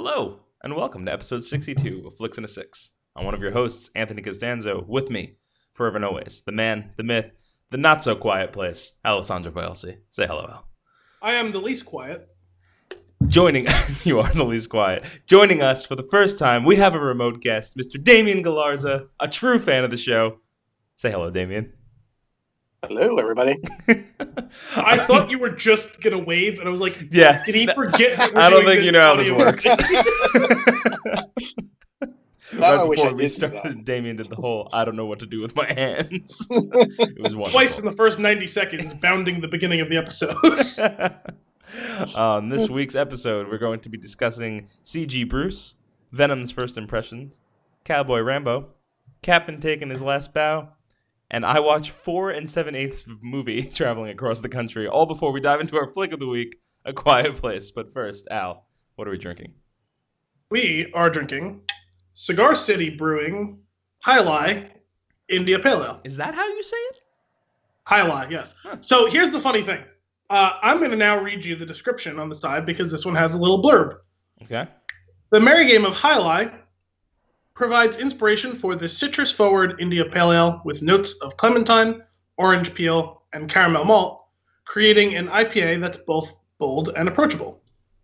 Hello, and welcome to episode 62 of Flix and a Six. I'm one of your hosts, Anthony Costanzo, with me, forever and always, the man, the myth, the not-so-quiet place, Alessandro Bielsi. Say hello, Al. I am the least quiet. You are the least quiet. Joining us for the first time, we have a remote guest, Mr. Damian Galarza, a true fan of the show. Say hello, Damian. Hello, everybody. I thought you were just going to wave, and I was like, yeah. Did he forget that we're I don't doing think you know how this audio? works. Right I wish before I we did started, Damian did the whole, I don't know what to do with my hands. It was wonderful. Twice in the first 90 seconds, bounding the beginning of the episode. On this week's episode, we're going to be discussing C.G. Bruce, Venom's first impressions, Cowboy Rambo, Captain taking his last bow, and I watch 4 7/8 of a movie traveling across the country, all before we dive into our flick of the week, A Quiet Place. But first, Al, what are we drinking? We are drinking Cigar City Brewing Jai Alai India Pale Ale. Is that how you say it? Jai Alai, yes. Huh. So here's the funny thing. I'm going to now read you the description on the side because this one has a little blurb. Okay. The merry game of Jai Alai provides inspiration for the citrus-forward India Pale Ale with notes of clementine, orange peel, and caramel malt, creating an IPA that's both bold and approachable.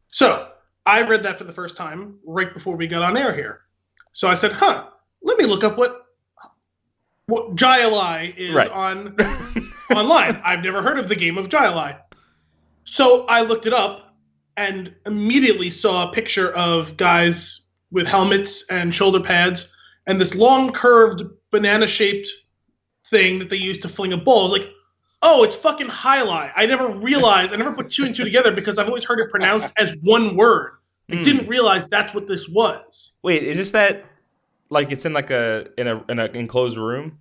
So, I read that for the first time right before we got on air here. So I said, let me look up what Jai Alai is on online. I've never heard of the game of Jai Alai. So I looked it up and immediately saw a picture of guys with helmets and shoulder pads and this long curved banana-shaped thing that they use to fling a ball. I was like, oh, it's fucking Jai Alai. I never put two and two together because I've always heard it pronounced as one word. I didn't realize that's what this was. Wait, is this that, like, it's in like in an enclosed room?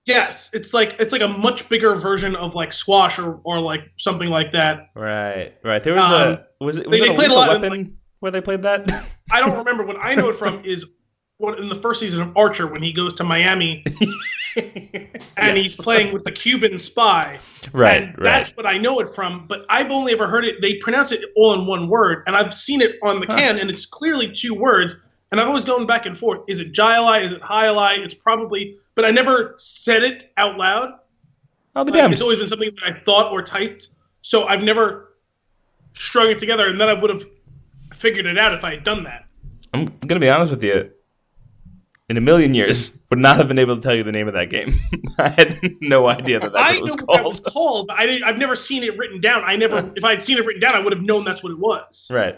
Yes, it's like a much bigger version of like squash or like something like that. Right. There was it a played a lot weapon where they played that? I don't remember. What I know it from is in the first season of Archer when he goes to Miami and he's playing with the Cuban spy. Right. And that's what I know it from. But I've only ever heard it. They pronounce it all in one word, and I've seen it on the can, and it's clearly two words. And I've always gone back and forth. Is it Jai Alai? Is it Jai Alai? It's probably, but I never said it out loud. I'll be damned. It's always been something that I thought or typed. So I've never strung it together, and then I would have figured it out if I had done that. I'm going to be honest with you. In a million years, would not have been able to tell you the name of that game. I had no idea that's what it was called. I know what that was called, but I've never seen it written down. If I had seen it written down, I would have known that's what it was. Right.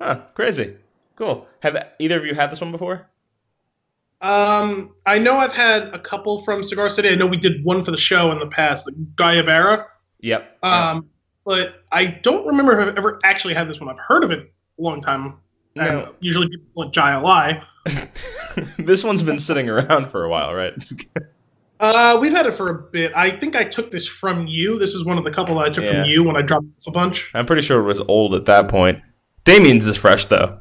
Huh, crazy. Cool. Have either of you had this one before? I know I've had a couple from Cigar City. I know we did one for the show in the past, the Guayabera. Yep. But I don't remember if I've ever actually had this one. I've heard of it a long time. No. And usually people call it Jai Alai. This one's been sitting around for a while, right? We've had it for a bit. I think I took this from you. This is one of the couple that I took from you when I dropped a bunch. I'm pretty sure it was old at that point. Damien's is fresh, though.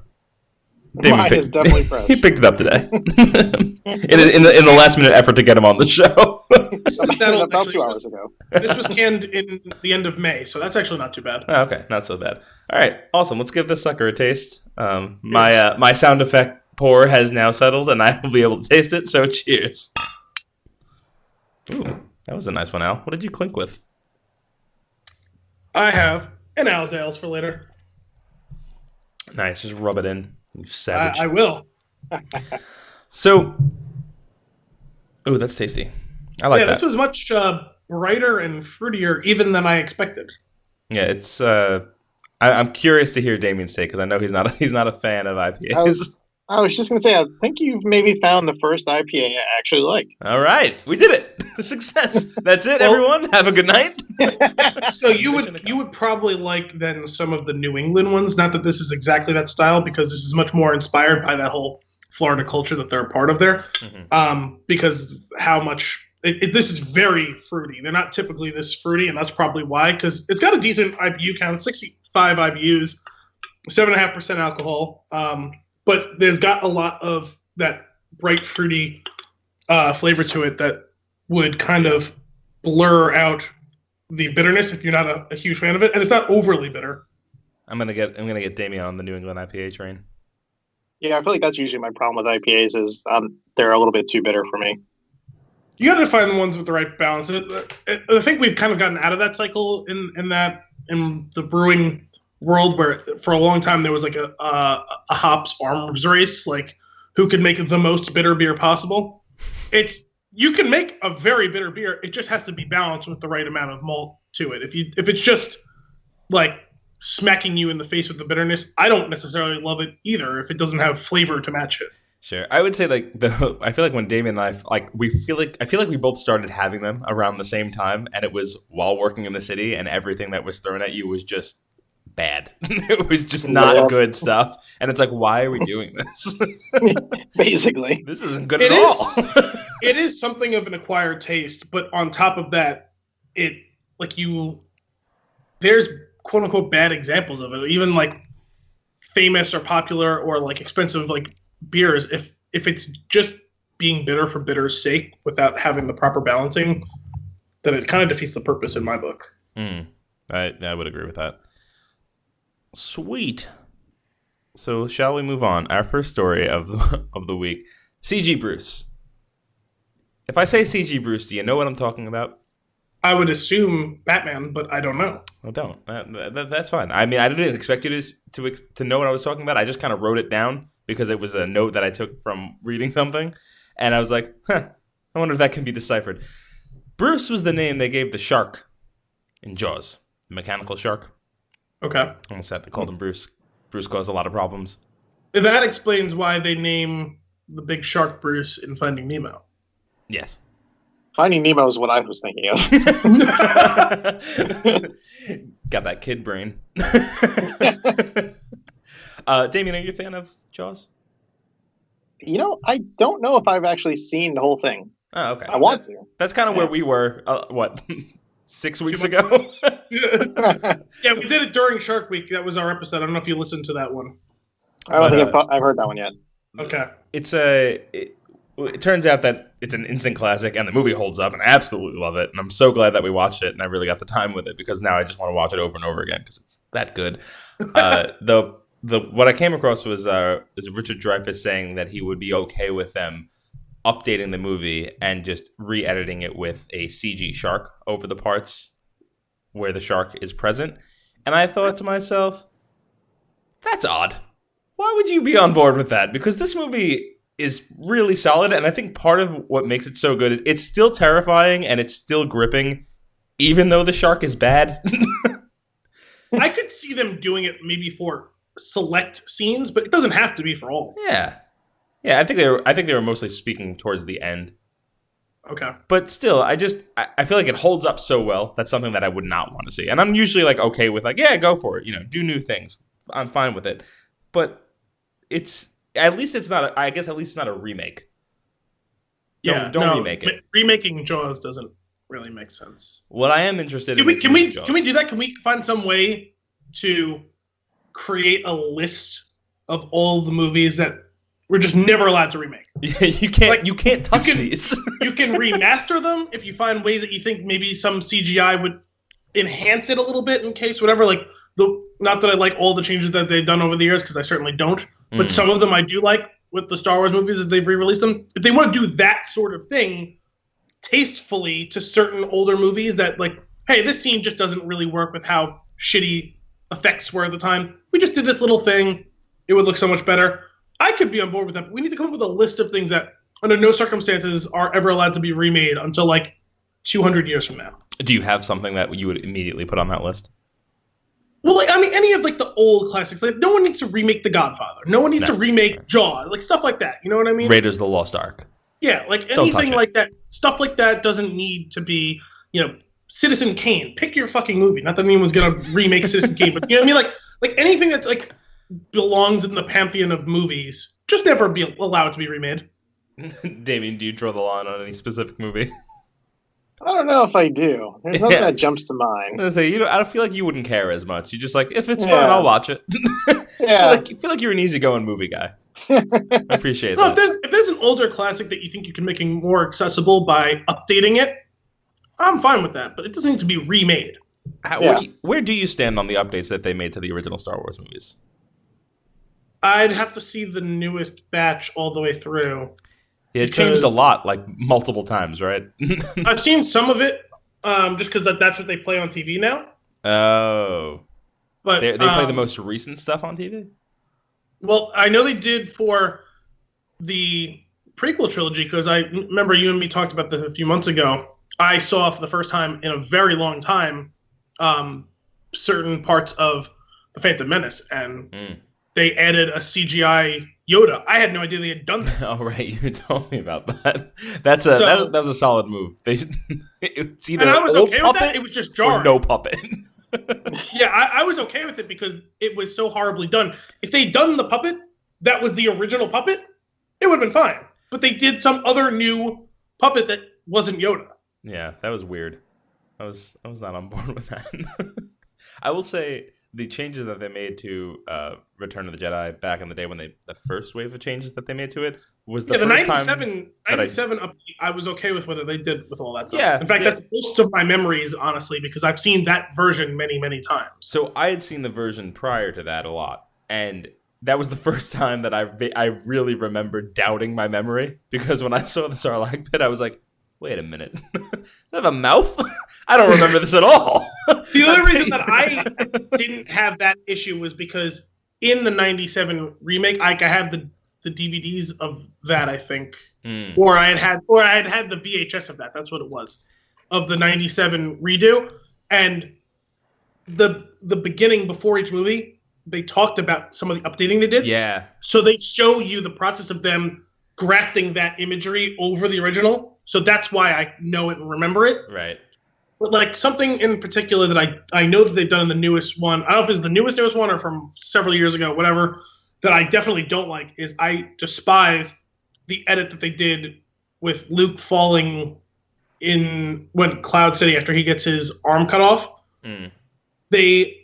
Mine is definitely fresh. He picked it up today. in the last minute effort to get him on the show. About 2 hours ago. This was canned in the end of May, so that's actually not too bad. Oh, okay, not so bad. All right, awesome. Let's give this sucker a taste. My sound effect pour has now settled, and I will be able to taste it. So cheers. Ooh, that was a nice one, Al. What did you clink with? I have an Al's Ales for later. Nice, just rub it in. You savage. I will. So, ooh, that's tasty. I like that. Yeah, this was much brighter and fruitier even than I expected. Yeah, it's. I'm curious to hear Damian's take because I know he's not a fan of IPAs. I was just going to say, I think you've maybe found the first IPA I actually liked. All right, we did it. Success. That's it, everyone. Have a good night. So you would probably like then some of the New England ones. Not that this is exactly that style, because this is much more inspired by that whole Florida culture that they're a part of there. Mm-hmm. Because how much this is very fruity. They're not typically this fruity, and that's probably why. Because it's got a decent IBU count, 65 IBUs, 7.5% alcohol. But there's got a lot of that bright fruity flavor to it that would kind of blur out the bitterness if you're not a huge fan of it, and it's not overly bitter. I'm gonna get Damian on the New England IPA train. Yeah, I feel like that's usually my problem with IPAs is they're a little bit too bitter for me. You got to find the ones with the right balance. I think we've kind of gotten out of that cycle in the brewing world, where for a long time there was like a hops arms race, like who could make the most bitter beer possible. You can make a very bitter beer. It just has to be balanced with the right amount of malt to it. If it's just like smacking you in the face with the bitterness, I don't necessarily love it either if it doesn't have flavor to match it. Sure. I would say I feel like when Damian and I I feel like we both started having them around the same time, and it was while working in the city, and everything that was thrown at you was just bad. It was just not good stuff. And it's like, why are we doing this? Basically. This isn't good at all. It is something of an acquired taste, but on top of that, there's quote unquote bad examples of it. Even like famous or popular or like expensive like beers, if it's just being bitter for bitter's sake without having the proper balancing, then it kind of defeats the purpose in my book. I would agree with that. Sweet. So shall we move on? Our first story of the week. CG Bruce. If I say CG Bruce, do you know what I'm talking about? I would assume Batman, but I don't know. Well, don't. That's fine. I mean, I didn't expect you to know what I was talking about. I just kind of wrote it down because it was a note that I took from reading something. And I was like, I wonder if that can be deciphered. Bruce was the name they gave the shark in Jaws, the mechanical shark. Okay. Almost had to call him Bruce. Bruce caused a lot of problems. That explains why they name the big shark Bruce in Finding Nemo. Yes. Finding Nemo is what I was thinking of. Got that kid brain. Damian, are you a fan of Jaws? I don't know if I've actually seen the whole thing. Oh, okay. I want to. That's kind of where we were, 6 weeks ago? Yeah, we did it during Shark Week. That was our episode. I don't know if you listened to that one. I don't think I've heard that one yet. Okay. It turns out that it's an instant classic, and the movie holds up, and I absolutely love it. And I'm so glad that we watched it, and I really got the time with it, because now I just want to watch it over and over again, because it's that good. What I came across was Richard Dreyfuss saying that he would be okay with them updating the movie and just re-editing it with a CG shark over the parts where the shark is present. And I thought to myself, that's odd. Why would you be on board with that? Because this movie is really solid, and I think part of what makes it so good is it's still terrifying and it's still gripping, even though the shark is bad. I could see them doing it maybe for select scenes, but it doesn't have to be for all. Yeah, I think they were mostly speaking towards the end. Okay, but still, I feel like it holds up so well. That's something that I would not want to see, and I'm usually like okay with like, yeah, go for it. Do new things. I'm fine with it, but at least it's not a remake. Don't remake it. Remaking Jaws doesn't really make sense. What I am interested in can we do that? Can we find some way to create a list of all the movies that we're just never allowed to remake? You can't touch these. You can remaster them if you find ways that you think maybe some CGI would enhance it a little bit in case whatever. Like not that I like all the changes that they've done over the years, because I certainly don't. But some of them I do like with the Star Wars movies as they've re-released them. If they want to do that sort of thing tastefully to certain older movies that like, hey, this scene just doesn't really work with how shitty effects were at the time. We just did this little thing. It would look so much better. I could be on board with that. But we need to come up with a list of things that under no circumstances are ever allowed to be remade until like 200 years from now. Do you have something that you would immediately put on that list? Well, like, I mean, any of like the old classics. Like, no one needs to remake The Godfather. No one needs to remake Jaws. Like stuff like that. You know what I mean? Raiders of the Lost Ark. Yeah, like anything like that. Stuff like that doesn't need to be, Citizen Kane. Pick your fucking movie. Not that anyone's gonna remake Citizen Kane, but you know what I mean? Like anything that's like belongs in the pantheon of movies, just never be allowed to be remade. Damian, do you draw the line on any specific movie? I don't know if I do. There's nothing that jumps to mind. I don't feel like you wouldn't care as much. You just like, if it's fun, I'll watch it. Yeah. I feel like you're an easygoing movie guy. I appreciate that. If there's an older classic that you think you can make more accessible by updating it, I'm fine with that. But it doesn't need to be remade. Where do you stand on the updates that they made to the original Star Wars movies? I'd have to see the newest batch all the way through. It changed a lot, like multiple times, right? I've seen some of it, just because that's what they play on TV now. Oh, but they play the most recent stuff on TV. Well, I know they did for the prequel trilogy, because I remember you and me talked about this a few months ago. I saw for the first time in a very long time certain parts of The Phantom Menace, and they added a CGI Yoda. I had no idea they had done that. Oh, right. You told me about that. That was a solid move. It's either and I was okay with that. It was just jarring. Or no puppet. Yeah, I was okay with it because it was so horribly done. If they'd done the puppet that was the original puppet, it would have been fine. But they did some other new puppet that wasn't Yoda. Yeah, that was weird. I was not on board with that. I will say the changes that they made to Return of the Jedi back in the day, when the first wave of changes that they made to it was the first 97 update. I was okay with what they did with all that stuff. Yeah, in fact, that's most of my memories, honestly, because I've seen that version many, many times. So I had seen the version prior to that a lot, and that was the first time that I really remembered doubting my memory, because when I saw the Sarlacc pit, I was like, wait a minute. Does it have a mouth? I don't remember this at all. The only reason that I didn't have that issue was because in the 97 remake, I had the DVDs of that, I think. Or I had the VHS of that. That's what it was. Of the 97 redo. And the beginning, before each movie, they talked about some of the updating they did. Yeah. So they show you the process of them grafting that imagery over the original. So that's why I know it and remember it. Right. But like something in particular that I know that they've done in the newest one, I don't know if it's the newest one or from several years ago, whatever, that I definitely don't like is I despise the edit that they did with Luke falling in Cloud City after he gets his arm cut off. They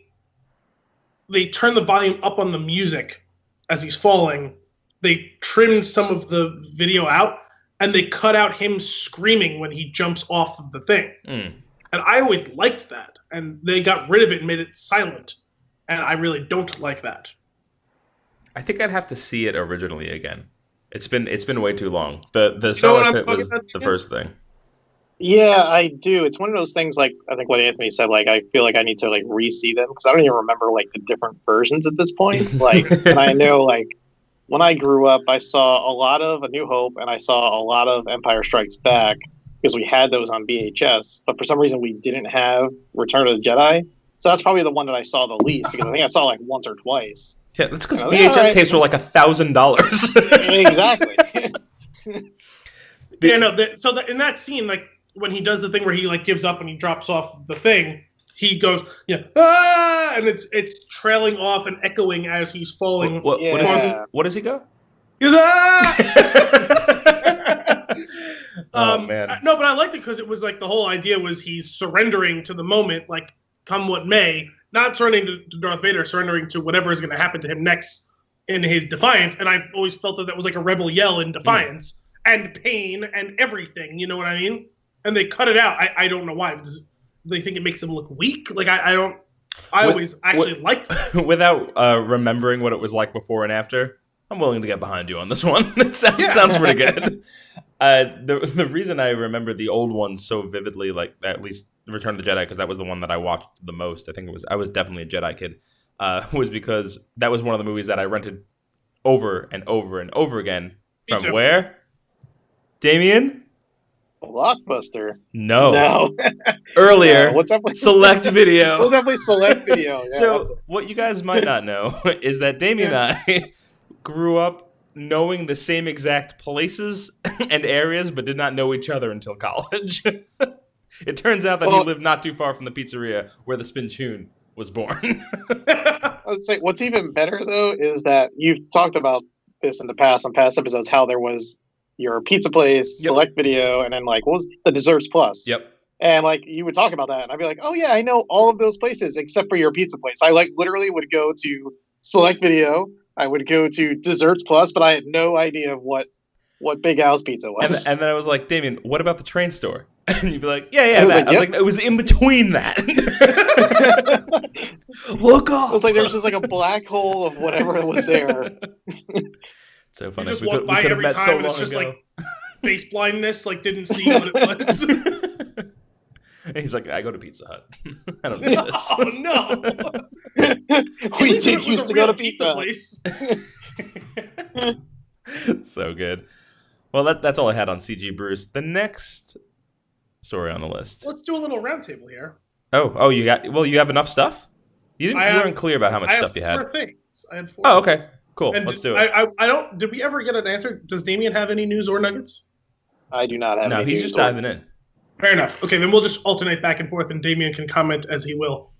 turn the volume up on the music as he's falling. They trimmed some of the video out, and they cut out him screaming when he jumps off of the thing. And I always liked that. And they got rid of it and made it silent. And I really don't like that. I think I'd have to see it originally again. It's been way too long. The Sarlacc pit was the first thing. Yeah, I do. It's one of those things, like, I think what Anthony said, like, I feel like I need to, like, re-see them, because I don't even remember, like, the different versions at this point. Like, and I know, like, when I grew up, I saw a lot of A New Hope, and I saw a lot of Empire Strikes Back, because we had those on VHS, but for some reason we didn't have Return of the Jedi. So that's probably the one that I saw the least, because I think I saw like once or twice. Yeah, that's because VHS tapes were like $1,000. Exactly. In that scene, like when he does the thing where he like gives up and he drops off the thing, he goes, ah! And it's trailing off and echoing as he's falling. What does he go? He goes, ah! Man. No, but I liked it because it was like the whole idea was he's surrendering to the moment, like come what may, not surrendering to Darth Vader, surrendering to whatever is going to happen to him next in his defiance. And I've always felt that was like a rebel yell in defiance and pain and everything. You know what I mean? And they cut it out. I don't know why. Because they think it makes him look weak. Like I always actually liked that. Without remembering what it was like before and after, I'm willing to get behind you on this one. It sounds pretty good. The reason I remember the old one so vividly, like at least Return of the Jedi, because that was the one that I watched the most. I was definitely a Jedi kid. Was because that was one of the movies that I rented over and over and over again. From where? Damian? Blockbuster. No. Earlier. What's up with Select Video? What's up with Select Video? Yeah, so what you guys might not know is that Damian and I grew up knowing the same exact places and areas, but did not know each other until college. It turns out that he lived not too far from the pizzeria where the Spin Tune was born. I would say what's even better, though, is that you've talked about this in the past, on past episodes, how there was your pizza place, Select Video, and then, like, what was the Desserts Plus? Yep. And, like, you would talk about that, and I'd be like, oh, yeah, I know all of those places except for your pizza place. I, like, literally would go to Select Video, I would go to Desserts Plus, but I had no idea of what Big Al's Pizza was. And then I was like, Damian, what about the train store? And you'd be like, yeah, was that. like, I was yep. like, it was in between that. Look up. It was like there was just like a black hole of whatever was there. So funny. You just We walk could by have every met time so and it's long just ago. like face blindness, like didn't see what it was. And he's like, I go to Pizza Hut. I don't need this. Oh no! We did used to go to pizza. place. So good. Well, that's all I had on CG Bruce. The next story on the list. Let's do a little roundtable here. Oh, you have enough stuff? You weren't clear about how much stuff you had. Four things. I had 4. Oh, okay. Things. Cool. And Let's do it. I don't. Did we ever get an answer? Does Damian have any news or nuggets? I do not have. No, any he's news just or- diving in. Fair enough. Okay, then we'll just alternate back and forth, and Damian can comment as he will.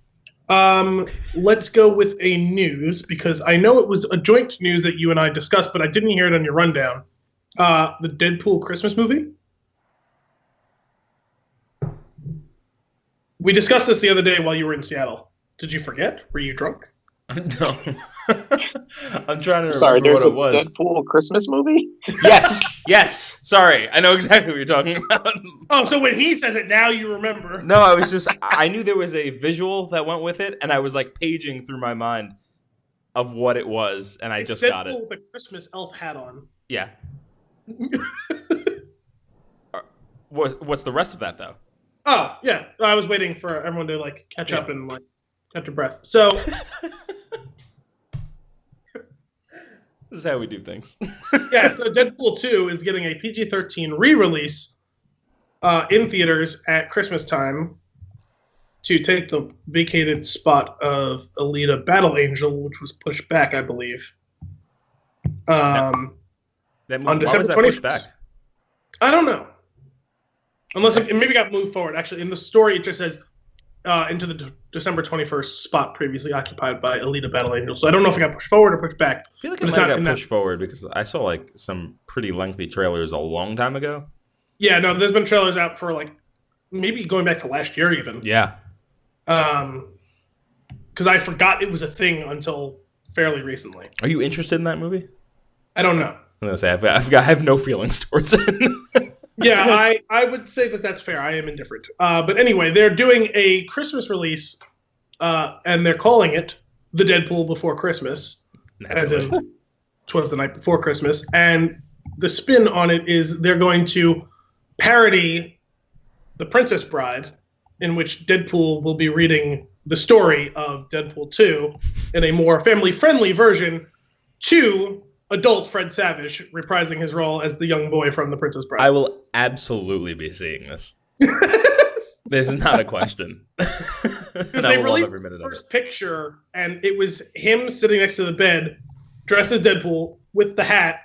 Let's go with a news, because I know it was a joint news that you and I discussed, but I didn't hear it on your rundown. The Deadpool Christmas movie. We discussed this the other day while you were in Seattle. Did you forget? Were you drunk? No. I'm trying to Sorry, remember there's what a it was. Deadpool Christmas movie. Yes. Sorry. I know exactly what you're talking about. Oh, so when he says it, now you remember. No, I knew there was a visual that went with it, and I was like paging through my mind of what it was, and I It's just Deadpool got it. with a Christmas elf hat on. Yeah. What's the rest of that, though? Oh, yeah. I was waiting for everyone to like catch up and like catch your breath. So This is how we do things. yeah, so Deadpool 2 is getting a PG-13 re-release in theaters at Christmas time to take the vacated spot of Alita Battle Angel, which was pushed back, I believe. That movie, On December why was that pushed 21st. back? I don't know. Unless it maybe got moved forward. Actually, in the story, it just says into the December 21st spot previously occupied by Alita Battle Angel. So I don't know if it got pushed forward or pushed back. I feel like But it it's might not have in got that- pushed forward because I saw like some pretty lengthy trailers a long time ago. Yeah, no, there's been trailers out for like maybe going back to last year even. Yeah. Because I forgot it was a thing until fairly recently. Are you interested in that movie? I don't know. I'm gonna say I have no feelings towards it. Yeah, I would say that that's fair. I am indifferent. But anyway, they're doing a Christmas release, and they're calling it The Deadpool Before Christmas, as in 'twas the night before Christmas. And the spin on it is they're going to parody The Princess Bride, in which Deadpool will be reading the story of Deadpool 2 in a more family-friendly version to adult Fred Savage reprising his role as the young boy from The Princess Bride. I will absolutely be seeing this. There's not a question. Because And I they will love released every minute the of first picture, and it was him sitting next to the bed, dressed as Deadpool, with the hat,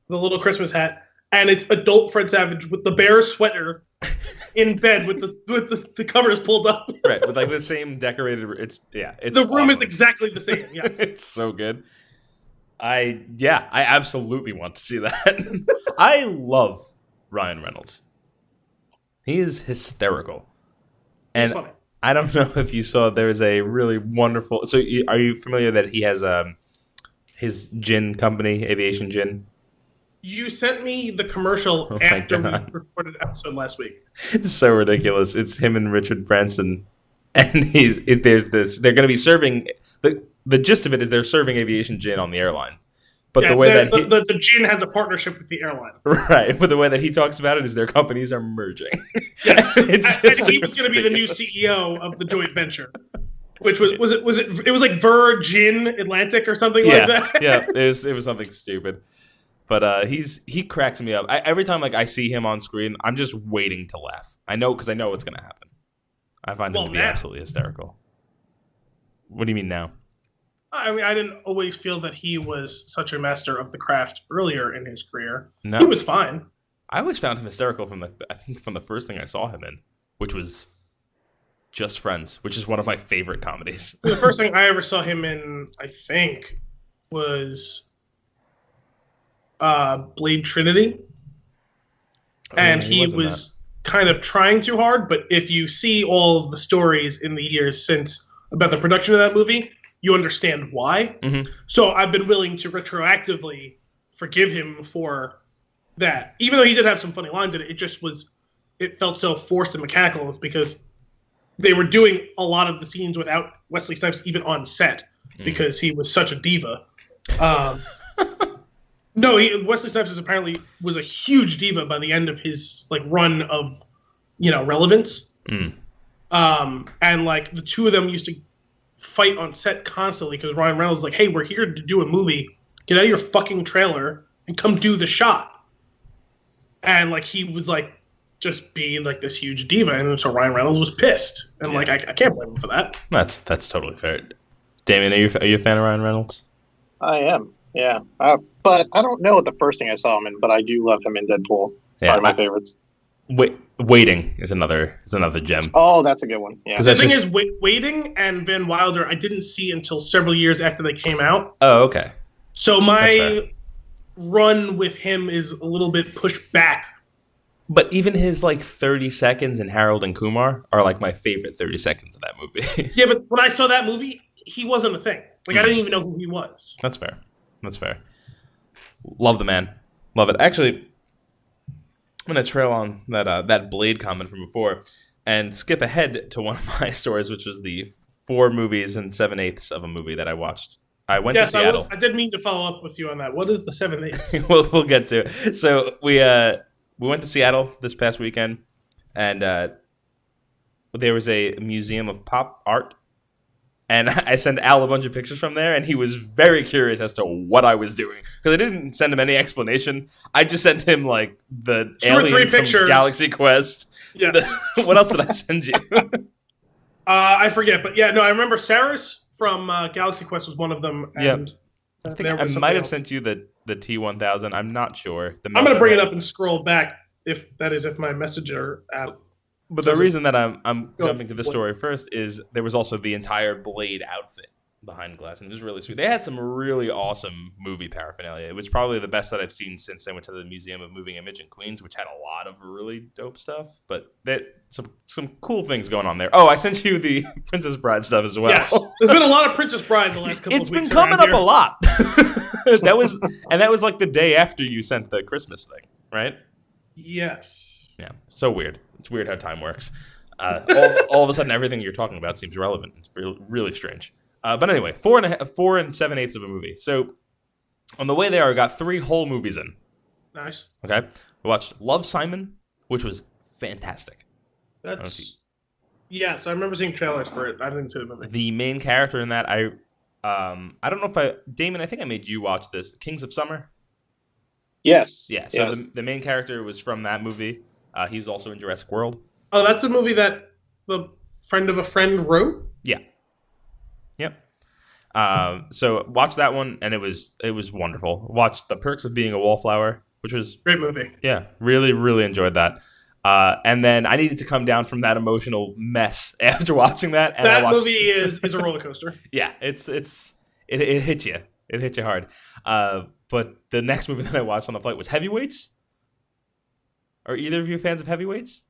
the little Christmas hat, and it's adult Fred Savage with the bear sweater in bed with the covers pulled up. Right, with like the same decorated. It's The room is awesome. exactly the same. Yes. It's so good. I absolutely want to see that. I love Ryan Reynolds. He is hysterical. It's And funny. I don't know if you saw there's a really wonderful. So are you familiar that he has his gin company, Aviation Gin? You sent me the commercial Oh my after we God. recorded an episode last week. It's so ridiculous. It's him and Richard Branson, and there's this. They're going to be serving the gist of it is they're serving Aviation Gin on the airline, but Yeah, the way that the gin has a partnership with the airline. right, but the way that he talks about it is their companies are merging. Yes, It's and just he was going to be the new ridiculous. CEO of the joint venture, which was like Virgin Atlantic or something like that. Yeah, it was something stupid. But he cracks me up. Every time like I see him on screen, I'm just waiting to laugh. I know because I know what's going to happen. I find him to be now. absolutely hysterical. What do you mean now? I mean, I didn't always feel that he was such a master of the craft earlier in his career. No, He was fine. I always found him hysterical from the first thing I saw him in, which was Just Friends, which is one of my favorite comedies. The first thing I ever saw him in, I think, was Blade Trinity. And Yeah, he wasn't was kind of trying too hard, but if you see all of the stories in the years since about the production of that movie, you understand why. Mhm. So I've been willing to retroactively forgive him for that. Even though he did have some funny lines in it, it just was it felt so forced and mechanical is because they were doing a lot of the scenes without Wesley Snipes even on set because he was such a diva. No, Wesley Snipes was a huge diva by the end of his like run of, relevance. And like the two of them used to fight on set constantly because Ryan Reynolds was like, "Hey, we're here to do a movie. Get out of your fucking trailer and come do the shot." And like he was like just being like this huge diva, and so Ryan Reynolds was pissed. And like I can't blame him for that. That's totally fair. Damian, are you a fan of Ryan Reynolds? I am. Yeah, but I don't know the first thing I saw him in, but I do love him in Deadpool. Yeah, One of my favorites. Waiting is another gem. Oh, that's a good one. Yeah. The thing is, Waiting and Van Wilder, I didn't see until several years after they came out. Oh, okay. So my run with him is a little bit pushed back. But even his like 30 seconds in Harold and Kumar are like my favorite 30 seconds of that movie. Yeah, but when I saw that movie, he wasn't a thing. Like I didn't even know who he was. That's fair. Love the man. Love it. Actually, I'm going to trail on that Blade comment from before and skip ahead to one of my stories, which was the 4 movies and 7/8 of a movie that I watched. I went to Seattle. I did mean to follow up with you on that. What is the 7/8? We'll get to it. So we went to Seattle this past weekend, and there was a museum of pop art. And I sent Al a bunch of pictures from there, and he was very curious as to what I was doing. Because I didn't send him any explanation. I just sent him, like, the alien from Galaxy Quest. Yes. What else did I send you? I forget. But, yeah, no, I remember Saris from Galaxy Quest was one of them. And I think I might have sent you the T-1000. I'm not sure. I'm going to bring it up and scroll back, if my messenger app. But the reason that I'm jumping to this story first is there was also the entire Blade outfit behind glass, and it was really sweet. They had some really awesome movie paraphernalia. It was probably the best that I've seen since I went to the Museum of Moving Image in Queens, which had a lot of really dope stuff. But some cool things going on there. Oh, I sent you the Princess Bride stuff as well. Yes, there's been a lot of Princess Bride the last couple of weeks. It's been coming up a lot. that was like the day after you sent the Christmas thing, right? Yes. Yeah, so weird. It's weird how time works. All of a sudden, everything you're talking about seems relevant. It's really strange. But anyway, 4 and 7/8 of a movie. So on the way there, I got 3 whole movies in. Nice. Okay. We watched Love, Simon, which was fantastic. Yes, I remember seeing trailers for it. I didn't see the movie. The main character in that, I don't know if Damon, I think I made you watch this. Kings of Summer? Yes. Yeah, so the main character was from that movie. He was also in Jurassic World. Oh, that's a movie that the friend of a friend wrote? Yeah. Yep. So watch that one, and it was wonderful. Watch The Perks of Being a Wallflower, which was great movie. Yeah, really, really enjoyed that. And then I needed to come down from that emotional mess after watching that. And that movie is a roller coaster. Yeah, it hit you. It hit you hard. But the next movie that I watched on the flight was Heavyweights. Are either of you fans of Heavyweights?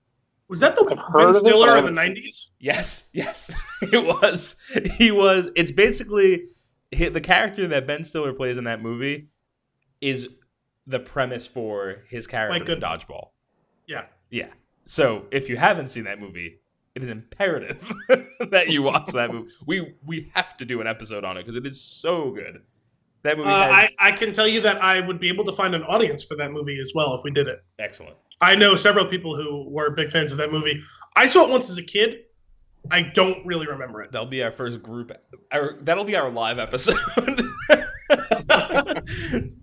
Was that the Ben Stiller in the 90s? Yes, it was. He was. It's basically the character that Ben Stiller plays in that movie is the premise for his character in Dodgeball. Yeah. So if you haven't seen that movie, it is imperative that you watch that movie. We have to do an episode on it because it is so good. That movie. I can tell you that I would be able to find an audience for that movie as well if we did it. Excellent. I know several people who were big fans of that movie. I saw it once as a kid. I don't really remember it. That'll be our first group. That'll be our live episode.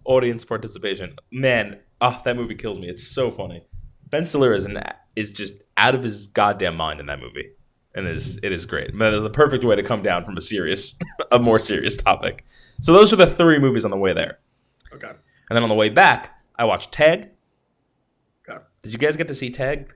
Audience participation. Man, that movie kills me. It's so funny. Ben Stiller is just out of his goddamn mind in that movie, and it is great. That is the perfect way to come down from a more serious topic. So those are the 3 movies on the way there. Okay. And then on the way back, I watched Tag. Okay. Did you guys get to see Tag?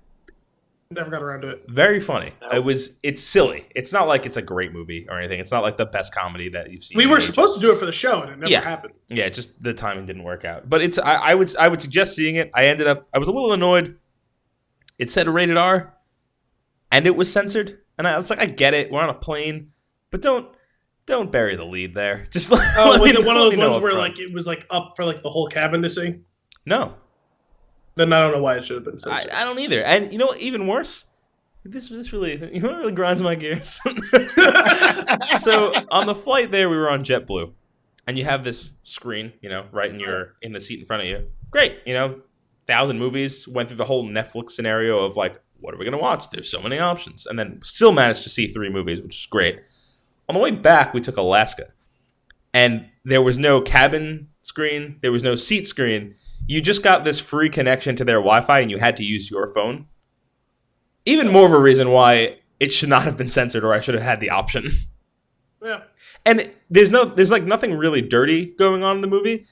Never got around to it. Very funny. No. It's silly. It's not like it's a great movie or anything. It's not like the best comedy that you've seen. We were supposed to do it for the show, and it never happened. Yeah, just the timing didn't work out. But I would suggest seeing it. I was a little annoyed. It said rated R, and it was censored. And I was like, I get it. We're on a plane, but don't bury the lead there. Just was it one of those ones where like it was like up for like the whole cabin to see? No. then I don't know why it should have been censored. I don't either. And you know what? Even worse. This really, you know what really grinds my gears? So on the flight there, we were on JetBlue, and you have this screen, right in the seat in front of you. Great, 1,000 movies. Went through the whole Netflix scenario of like, what are we gonna watch? There's so many options, and then still managed to see 3 movies, which is great. On the way back, we took Alaska, and there was no cabin screen, there was no seat screen. You just got this free connection to their Wi-Fi, and you had to use your phone. Even more of a reason why it should not have been censored, or I should have had the option. Yeah. And there's like nothing really dirty going on in the movie.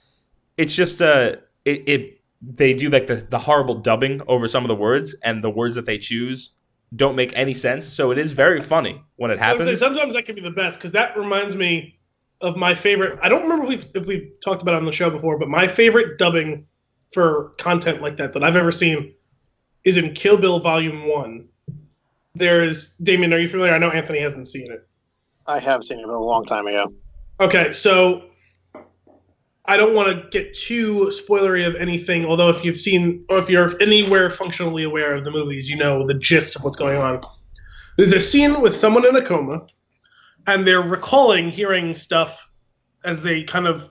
It's just they do like the horrible dubbing over some of the words, and the words that they choose don't make any sense. So it is very funny when it happens. Sometimes that can be the best, because that reminds me of my favorite. I don't remember if we've talked about it on the show before, but my favorite dubbing for content like that I've ever seen is in Kill Bill Volume 1. There's... Damian, are you familiar? I know Anthony hasn't seen it. I have seen it, but a long time ago. Okay, so I don't want to get too spoilery of anything, although if you've seen, or if you're anywhere functionally aware of the movies, you know the gist of what's going on. There's a scene with someone in a coma, and they're recalling hearing stuff as they kind of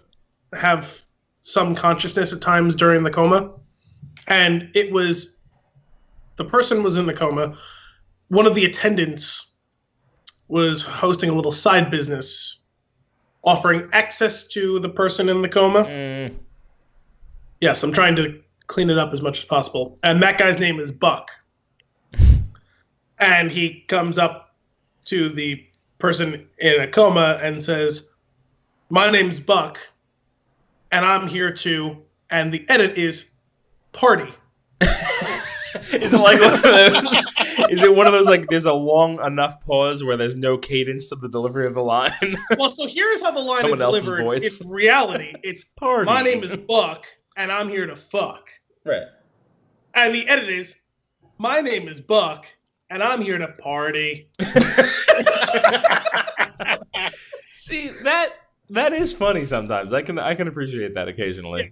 have some consciousness at times during the coma. And it was... the person was in the coma. One of the attendants was hosting a little side business, offering access to the person in the coma. Yes, I'm trying to clean it up as much as possible. And that guy's name is Buck. And he comes up to the person in a coma and says, "My name's Buck, and I'm here to..." And the edit is "party." Is it like one of those? Is it one of those like there's a long enough pause where there's no cadence to the delivery of the line? Well, so here's how the line is delivered. Voice. In reality, it's "Party. My name is Buck, and I'm here to fuck." Right. And the edit is, "My name is Buck, and I'm here to party." See, that is funny sometimes. I can appreciate that occasionally. Yeah.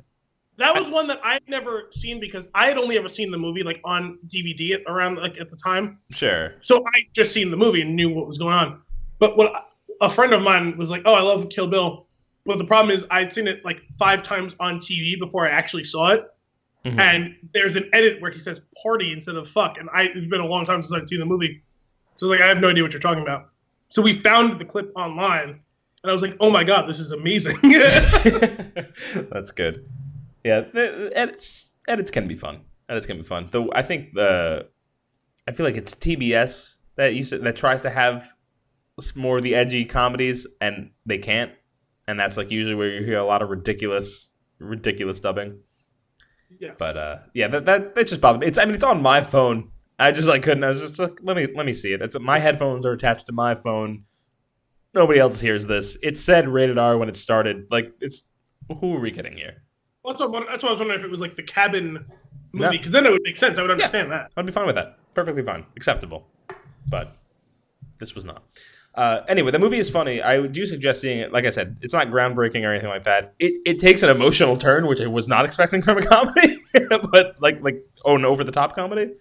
That was one that I'd never seen, because I had only ever seen the movie like on DVD around like at the time. Sure. So I just seen the movie and knew what was going on. But a friend of mine was like, "Oh, I love Kill Bill," but the problem is I'd seen it like 5 times on TV before I actually saw it. Mm-hmm. And there's an edit where he says "party" instead of "fuck," and it's been a long time since I'd seen the movie, so I was like, I have no idea what you're talking about. So we found the clip online, and I was like, "Oh my god, this is amazing!" That's good. Yeah, edits can be fun. Edits can be fun. Though I think I feel like it's TBS that tries to have more of the edgy comedies, and they can't. And that's like usually where you hear a lot of ridiculous dubbing. Yeah. But yeah, that just bothered me. It's on my phone. I just couldn't. I was just like, let me see it. My headphones are attached to my phone. Nobody else hears this. It said rated R when it started. Like, who are we kidding here? Well, that's why I was wondering if it was like the cabin movie, because then it would make sense. I would understand that. I'd be fine with that. Perfectly fine. Acceptable. But this was not. Anyway, the movie is funny. I do suggest seeing it. Like I said, it's not groundbreaking or anything like that. It takes an emotional turn, which I was not expecting from a comedy, but like an over-the-top comedy.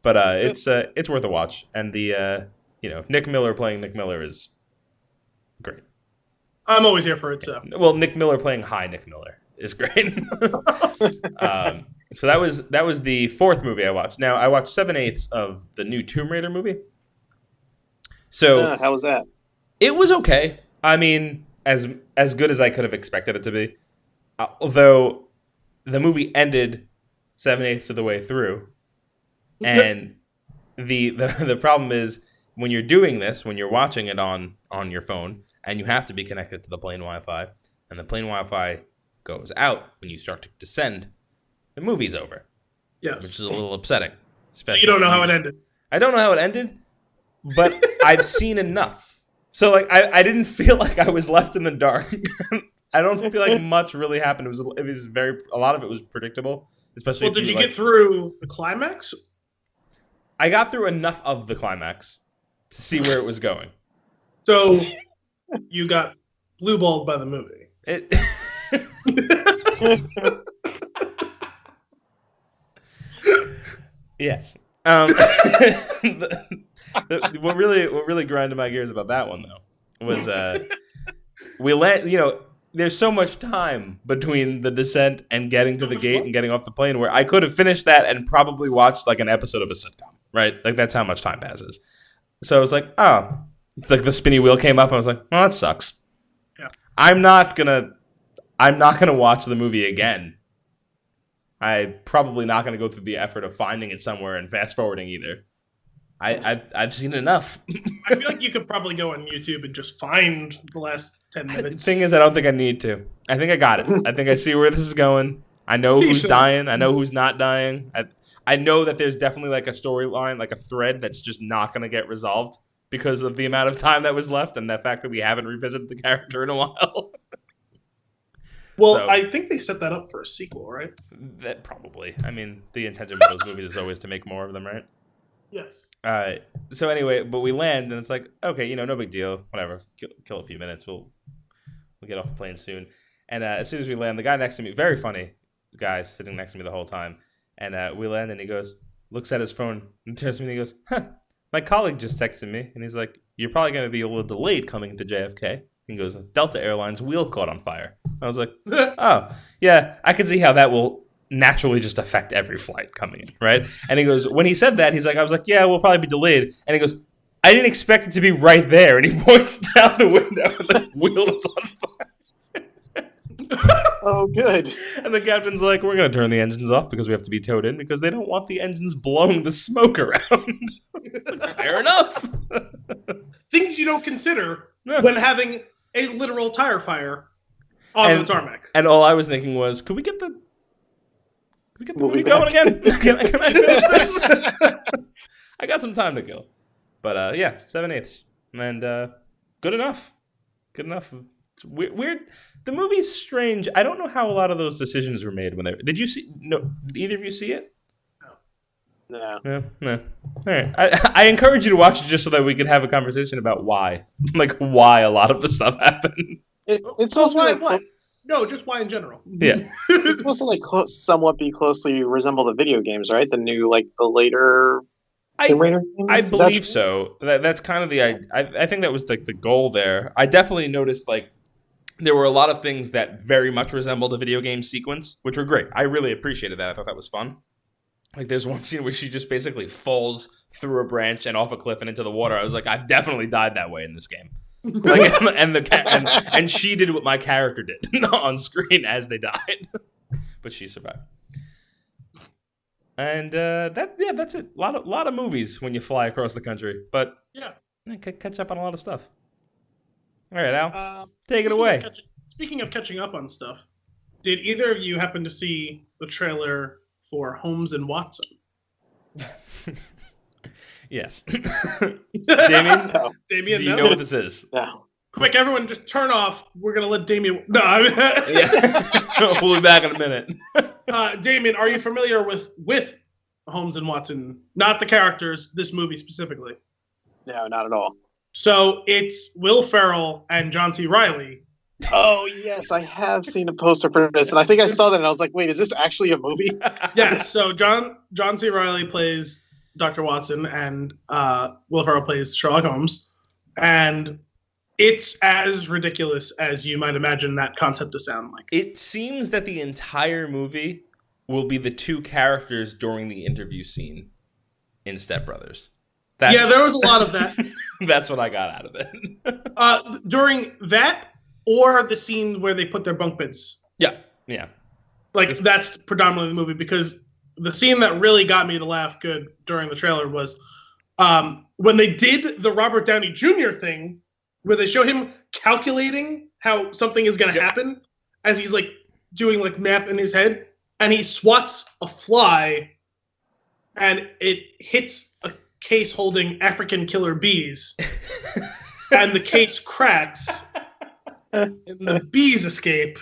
But it's worth a watch. And the Nick Miller playing Nick Miller is great. I'm always here for it, so. Well, Nick Miller playing High Nick Miller is great. So that was the 4th movie I watched. Now, I watched 7/8 of the new Tomb Raider movie. So how was that? It was okay. I mean, as good as I could have expected it to be. Although the movie ended 7/8 of the way through. And the problem is when you're doing this, when you're watching it on your phone, and you have to be connected to the plane Wi-Fi, and the plane Wi-Fi goes out when you start to descend, the movie's over. Yes. Which is a little upsetting. You don't know how it ended. I don't know how it ended, but I've seen enough. So I didn't feel like I was left in the dark. I don't feel like much really happened. It was a lot of it was predictable, especially. Well, did you get through the climax? I got through enough of the climax to see where it was going. So you got blue-balled by the movie. Yes. What really grinded my gears about that one though was there's so much time between the descent and getting to the gate and getting off the plane where I could have finished that and probably watched like an episode of a sitcom, right? Like that's how much time passes. So I was like, oh, it's like the spinny wheel came up and I was like, oh, that sucks. Yeah. I'm not gonna watch the movie again. I'm probably not gonna go through the effort of finding it somewhere and fast forwarding either. I've seen enough. I feel like you could probably go on YouTube and just find the last 10 minutes. The thing is, I don't think I need to. I think I got it. I think I see where this is going. I know who's dying. I know who's not dying. I know that there's definitely like a storyline, like a thread that's just not going to get resolved because of the amount of time that was left and the fact that we haven't revisited the character in a while. Well, so, I think they set that up for a sequel, right? That probably. I mean, the intention of those movies is always to make more of them, right? Yes. So anyway, but we land and it's like, okay, no big deal. Whatever. Kill a few minutes. We'll get off the plane soon. And as soon as we land, the guy next to me, very funny guy sitting next to me the whole time. And we land and he goes, looks at his phone and turns to me and he goes, my colleague just texted me. And he's like, you're probably going to be a little delayed coming to JFK. He goes, Delta Airlines wheel caught on fire. I was like, oh, yeah, I can see how that will naturally just affect every flight coming in, right? And he goes, when he said that, I was like, yeah, we'll probably be delayed. And he goes, I didn't expect it to be right there. And he points down the window and the wheel is on fire. Oh, good. And the captain's like, we're going to turn the engines off because we have to be towed in because they don't want the engines blowing the smoke around. Fair enough. Things you don't consider when having a literal tire fire on the tarmac. And all I was thinking was, could we get the movie going again? Can I finish this? I got some time to kill. But yeah, 7/8. And good enough. Good enough. It's weird. The movie's strange. I don't know how a lot of those decisions were made when they. Did you see? No. Did either of you see it? No. No. All right. I encourage you to watch it just so that we could have a conversation about why, why a lot of the stuff happened. It's also why? No, just why in general. Yeah. It's supposed to somewhat be closely resemble the video games, right? The new the later Tomb Raider games? I believe so. That's kind of the I think that was the goal there. I definitely noticed there were a lot of things that very much resembled a video game sequence, which were great. I really appreciated that. I thought that was fun. There's one scene where she just basically falls through a branch and off a cliff and into the water. I was like, I've definitely died that way in this game. And she did what my character did on screen as they died, but she survived. And that's it. A lot of movies when you fly across the country, but yeah, catch up on a lot of stuff. All right, Al, take it away. Speaking of catching up on stuff, did either of you happen to see the trailer for Holmes and Watson? Yes. Damien? No. Damien, do you know what this is? No. Quick, everyone, just turn off. We're going to let Damien... No, yeah. We'll be back in a minute. Damien, are you familiar with Holmes and Watson? Not the characters, this movie specifically. No, not at all. So it's Will Ferrell and John C. Reilly. Oh, yes, I have seen a poster for this, and I think I saw that, and I was like, wait, is this actually a movie? Yes, so John C. Reilly plays Dr. Watson, and Will Ferrell plays Sherlock Holmes. And it's as ridiculous as you might imagine that concept to sound like. It seems that the entire movie will be the two characters during the interview scene in Step Brothers. Yeah, there was a lot of that. That's what I got out of it. During that, or the scene where they put their bunk beds. Yeah. That's predominantly the movie, because the scene that really got me to laugh good during the trailer was when they did the Robert Downey Jr. thing, where they show him calculating how something is going to happen as he's doing math in his head, and he swats a fly, and it hits a case holding African killer bees, and the case cracks, and the bees escape.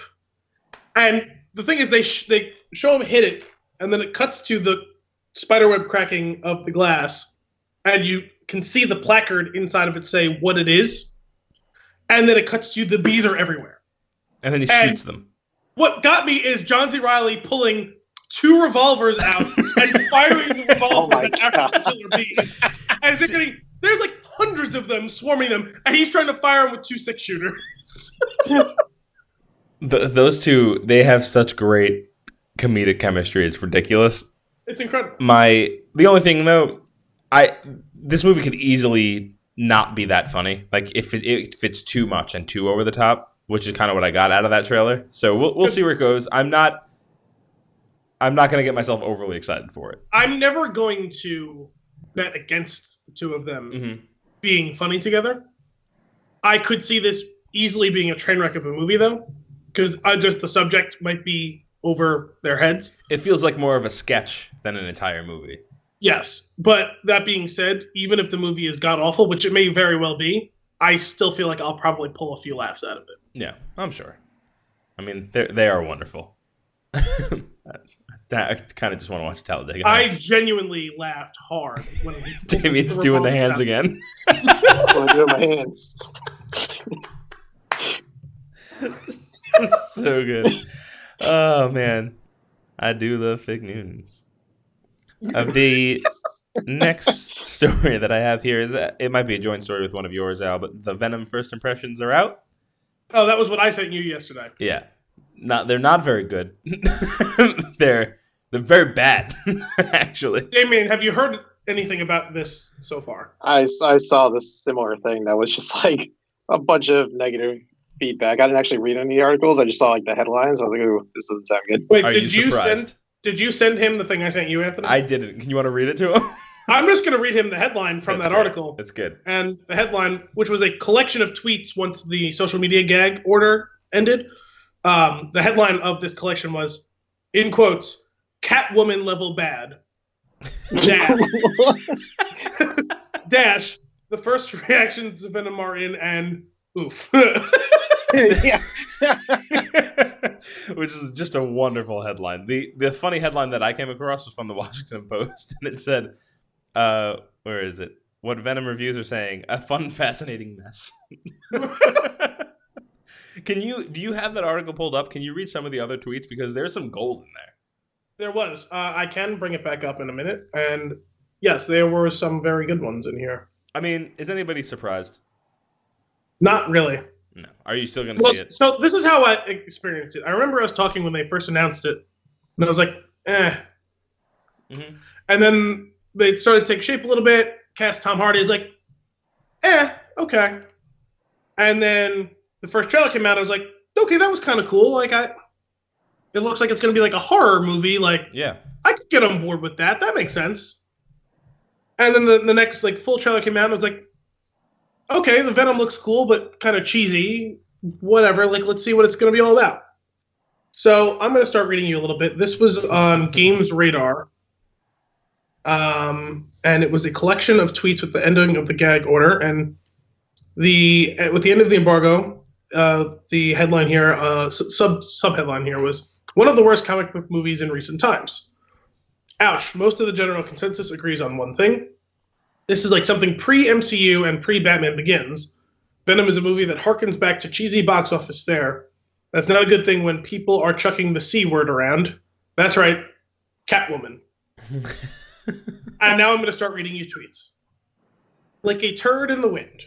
And the thing is, they show him hit it, and then it cuts to the spiderweb cracking of the glass, and you can see the placard inside of it say what it is, and then it cuts to the bees are everywhere. And then he shoots them. What got me is John C. Reilly pulling 2 revolvers out and firing the revolvers at God. African killer bees. And there's like hundreds of them swarming them, and he's trying to fire them with 2 6-shooters. Those two, they have such great comedic chemistry. It's ridiculous. It's incredible. The only thing though, this movie could easily not be that funny. Like if it's too much and too over the top, which is kind of what I got out of that trailer. So we'll see where it goes. I'm not going to get myself overly excited for it. I'm never going to bet against the 2 of them being funny together. I could see this easily being a train wreck of a movie, though, because just the subject might be over their heads. It feels like more of a sketch than an entire movie. Yes, but that being said, even if the movie is god-awful, which it may very well be, I still feel like I'll probably pull a few laughs out of it. Yeah, I'm sure. I mean, they are wonderful. I kind of just want to watch Talladega I Nights. genuinely laughed hard when Damian's doing the hands again. I'm doing my hands. So good. Oh, man. I do love fake news. The next story that I have here is it might be a joint story with one of yours, Al, but the Venom first impressions are out. Oh, that was what I sent you yesterday. Yeah. They're not very good. They're very bad, actually. Damian, have you heard anything about this so far? I saw this similar thing that was just like a bunch of negative feedback. I didn't actually read any articles. I just saw like the headlines. I was like, "Ooh, this doesn't sound good." Wait, Are you surprised? Did you send him the thing I sent you, Anthony? I didn't. Can you want to read it to him? I'm just going to read him the headline from that article. That's good. And the headline, which was a collection of tweets once the social media gag order ended, the headline of this collection was, in quotes, Catwoman level bad. Dash, the first reactions to Venom are in and oof. Yeah. Which is just a wonderful headline. The funny headline that I came across was from the Washington Post, and it said, where is it? What Venom reviews are saying, a fun, fascinating mess. Do you have that article pulled up? Can you read some of the other tweets? Because there's some gold in there. There was. I can bring it back up in a minute. And yes, there were some very good ones in here. I mean, is anybody surprised? Not really. No. Are you still going to see it? So this is how I experienced it. I remember us talking when they first announced it, and I was like, eh. Mm-hmm. And then they started to take shape a little bit. Cast Tom Hardy is like, okay. And then the first trailer came out. I was like, okay, that was kind of cool. Like, it looks like it's going to be like a horror movie. Like, yeah, I could get on board with that. That makes sense. And then the next like full trailer came out. And I was like, okay, the Venom looks cool, but kind of cheesy. Whatever. Like, let's see what it's going to be all about. So I'm going to start reading you a little bit. This was on Games Radar. And it was a collection of tweets with the ending of the gag order. And with the end of the embargo, the headline here, sub-headline here was, one of the worst comic book movies in recent times. Ouch. Most of the general consensus agrees on one thing. This is like something pre-MCU and pre-Batman Begins. Venom is a movie that harkens back to cheesy box office fare. That's not a good thing when people are chucking the C word around. That's right, Catwoman. And now I'm going to start reading you tweets. Like a turd in the wind.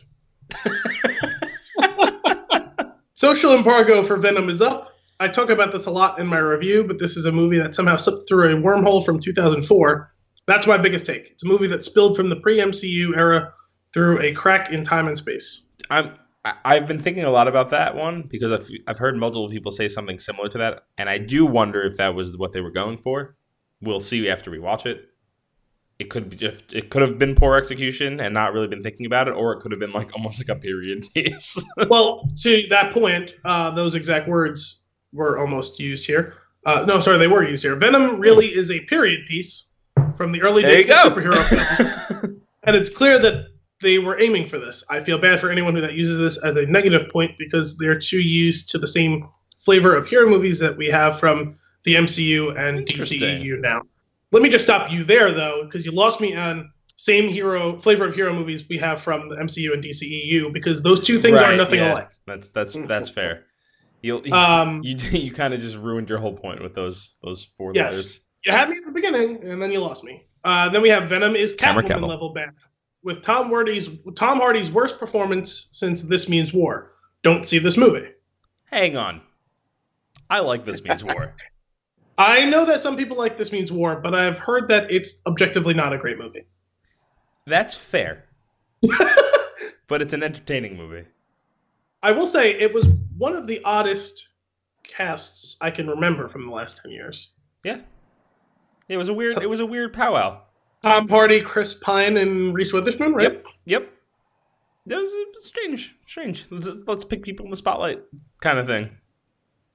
Social embargo for Venom is up. I talk about this a lot in my review, but this is a movie that somehow slipped through a wormhole from 2004. That's my biggest take. It's a movie that spilled from the pre-MCU era through a crack in time and space. I've been thinking a lot about that one because I've heard multiple people say something similar to that, and I do wonder if that was what they were going for. We'll see after we watch it. It could have been poor execution and not really been thinking about it, or it could have been like almost like a period piece. Well, to that point, those exact words were almost used here. They were used here. Venom really is a period piece from the early days of superhero film. And it's clear that they were aiming for this. I feel bad for anyone that uses this as a negative point because they're too used to the same flavor of hero movies that we have from the MCU and DCEU now. Let me just stop you there, though, because you lost me on same flavor of hero movies we have from the MCU and DCEU, because those two things are nothing alike. That's fair. You kind of just ruined your whole point with those four letters. You had me at the beginning, and then you lost me. Then we have Venom is Catwoman level bad, with Tom Hardy's worst performance since This Means War. Don't see this movie. Hang on. I like This Means War. I know that some people like This Means War, but I've heard that it's objectively not a great movie. That's fair. But it's an entertaining movie. I will say it was one of the oddest casts I can remember from the last 10 years. Yeah. It was a weird powwow. Tom Hardy, Chris Pine, and Reese Witherspoon, right? Yep. That was strange. Let's pick people in the spotlight kind of thing.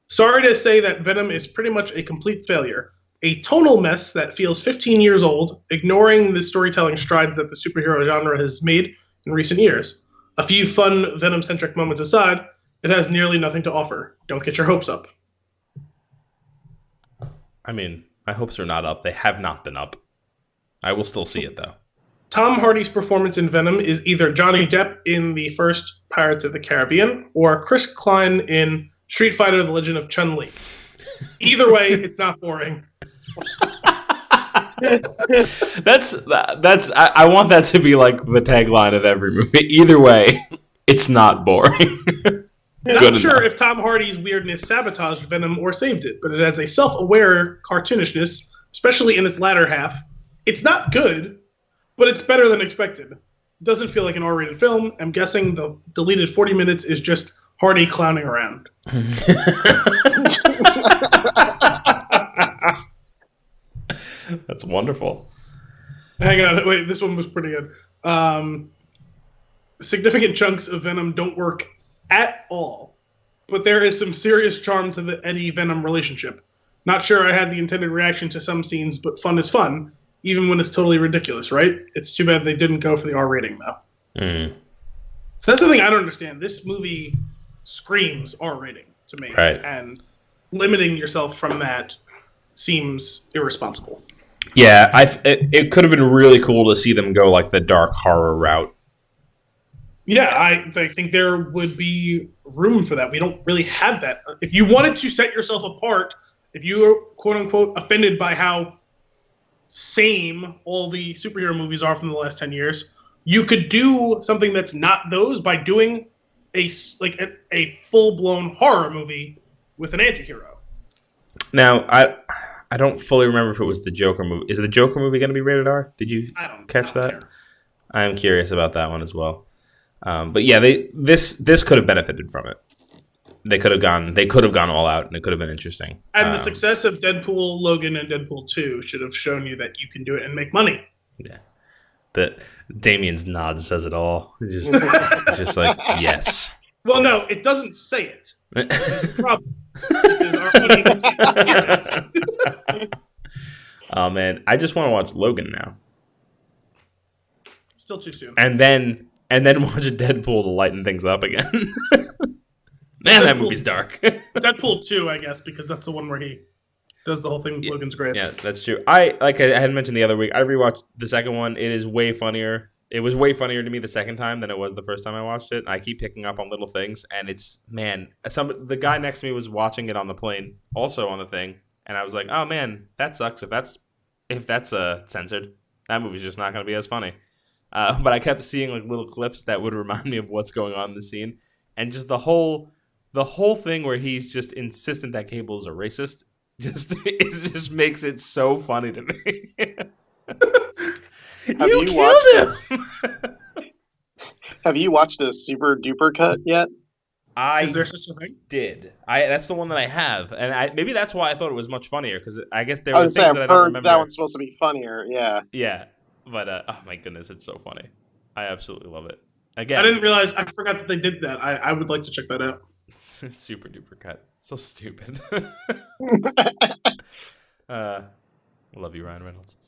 Sorry to say that Venom is pretty much a complete failure. A tonal mess that feels 15 years old, ignoring the storytelling strides that the superhero genre has made in recent years. A few fun Venom-centric moments aside, it has nearly nothing to offer. Don't get your hopes up. I mean, my hopes are not up. They have not been up. I will still see it, though. Tom Hardy's performance in Venom is either Johnny Depp in the first Pirates of the Caribbean or Chris Klein in Street Fighter: The Legend of Chun-Li. Either way, it's not boring. I want that to be like the tagline of every movie. Either way, it's not boring. I'm not sure if Tom Hardy's weirdness sabotaged Venom or saved it, but it has a self-aware cartoonishness, especially in its latter half. It's not good, but it's better than expected. It doesn't feel like an R-rated film. I'm guessing the deleted 40 minutes is just Hardy clowning around. That's wonderful. Hang on, wait, this one was pretty good. Significant chunks of Venom don't work at all, but there is some serious charm to the Eddie-Venom relationship. Not sure I had the intended reaction to some scenes, but fun is fun, even when it's totally ridiculous, right? It's too bad they didn't go for the R rating, though. Mm. So that's the thing I don't understand. This movie screams R rating to me, right? And limiting yourself from that seems irresponsible. Yeah, it could have been really cool to see them go like the dark horror route. Yeah, I think there would be room for that. We don't really have that. If you wanted to set yourself apart, if you were, quote-unquote, offended by how same all the superhero movies are from the last 10 years, you could do something that's not those by doing a full-blown horror movie with an antihero. Now, I don't fully remember if it was the Joker movie. Is the Joker movie going to be rated R? Did you catch that? Care. I'm curious about that one as well. But yeah, this could have benefited from it. They could have gone all out, and it could have been interesting. And the success of Deadpool, Logan, and Deadpool 2 should have shown you that you can do it and make money. Yeah. That Damian's nod says it all. It's just like, yes. Well, no, it doesn't say it. It's a problem. Oh man, I just want to watch Logan now. Still too soon. And then watch a Deadpool to lighten things up again. Man, that movie's dark. Deadpool 2, I guess, because that's the one where he does the whole thing with Logan's grave. Yeah, that's true. I had mentioned the other week, I rewatched the second one. It is way funnier. It was way funnier to me the second time than it was the first time I watched it. I keep picking up on little things, and it's, man, the guy next to me was watching it on the plane, also on the thing, and I was like, oh man, that sucks. If that's censored, that movie's just not going to be as funny. But I kept seeing like little clips that would remind me of what's going on in the scene, and just the whole thing where he's just insistent that Cable is a racist just makes it so funny to me. You killed him. Have you watched a Super Duper Cut yet? Is there such a thing? That's the one that I have, and maybe that's why I thought it was much funnier, because I guess there were things that I don't remember. That one's supposed to be funnier. Yeah. Yeah, but oh my goodness, it's so funny. I absolutely love it. Again, I didn't realize. I forgot that they did that. I would like to check that out. Super duper cut. So stupid. Love you, Ryan Reynolds.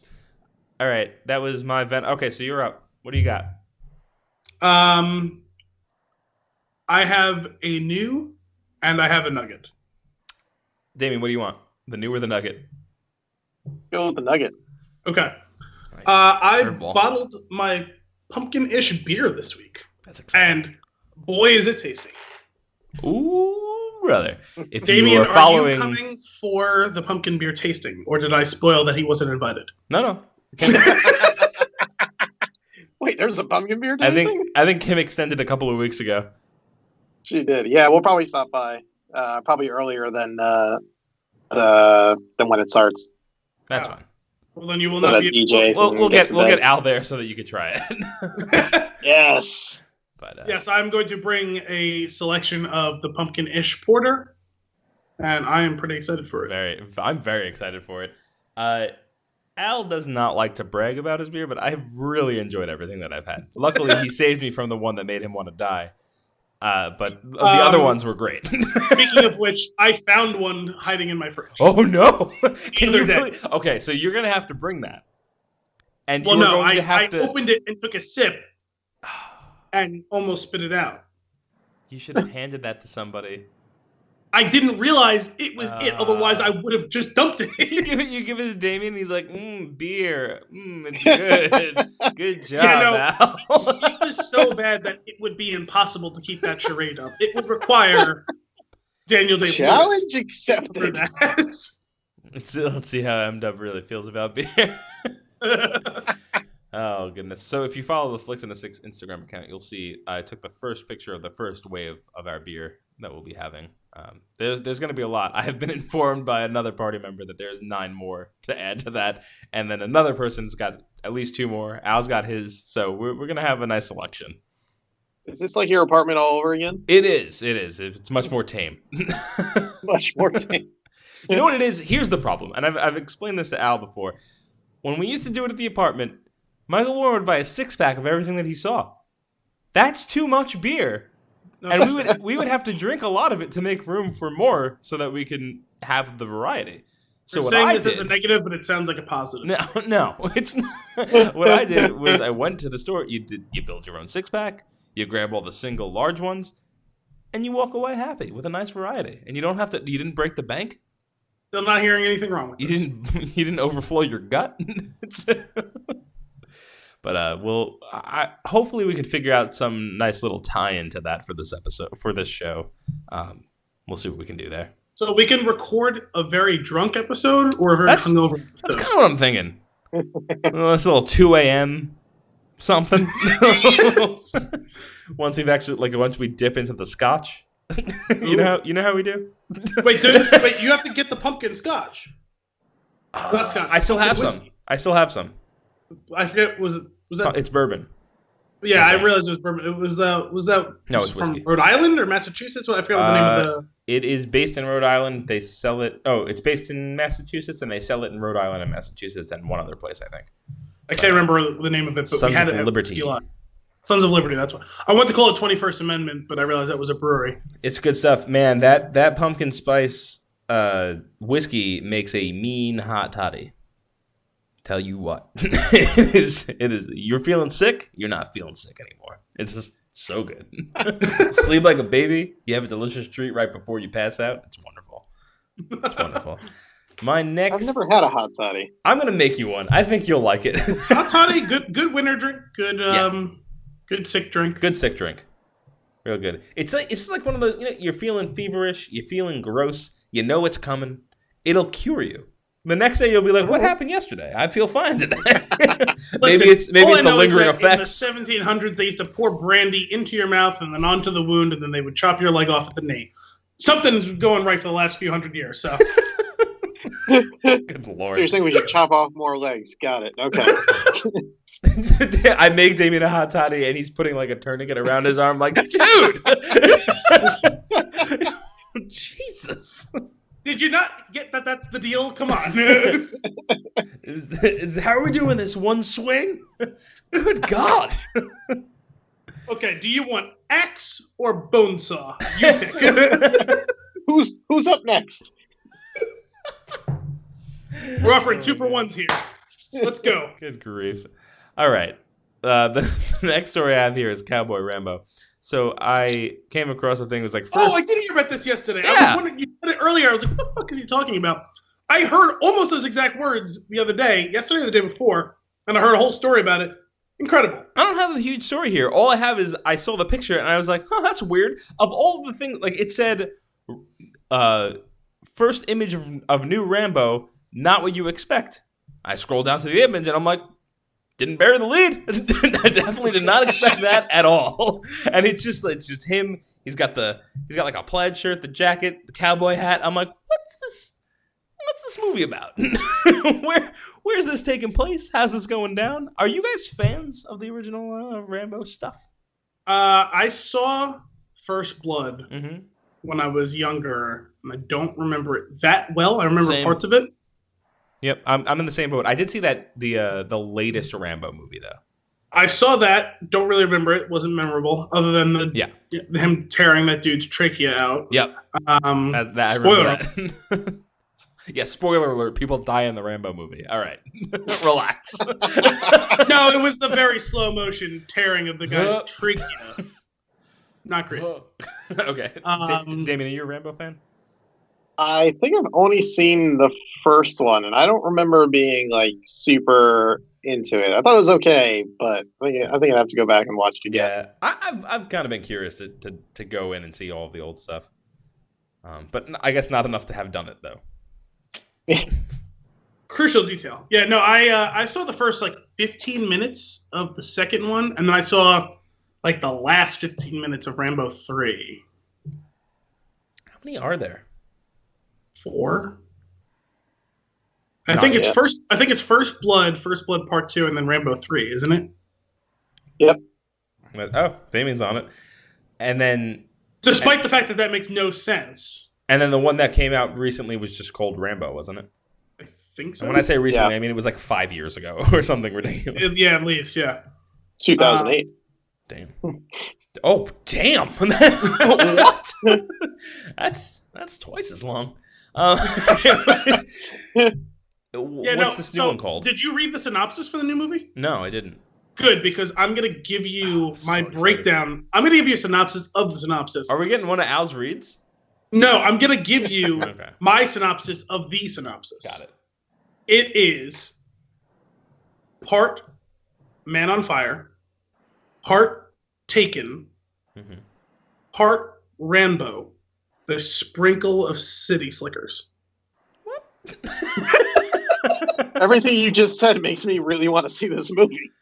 All right, that was my event. Okay, so you're up. What do you got? I have a new and I have a nugget. Damian, what do you want? The new or the nugget? Go with the nugget. Okay. Nice. I bottled my pumpkin-ish beer this week. That's exciting. And boy, is it tasty. Ooh, brother. If Damian, you are following... are you coming for the pumpkin beer tasting, or did I spoil that he wasn't invited? No. Wait, there's a pumpkin beer tasting? I think Kim extended a couple of weeks ago. She did. Yeah, we'll probably stop by. Probably earlier than when it starts. That's fine. Well, then you will not be. DJ. We'll get Al there so that you can try it. Yes. But yes, I'm going to bring a selection of the pumpkin-ish porter, and I am pretty excited for it. I'm very excited for it. Al does not like to brag about his beer, but I've really enjoyed everything that I've had. Luckily, he saved me from the one that made him want to die. But the other ones were great. Speaking of which, I found one hiding in my fridge. Oh no! Day. Okay, so you're gonna have to bring that. And I opened it and took a sip, and almost spit it out. You should have handed that to somebody. I didn't realize it was it. Otherwise, I would have just dumped it. You give it to Damian. He's like, beer. It's good. Good job, Al. It was so bad that it would be impossible to keep that charade up. It would require Daniel Day-Lewis. Challenge accepted. Let's see how M-Dub really feels about beer. Oh, goodness. So if you follow the Flix and the Six Instagram account, you'll see I took the first picture of the first wave of our beer that we'll be having. There's going to be a lot. I have been informed by another party member that there's 9 more to add to that. And then another person's got at least 2 more. Al's got his. So we're going to have a nice selection. Is this like your apartment all over again? It is. It's much more tame. Much more tame. You know what it is? Here's the problem. And I've explained this to Al before. When we used to do it at the apartment, Michael Warren would buy a 6-pack of everything that he saw. That's too much beer. And we would have to drink a lot of it to make room for more so that we can have the variety. So You're saying this is a negative, but it sounds like a positive. No, it's not. What I did was I went to the store. You build your own 6-pack. You grab all the single large ones, and you walk away happy with a nice variety. And you don't have to. You didn't break the bank. Still not hearing anything wrong with this. You didn't overflow your gut. But hopefully we could figure out some nice little tie-in to that for this episode, for this show. We'll see what we can do there. So we can record a very drunk episode or a very hungover episode. That's kind of what I'm thinking. It's a little 2 a.m. something. Yes. Once we dip into the scotch. You know how we do? Wait, you have to get the pumpkin scotch. Not scotch. I still have some. I forget. Was that? It's bourbon. Yeah, I realized it was bourbon. Was that? No, it's from whiskey. Rhode Island or Massachusetts? I forgot what the name of the. It is based in Rhode Island. They sell it. Oh, it's based in Massachusetts, and they sell it in Rhode Island and Massachusetts and one other place, I think. I can't remember the name of it, but we had it at Whiskey Lot. Sons of Liberty. That's what I want to call it. 21st Amendment, but I realized that was a brewery. It's good stuff, man. That pumpkin spice whiskey makes a mean hot toddy. Tell you what, it is. You're feeling sick. You're not feeling sick anymore. It's just so good. Sleep like a baby. You have a delicious treat right before you pass out. It's wonderful. It's wonderful. I've never had a hot toddy. I'm gonna make you one. I think you'll like it. Hot toddy, good winter drink. Good sick drink. Good sick drink. Real good. It's just like one of the you're feeling feverish. You're feeling gross. You know it's coming. It'll cure you. The next day you'll be like, "What happened yesterday? I feel fine today." maybe it's the lingering effects. In the 1700s, they used to pour brandy into your mouth and then onto the wound, and then they would chop your leg off at the knee. Something's going right for the last few hundred years. So, good lord! So you're saying we should chop off more legs? Got it. Okay. I make Damian a hot toddy, and he's putting like a tourniquet around his arm, like, dude, Jesus. Did you not get that? That's the deal. Come on. Is how are we doing this? One swing? Good God. Okay. Do you want axe or bone saw? You pick. Who's up next? We're offering 2-for-1s here. Let's go. Good grief. All right. The next story I have here is Cowboy Rambo. So I came across a thing that was like, I did hear about this yesterday. Yeah. I was wondering, you said it earlier. I was like, what the fuck is he talking about? I heard almost those exact words the other day, yesterday or the day before, and I heard a whole story about it. Incredible. I don't have a huge story here. All I have is I saw the picture and I was like, that's weird. Of all the things, like it said, first image of new Rambo, not what you expect. I scroll down to the image and I'm like, didn't bury the lead. I definitely did not expect that at all. And it's just him. He's got like a plaid shirt, the jacket, the cowboy hat. I'm like, what's this movie about? Where's this taking place? How's this going down? Are you guys fans of the original Rambo stuff? I saw First Blood when I was younger, and I don't remember it that well. I remember parts of it. Yep, I'm in the same boat. I did see that the latest Rambo movie though. I saw that. Don't really remember it. Wasn't memorable, other than him tearing that dude's trachea out. Yep. I remember that. Yeah, spoiler alert. People die in the Rambo movie. All right, relax. No, it was the very slow motion tearing of the guy's trachea. Not great. Okay. Damian, are you a Rambo fan? I think I've only seen the first one, and I don't remember being like super into it. I thought it was okay, but I think I'd have to go back and watch it again. Yeah, I've kind of been curious to go in and see all of the old stuff, but I guess not enough to have done it though. Crucial detail. Yeah, no, I saw the first like 15 minutes of the second one, and then I saw like the last 15 minutes of Rambo 3. How many are there? 4. I think it's First Blood Part 2, and then Rambo 3, isn't it? Yep. Oh, Damien's on it. And then, despite the fact that makes no sense. And then the one that came out recently was just called Rambo, wasn't it? I think so. And when I say recently, I mean it was like 5 years ago or something ridiculous. Yeah, at least, yeah. 2008. Damn. Oh, damn! What? That's twice as long. What's this new one called? Did you read the synopsis for the new movie? No, I didn't. Good, because I'm going to give you my breakdown. I'm going to give you a synopsis of the synopsis. Are we getting one of Al's reads? No, I'm going to give you my synopsis of the synopsis. Got it. It is part Man on Fire, part Taken, part Rambo, the sprinkle of city slickers. What? Everything you just said makes me really want to see this movie.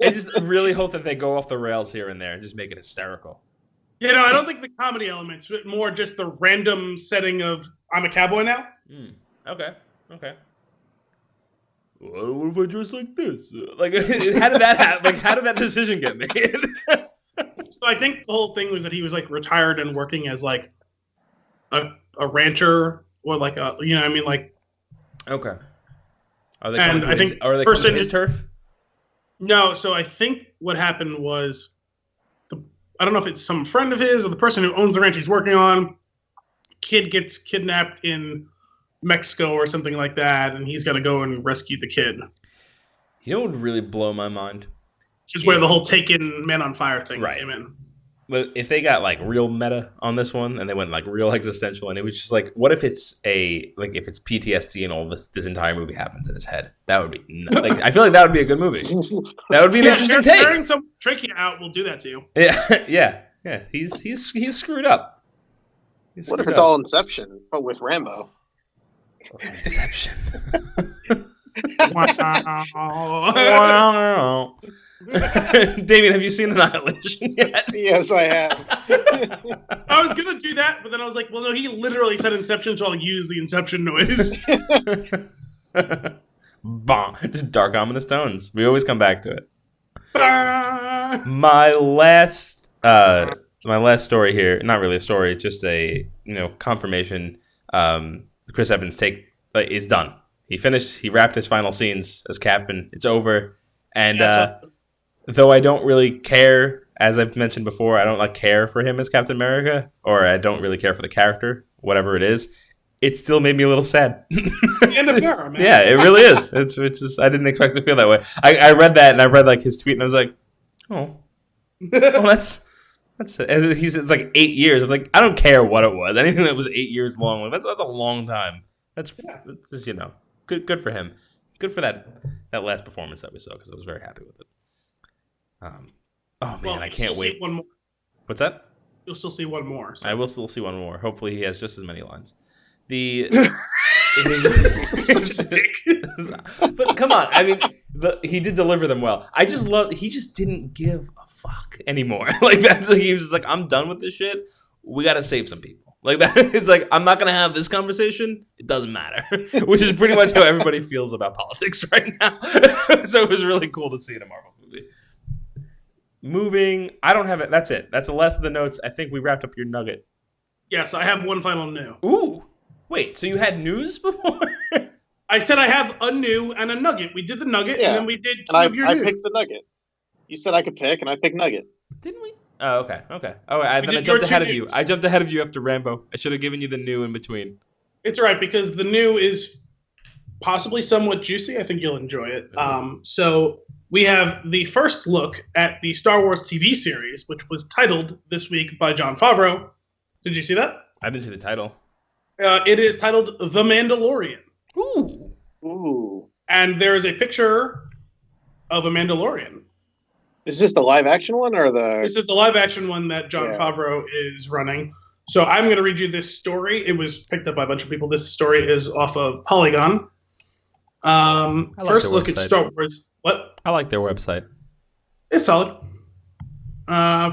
I just really hope that they go off the rails here and there and just make it hysterical. You know, I don't think the comedy elements, but more just the random setting of I'm a cowboy now. Okay. What if I dress like this? Like, how did that happen? Like, how did that decision get made? So I think the whole thing was that he was like retired and working as like a rancher or like a, you know what I mean? Like, okay. Are they coming to his turf? No. So I think what happened was, I don't know if it's some friend of his or the person who owns the ranch he's working on. Kid gets kidnapped in Mexico or something like that, and he's got to go and rescue the kid. You know what would really blow my mind? Which is where the whole Taken Man on Fire thing came in. But if they got like real meta on this one and they went like real existential, and it was just like, what if it's if it's PTSD and all this entire movie happens in his head? That would be like, I feel like that would be a good movie. That would be an interesting take. Tearing some trachea out will do that to you. Yeah. He's screwed up. What if it's all Inception, but with Rambo? Inception. Wow. Damien, have you seen Annihilation yet? Yes, I have. I was gonna do that, but then I was like, well, no, he literally said Inception, so I'll use the Inception noise. Bah, just dark ominous tones. We always come back to it. My last story here, not really a story, just a confirmation. Chris Evans' take is done. He wrapped his final scenes as Captain. It's over, and though I don't really care, as I've mentioned before, I don't care for him as Captain America, or I don't really care for the character, whatever it is. It still made me a little sad. The end of an era, man. Yeah, it really is. It's just, I didn't expect to feel that way. I read that, and I read like his tweet, and I was like, oh, well, that's it's like 8 years. I was like, I don't care what it was. Anything that was 8 years long, that's a long time. That's just good for him. Good for that last performance that we saw, because I was very happy with it. I can't wait. One more. What's that? you'll still see one more. So. I will still see one more. Hopefully, he has just as many lines. But come on, I mean, he did deliver them well. I just love. He just didn't give a fuck anymore. Like that's like he was just like, I'm done with this shit. We got to save some people. Like that. It's like I'm not gonna have this conversation. It doesn't matter. Which is pretty much how everybody feels about politics right now. So it was really cool to see in a Marvel movie. Moving, I don't have it. That's it. That's the last of the notes. I think we wrapped up your nugget. Yes, I have one final new. Ooh. Wait, so you had news before? I said I have a new and a nugget. We did the nugget, and then we did two of your news. I picked the nugget. You said I could pick, and I picked nugget. Didn't we? Oh, okay. Oh, then I jumped ahead of you. I jumped ahead of you after Rambo. I should have given you the new in between. It's all right, because the new is possibly somewhat juicy. I think you'll enjoy it. So we have the first look at the Star Wars TV series, which was titled this week by Jon Favreau. Did you see that? I didn't see the title. It is titled The Mandalorian. Ooh. And there is a picture of a Mandalorian. Is this the live action one or This is the live action one that Jon Favreau is running. So I'm going to read you this story. It was picked up by a bunch of people. This story is off of Polygon. First look at Star Wars. What? I like their website. It's solid.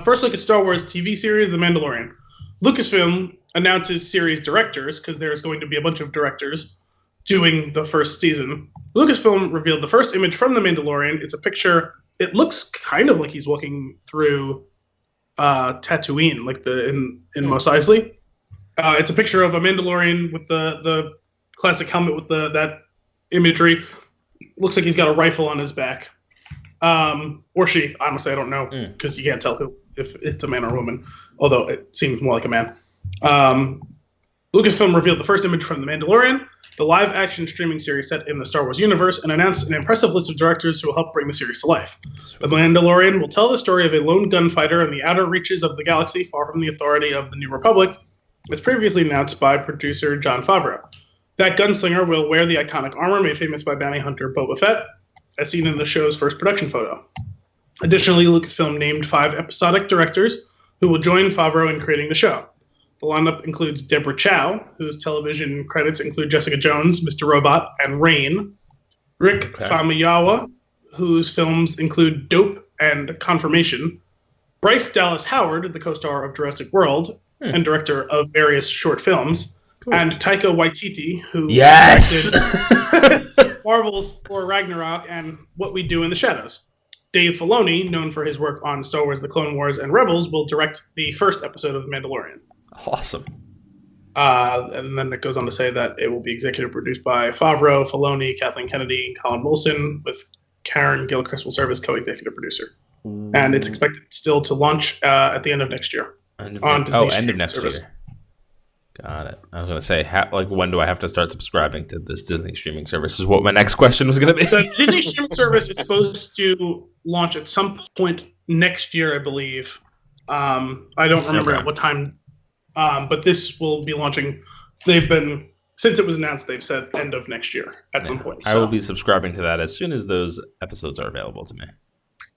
First look at Star Wars TV series, The Mandalorian. Lucasfilm announces series directors, because there's going to be a bunch of directors doing the first season. Lucasfilm revealed the first image from The Mandalorian. It's a picture. It looks kind of like he's walking through Tatooine, like in Mos Eisley. It's a picture of a Mandalorian with the classic helmet with that imagery. Looks like he's got a rifle on his back. Or she. Honestly, I don't know, because you can't tell if it's a man or a woman, although it seems more like a man. Lucasfilm revealed the first image from The Mandalorian, the live-action streaming series set in the Star Wars universe, and announced an impressive list of directors who will help bring the series to life. The Mandalorian will tell the story of a lone gunfighter in the outer reaches of the galaxy, far from the authority of the New Republic, as previously announced by producer Jon Favreau. That gunslinger will wear the iconic armor made famous by bounty hunter Boba Fett, as seen in the show's first production photo. Additionally, Lucasfilm named 5 episodic directors who will join Favreau in creating the show. The lineup includes Deborah Chow, whose television credits include Jessica Jones, Mr. Robot, and Rain. Rick Famuyiwa, whose films include Dope and Confirmation. Bryce Dallas Howard, the co-star of Jurassic World and director of various short films. Cool. And Taika Waititi, who directed Marvel's Thor Ragnarok and What We Do in the Shadows. Dave Filoni, known for his work on Star Wars The Clone Wars and Rebels, will direct the first episode of The Mandalorian. Awesome. And then it goes on to say that it will be executive produced by Favreau, Filoni, Kathleen Kennedy, Colin Wilson, with Karen Gilchrist will serve as co-executive producer. And it's expected still to launch at the end of next year. End of next year. Got it. I was going to say, when do I have to start subscribing to this Disney streaming service is what my next question was going to be. The Disney streaming service is supposed to launch at some point next year, I believe. I don't remember at what time. But this will be launching. Since it was announced, they've said end of next year at some point. So. I will be subscribing to that as soon as those episodes are available to me.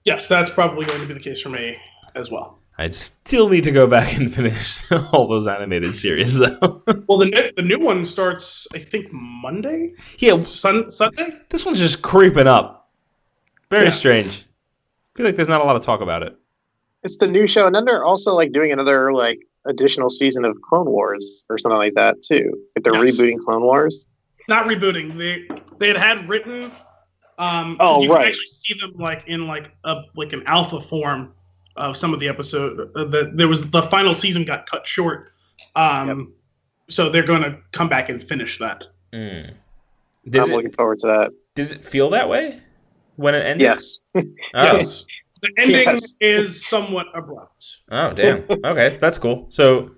Yes, that's probably going to be the case for me as well. I still need to go back and finish all those animated series, though. Well, the new one starts, I think, Monday? Yeah. Sunday? This one's just creeping up. Very strange. I feel like there's not a lot of talk about it. It's the new show, and then they're also doing another additional season of Clone Wars or something like that too. They're rebooting Clone Wars. Not rebooting. They had written. You can actually see them in an alpha form of some of the episode. There was the final season got cut short. So they're going to come back and finish that. I'm looking forward to that. Did it feel that way when it ended? Yes. Yes. The ending is somewhat abrupt. Oh, damn. Okay, that's cool. So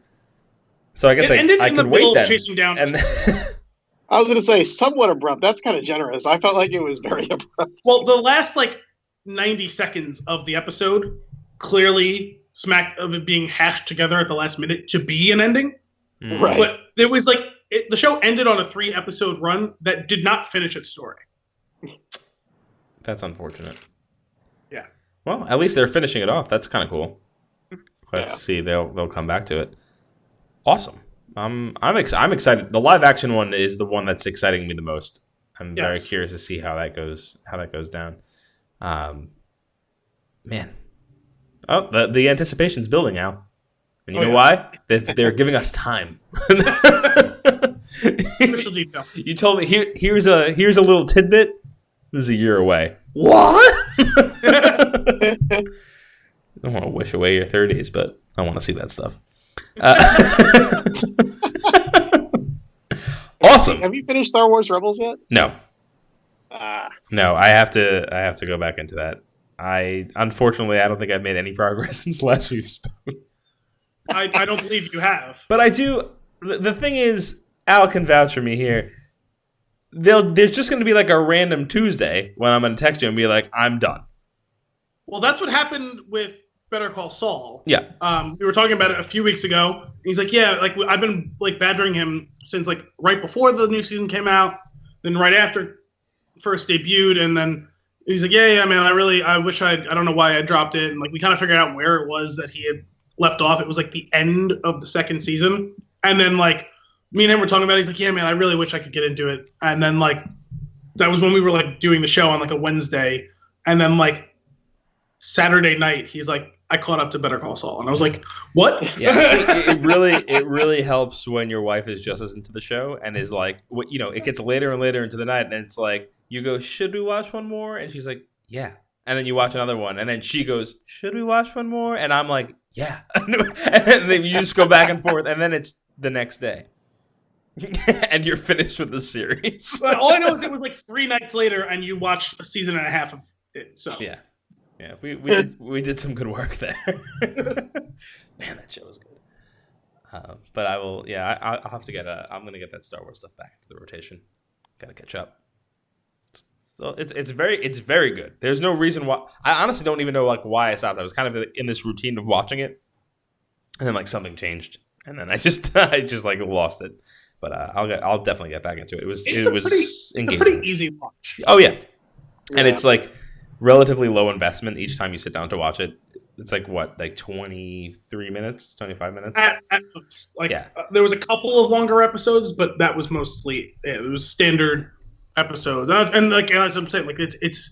I guess I can wait then. Chasing down. And I was going to say somewhat abrupt. That's kind of generous. I felt like it was very abrupt. Well, the last 90 seconds of the episode clearly smacked of it being hashed together at the last minute to be an ending. Right. But there was the show ended on a 3-episode run that did not finish its story. That's unfortunate. Yeah. Well, at least they're finishing it off. That's kind of cool. let's see. They'll come back to it. Awesome. I'm excited. The live action one is the one that's exciting me the most. I'm very curious to see how that goes down. Man. Oh, the anticipation's building now. And you know why? They're giving us time. Official detail. You told me here's a little tidbit. This is a year away. What? I don't want to wish away your 30s, but I want to see that stuff. Awesome. Have you finished Star Wars Rebels yet? No. No, I have to go back into that. Unfortunately, I don't think I've made any progress since last we've spoken. I don't believe you have. But I do. The thing is, Al can vouch for me here. There's just going to be like a random Tuesday when I'm going to text you and be like, I'm done. Well, that's what happened with Better Call Saul. Yeah. We were talking about it a few weeks ago. He's like, yeah, like I've been like badgering him since like right before the new season came out, then right after first debuted, and then he's like, yeah, man, I wish I don't know why I dropped it, and like we kind of figured out where it was that he had left off. It was like the end of the second season, and then like me and him were talking about it. He's like, yeah, man, I really wish I could get into it, and then like that was when we were like doing the show on like a Wednesday, and then like Saturday night, he's like, I caught up to Better Call Saul, and I was like, "What?" Yeah, it really helps when your wife is just as into the show and is like, it gets later and later into the night, and it's like you go, "Should we watch one more?" And she's like, "Yeah," and then you watch another one, and then she goes, "Should we watch one more?" And I'm like, "Yeah," and then you just go back and forth, and then it's the next day, and you're finished with the series. But all I know is it was like 3 nights later, and you watched a season and a half of it. So yeah. Yeah, we did some good work there. Man, that show was good. But I will. Yeah, I'll have to get. I'm gonna get that Star Wars stuff back into the rotation. Got to catch up. So it's very good. There's no reason why. I honestly don't even know like why I stopped. I was kind of in this routine of watching it, and then like something changed, and then I just like lost it. But I'll definitely get back into it. It's a pretty easy watch. Oh yeah, and it's like relatively low investment each time you sit down to watch it. It's like what, like 23 minutes, 25 minutes? There was a couple of longer episodes, but that was mostly it was standard episodes. And like as I'm saying, like it's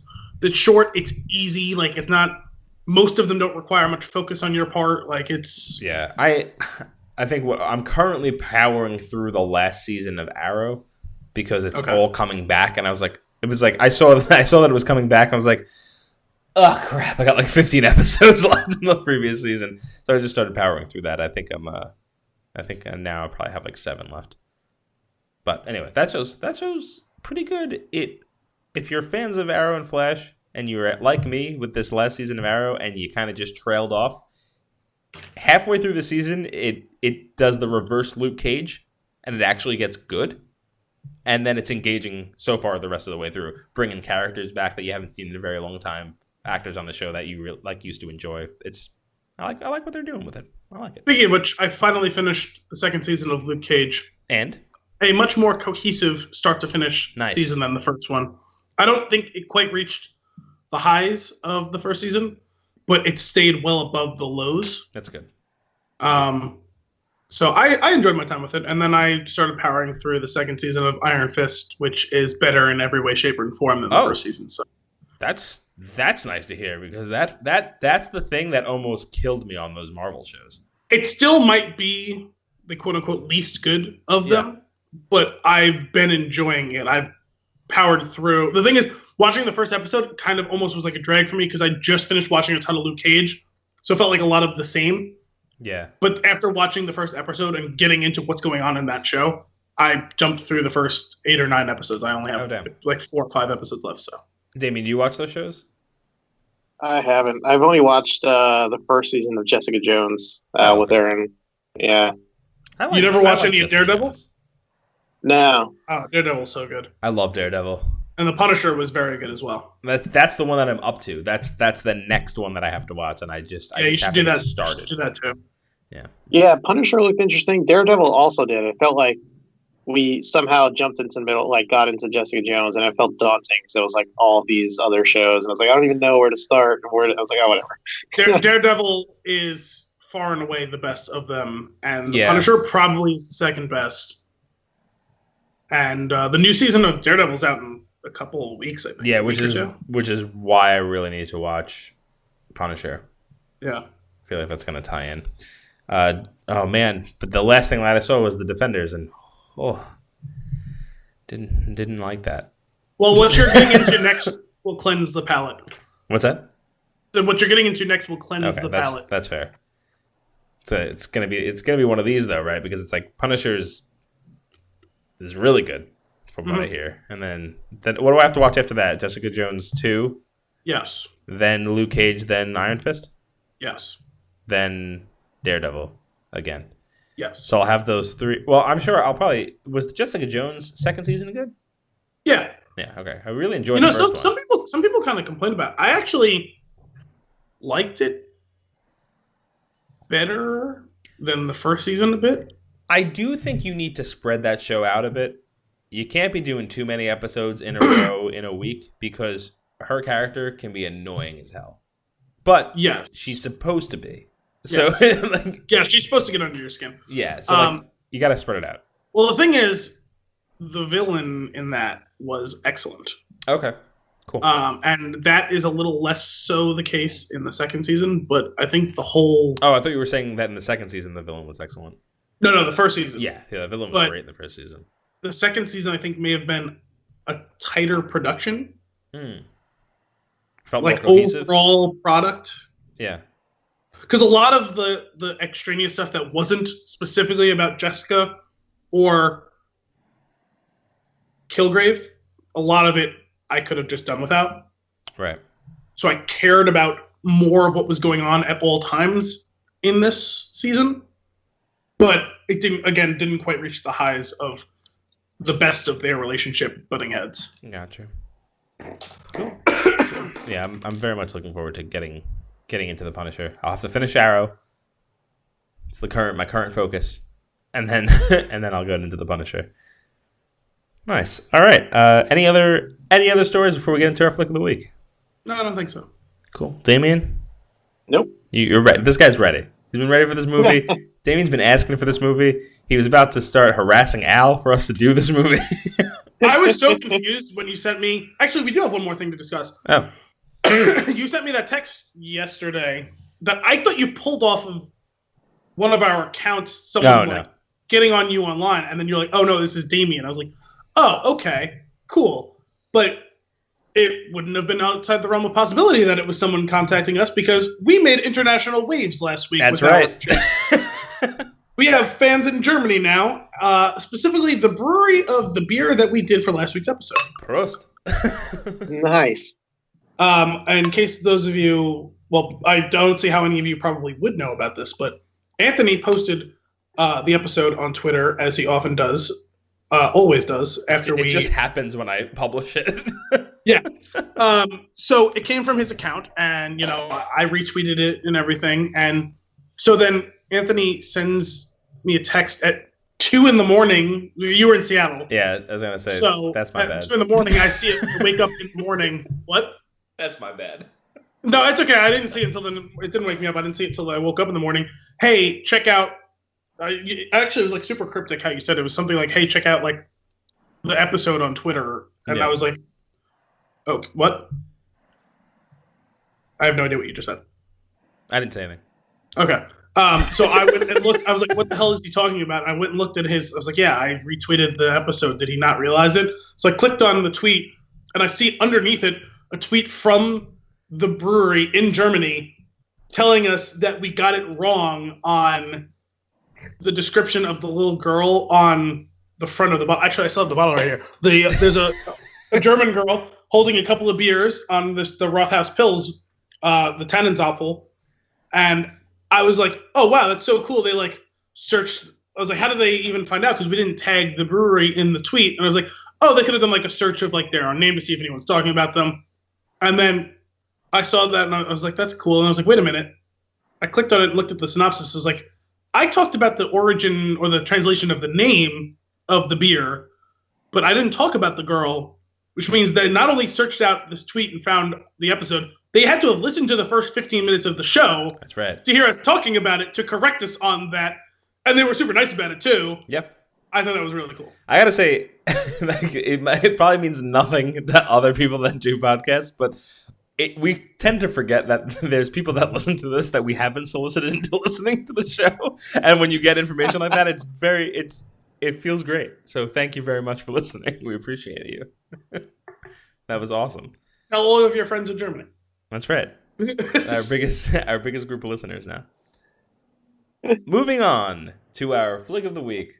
short, it's easy, like it's not. Most of them don't require much focus on your part. Like it's I think I'm currently powering through the last season of Arrow because it's all coming back, and I was like. It was like I saw that it was coming back. I was like, "Oh crap! I got like 15 episodes left in the previous season." So I just started powering through that. I think now I probably have like 7 left. But anyway, that show's pretty good. If you're fans of Arrow and Flash, and you're like me with this last season of Arrow, and you kind of just trailed off, halfway through the season, it does the reverse Luke Cage, and it actually gets good. And then it's engaging so far the rest of the way through, bringing characters back that you haven't seen in a very long time, actors on the show that you used to enjoy. I like what they're doing with it. I like it. Speaking of which, I finally finished the second season of Luke Cage, and a much more cohesive start to finish season than the first one. I don't think it quite reached the highs of the first season, but it stayed well above the lows. That's good. So I enjoyed my time with it, and then I started powering through the second season of Iron Fist, which is better in every way, shape, or form than the first season. So that's nice to hear, because that's the thing that almost killed me on those Marvel shows. It still might be the quote unquote least good of them, but I've been enjoying it. I've powered through. The thing is, watching the first episode kind of almost was like a drag for me because I just finished watching a ton of Luke Cage, so it felt like a lot of the same. Yeah. But after watching the first episode and getting into what's going on in that show, I jumped through the first 8 or 9 episodes. I only have like 4 or 5 episodes left. So, Damian, do you watch those shows? I haven't. I've only watched the first season of Jessica Jones with Aaron. Yeah. You never watched any of Daredevil? No. Oh, Daredevil's so good. I love Daredevil. And The Punisher was very good as well. That's the one that I'm up to. That's the next one that I have to watch, and you should do that. Started. You should do that too. Yeah. Yeah, Punisher looked interesting. Daredevil also did. It felt like we somehow jumped into the middle, like got into Jessica Jones, and it felt daunting because it was like all these other shows, and I was like, I don't even know where to start. I was like, oh, whatever. Daredevil is far and away the best of them, and the Yeah. Punisher probably is the second best. And the new season of Daredevil's out in a couple of weeks, I think. Yeah, a which week or is two. why I really need to watch Punisher. Yeah. I feel like that's going to tie in. Oh man, but the last thing that I saw was the Defenders, and didn't like that. Well, what you're getting into next will cleanse the palate. What's that? So what you're getting into next will cleanse the palate. That's fair. So it's gonna be one of these though, right? Because it's like Punisher's is really good from what I hear, and then what do I have to watch after that? Jessica Jones 2, Yes. then Luke Cage, then Iron Fist, Yes. then Daredevil again. Yes. So I'll have those three. Well, I'm sure I'll probably was Jessica Jones' second season good? Yeah. Yeah. Okay. I really enjoyed the first one. Some people kind of complain about it. I actually liked it better than the first season a bit. I do think you need to spread that show out a bit. You can't be doing too many episodes in a row in a week because her character can be annoying as hell. But yes, she's supposed to be. So yes. like, yeah, she's supposed to get under your skin. Yeah, so like, you got to spread it out. Well, the thing is, the villain in that was excellent. Okay, cool. And that is a little less so the case in the second season, but I think the whole... Oh, I thought you were saying that in the second season the villain was excellent. No, the first season. Yeah, the villain was great in the first season. The second season, I think, may have been a tighter production. Felt like more cohesive. Overall product. Yeah. Because a lot of the extraneous stuff that wasn't specifically about Jessica or Kilgrave, a lot of it I could have just done without. Right. So I cared about more of what was going on at all times in this season. But it didn't quite reach the highs of the best of their relationship butting heads. Gotcha. Cool. Yeah, I'm very much looking forward to getting into the Punisher. I'll have to finish Arrow. It's my current focus, and then I'll go into the Punisher. Nice. All right. Any other stories before we get into our flick of the week? No, I don't think so. Cool. Damien? Nope. You're ready. This guy's ready. He's been ready for this movie. Damien's been asking for this movie. He was about to start harassing Al for us to do this movie. I was so confused when you sent me... Actually, we do have one more thing to discuss. Oh. You sent me that text yesterday that I thought you pulled off of one of our accounts. Someone getting on you online, and then you're like, "Oh no, this is Damian." I was like, "Oh, okay, cool," but it wouldn't have been outside the realm of possibility that it was someone contacting us because we made international waves last week. That's right. We have fans in Germany now, specifically the brewery of the beer that we did for last week's episode. Prost. Nice. In case those of you, well, I don't see how any of you probably would know about this, but Anthony posted the episode on Twitter, as he often does, always does, after it just happens when I publish it. Yeah. So it came from his account, and, I retweeted it and everything, and so then Anthony sends me a text at 2 a.m. You were in Seattle. Yeah, I was going to say, so that's my bad. 2 a.m, I see it, wake up in the morning. What? That's my bad. No, it's okay. I didn't see it until then. It didn't wake me up. I didn't see it until I woke up in the morning. Hey, check out. Actually, it was like super cryptic how you said it. It was something like, hey, check out like the episode on Twitter. And I was like, oh, what? I have no idea what you just said. I didn't say anything. Okay. So I went and looked. I was like, what the hell is he talking about? I went and looked at his. I was like, yeah, I retweeted the episode. Did he not realize it? So I clicked on the tweet, and I see underneath it a tweet from the brewery in Germany telling us that we got it wrong on the description of the little girl on the front of the bottle. Actually, I still have the bottle right here. There's a German girl holding a couple of beers on the Rothaus Pils, the Tannenzapfel, and I was like, oh, wow, that's so cool. They, searched. I was like, how did they even find out? Because we didn't tag the brewery in the tweet. And I was like, oh, they could have done, a search of, their own name to see if anyone's talking about them. And then I saw that, and I was like, that's cool. And I was like, wait a minute. I clicked on it and looked at the synopsis. I was like, I talked about the origin or the translation of the name of the beer, but I didn't talk about the girl, which means they not only searched out this tweet and found the episode, they had to have listened to the first 15 minutes of the show. That's right. To hear us talking about it, to correct us on that. And they were super nice about it, too. Yep. I thought that was really cool. I gotta say, like, it probably means nothing to other people that do podcasts, but we tend to forget that there's people that listen to this that we haven't solicited into listening to the show. And when you get information like that, it feels great. So thank you very much for listening. We appreciate you. That was awesome. Tell all of your friends in Germany. That's right. Our biggest group of listeners now. Moving on to our flick of the week.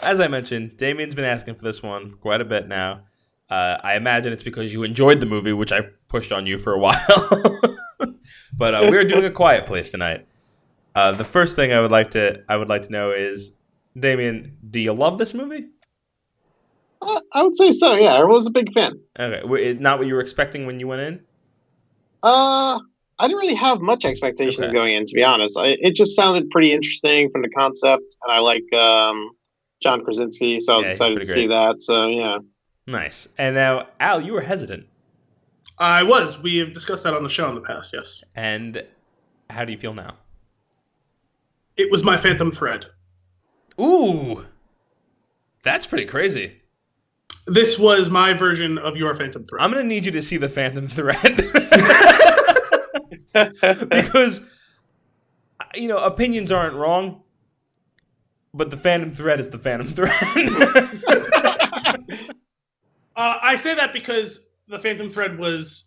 As I mentioned, Damian's been asking for this one quite a bit now. I imagine it's because you enjoyed the movie, which I pushed on you for a while. But we're doing A Quiet Place tonight. The first thing I would like to know is, Damian, do you love this movie? I would say so. Yeah, I was a big fan. Okay, not what you were expecting when you went in? I didn't really have much expectations going in, to be honest. It just sounded pretty interesting from the concept, and I like John Krasinski, so I was excited to see that. So yeah, nice. And now, Al, you were hesitant. I was. We have discussed that on the show in the past. Yes. And how do you feel now? It was my Phantom Thread. Ooh, that's pretty crazy. This was my version of your Phantom Thread. I'm going to need you to see the Phantom Thread. Because, opinions aren't wrong, but the Phantom Thread is the Phantom Thread. I say that because the Phantom Thread was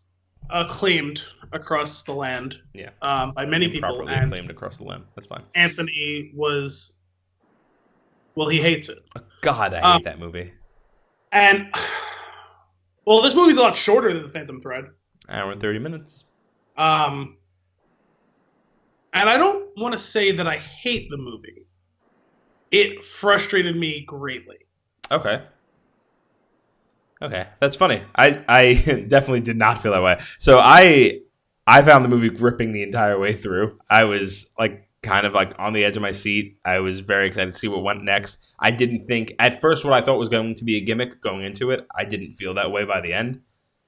acclaimed across the land by many people. Properly acclaimed across the land. That's fine. Anthony was... Well, he hates it. God, I hate that movie. And, well, this movie's a lot shorter than The Phantom Thread. Hour and 30 minutes. And I don't want to say that I hate the movie. It frustrated me greatly. Okay, that's funny. I definitely did not feel that way. So I found the movie gripping the entire way through. I was kind of on the edge of my seat. I was very excited to see what went next. I didn't think at first what I thought was going to be a gimmick going into it. I didn't feel that way by the end.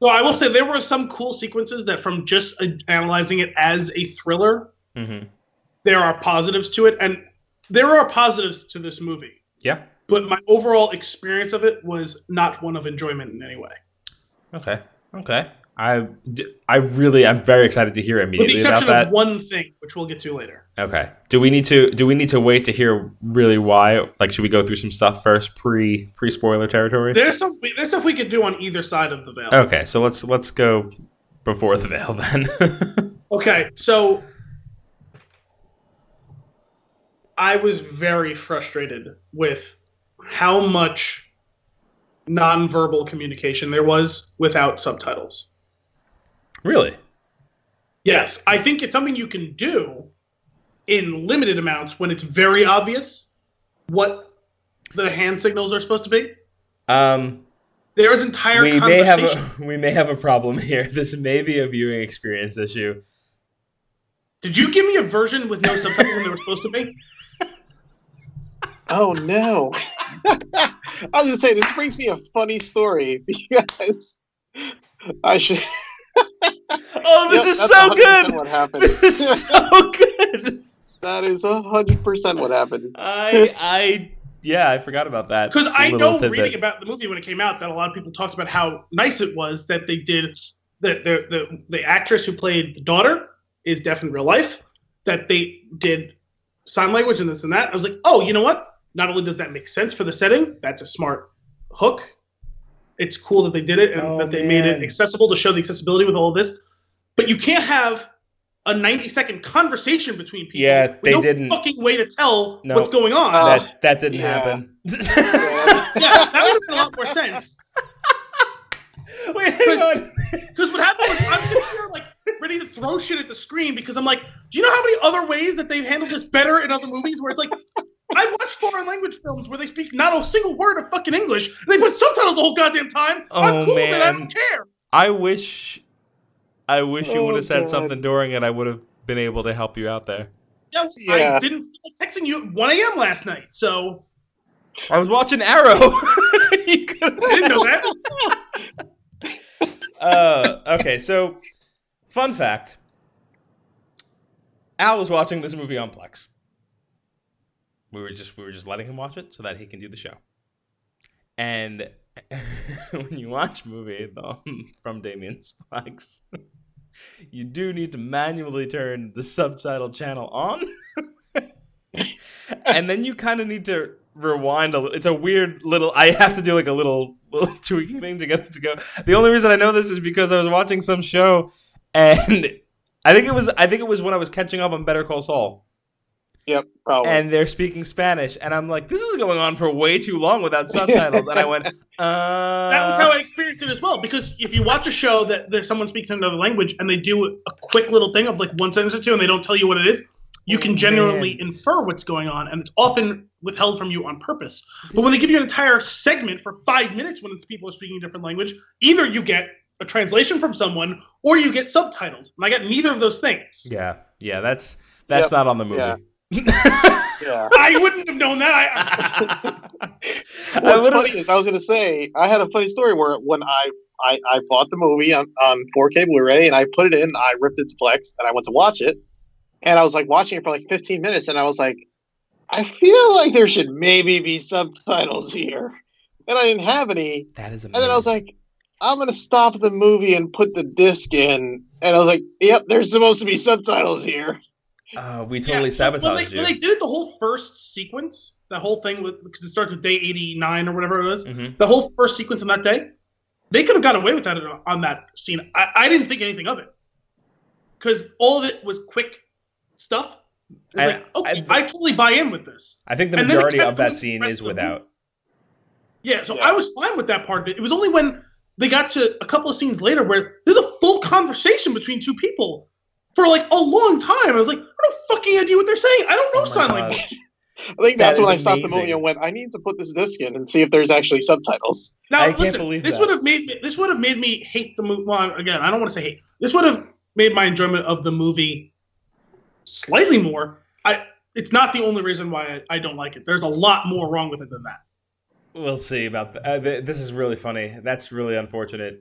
So I will say there were some cool sequences that from just analyzing it as a thriller, there are positives to it. And there are positives to this movie. Yeah. But my overall experience of it was not one of enjoyment in any way. Okay. I'm very excited to hear immediately about that. With the exception of one thing, which we'll get to later. Okay. Do we need to wait to hear really why? Should we go through some stuff first, pre spoiler territory? There's stuff we could do on either side of the veil. Okay, so let's go before the veil then. Okay, so I was very frustrated with how much nonverbal communication there was without subtitles. Really? Yes, I think it's something you can do in limited amounts when it's very obvious what the hand signals are supposed to be. There's entire conversation. We may have a problem here. This may be a viewing experience issue. Did you give me a version with no subtitles when they were supposed to be? Oh no! I was gonna say this brings me a funny story because I should. Oh, this is so good! What happened? This is so good. That is 100% what happened. I forgot about that. Because I know reading about the movie when it came out that a lot of people talked about how nice it was that they did that. The actress who played the daughter is deaf in real life. That they did sign language and this and that. I was like, oh, you know what? Not only does that make sense for the setting, that's a smart hook. It's cool that they did it and that they made it accessible to show the accessibility with all of this. But you can't have a 90-second conversation between people. Yeah, they with no didn't. Fucking way to tell what's going on. That didn't happen. Yeah, that would have made a lot more sense. Wait, hang on. Because what happened was I'm sitting here ready to throw shit at the screen because I'm like, do you know how many other ways that they've handled this better in other movies where it's I watch foreign language films where they speak not a single word of fucking English. They put subtitles the whole goddamn time. I'm cool with it. I don't care. I wish you would have said something during it. I would have been able to help you out there. Yeah. I didn't feel like texting you at 1 a.m. last night, so. I was watching Arrow. You didn't know that. Okay, so Fun fact. Al was watching this movie on Plex. We were just letting him watch it so that he can do the show. And when you watch a movie from Damian's Plex, you do need to manually turn the subtitle channel on. And then you kind of need to rewind a little. It's a weird little. I have to do like a little tweaking thing to get it to go. The only reason I know this is because I was watching some show, and I think it was when I was catching up on Better Call Saul. Yep, probably. And they're speaking Spanish, and I'm like, this is going on for way too long without subtitles. And I went, That was how I experienced it as well. Because if you watch a show that someone speaks another language and they do a quick little thing of like one sentence or two, and they don't tell you what it is, you can genuinely infer what's going on, and it's often withheld from you on purpose. But when they give you an entire segment for 5 minutes when it's people speaking a different language, either you get a translation from someone or you get subtitles. And I got neither of those things. Yeah, that's not on the movie. Yeah. Yeah. I wouldn't have known that. What's funny is I was going to say, I had a funny story where when I bought the movie on 4K Blu-ray and I put it in, I ripped it to Plex and I went to watch it. And I was like watching it for like 15 minutes and I was like, I feel like there should maybe be subtitles here. And I didn't have any. That is amazing. And then I was like, I'm going to stop the movie and put the disc in. And I was like, yep, there's supposed to be subtitles here. We totally sabotaged you. When they did it, the whole first sequence, that whole thing, because it starts with day 89 or whatever it was, the whole first sequence on that day, they could have got away with that on that scene. I didn't think anything of it. Because all of it was quick stuff. I totally buy in with this. I think the majority of that scene is without. Yeah, so I was fine with that part of it. It was only when they got to a couple of scenes later where there's a full conversation between two people for like a long time. I was like, I don't fucking idea what they're saying. I don't know sign language. I think that's when I stopped the movie and went, I need to put this disc in and see if there's actually subtitles. Now, listen, this would have made me hate the movie. Well, again, I don't want to say hate. This would have made my enjoyment of the movie slightly more. It's not the only reason why I don't like it. There's a lot more wrong with it than that. We'll see about that. This is really funny. That's really unfortunate.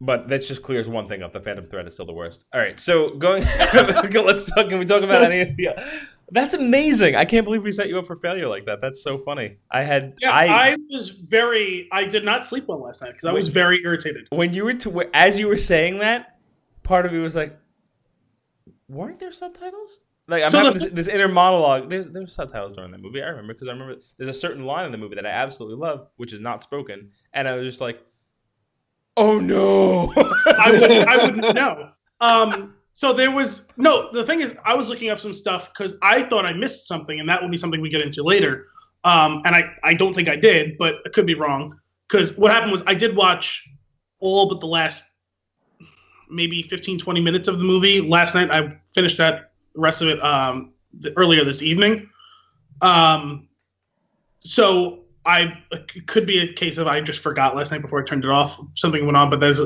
But that just clears one thing up. The Phantom Thread is still the worst. All right, so going. Can we talk about any? Yeah, that's amazing. I can't believe we set you up for failure like that. That's so funny. I did not sleep well last night because I was very irritated. When you were as you were saying that, part of me was like, weren't there subtitles? Like I'm having this inner monologue. There's subtitles during that movie. I remember there's a certain line in the movie that I absolutely love, which is not spoken, and I was just like, oh no! I wouldn't know. So there was the thing is, I was looking up some stuff because I thought I missed something, and that will be something we get into later. And I don't think I did, but I could be wrong. Because what happened was I did watch all but the last maybe 15, 20 minutes of the movie last night. I finished the rest of it earlier this evening. So it could be a case of I just forgot last night before I turned it off. Something went on, but there's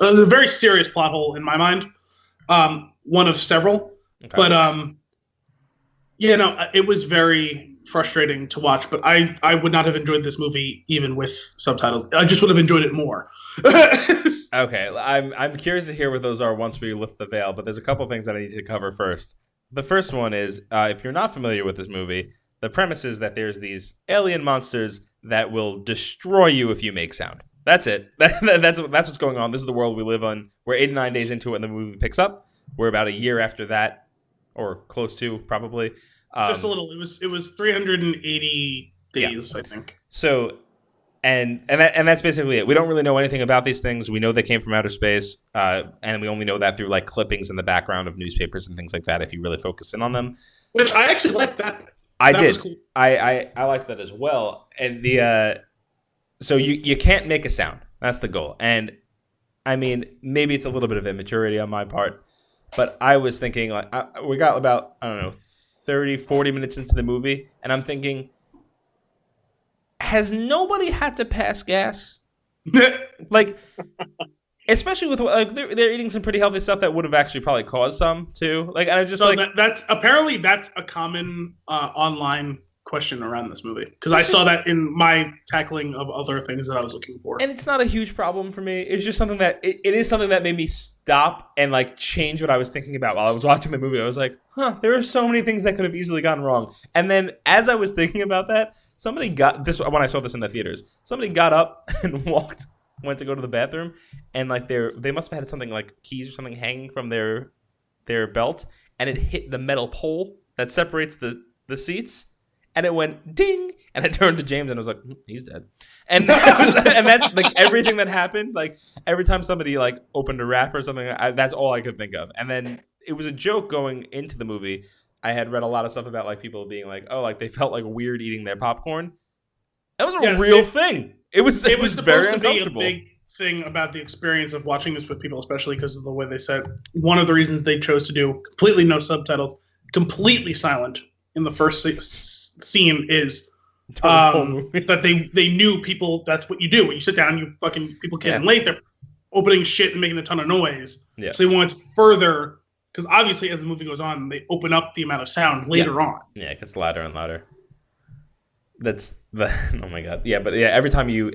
a very serious plot hole in my mind. One of several. Okay. But it was very frustrating to watch. But I would not have enjoyed this movie even with subtitles. I just would have enjoyed it more. Okay, I'm curious to hear what those are once we lift the veil. But there's a couple things that I need to cover first. The first one is if you're not familiar with this movie, the premise is that there's these alien monsters that will destroy you if you make sound. That's it. That's what's going on. This is the world we live on. We're 89 days into it, and the movie picks up. We're about a year after that, or close to, probably. Just a little. It was 380 days, yeah. I think. So, and that's basically it. We don't really know anything about these things. We know they came from outer space, and we only know that through like clippings in the background of newspapers and things like that. If you really focus in on them, which I actually liked that. I did. Was cool. I liked that as well. And so you can't make a sound. That's the goal. And I mean, maybe it's a little bit of immaturity on my part, but I was thinking like we got about 30, 40 minutes into the movie, and I'm thinking, has nobody had to pass gas? Like, especially with they're eating some pretty healthy stuff that would have actually probably caused some too. Like, and I just that's a common online question around this movie because I saw that in my tackling of other things that I was looking for. And it's not a huge problem for me. It's just something that it is something that made me stop and like change what I was thinking about while I was watching the movie. I was like, there are so many things that could have easily gone wrong. And then as I was thinking about that, somebody got this when I saw this in the theaters. Somebody got up and went to go to the bathroom, and like they must have had something like keys or something hanging from their belt, and it hit the metal pole that separates the seats, and it went ding, and I turned to James and I was like, he's dead. And and that's like everything that happened. Like every time somebody like opened a wrap or something, that's all I could think of. And then it was a joke going into the movie. I had read a lot of stuff about like people being like, oh, like they felt like weird eating their popcorn. That was a real thing. It was supposed very to uncomfortable. be a big thing about the experience of watching this with people, especially because of the way they said. One of the reasons they chose to do completely no subtitles, completely silent in the first scene is that they knew people. That's what you do when you sit down. You fucking people getting late. They're opening shit and making a ton of noise. Yeah. So they want to further, because obviously as the movie goes on, they open up the amount of sound later on. Yeah, it gets louder and louder. That's the oh my god. Yeah, but yeah, every time you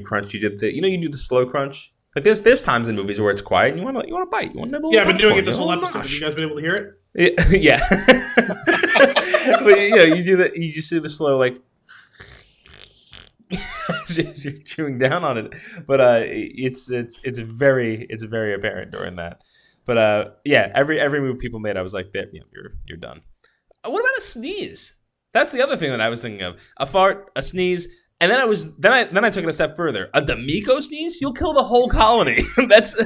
crunch, you did you do the slow crunch. Like there's times in movies where it's quiet and you want to bite. You want to nibble. Yeah, I've been doing it this whole episode. Have you guys been able to hear it? Yeah. But you do that. You just do the slow like you're chewing down on it. But it's very apparent during that. But yeah, every move people made, I was like, you're done. What about a sneeze? That's the other thing that I was thinking of. A fart, a sneeze, and then I took it a step further. A D'Amico sneeze? You'll kill the whole colony. That's.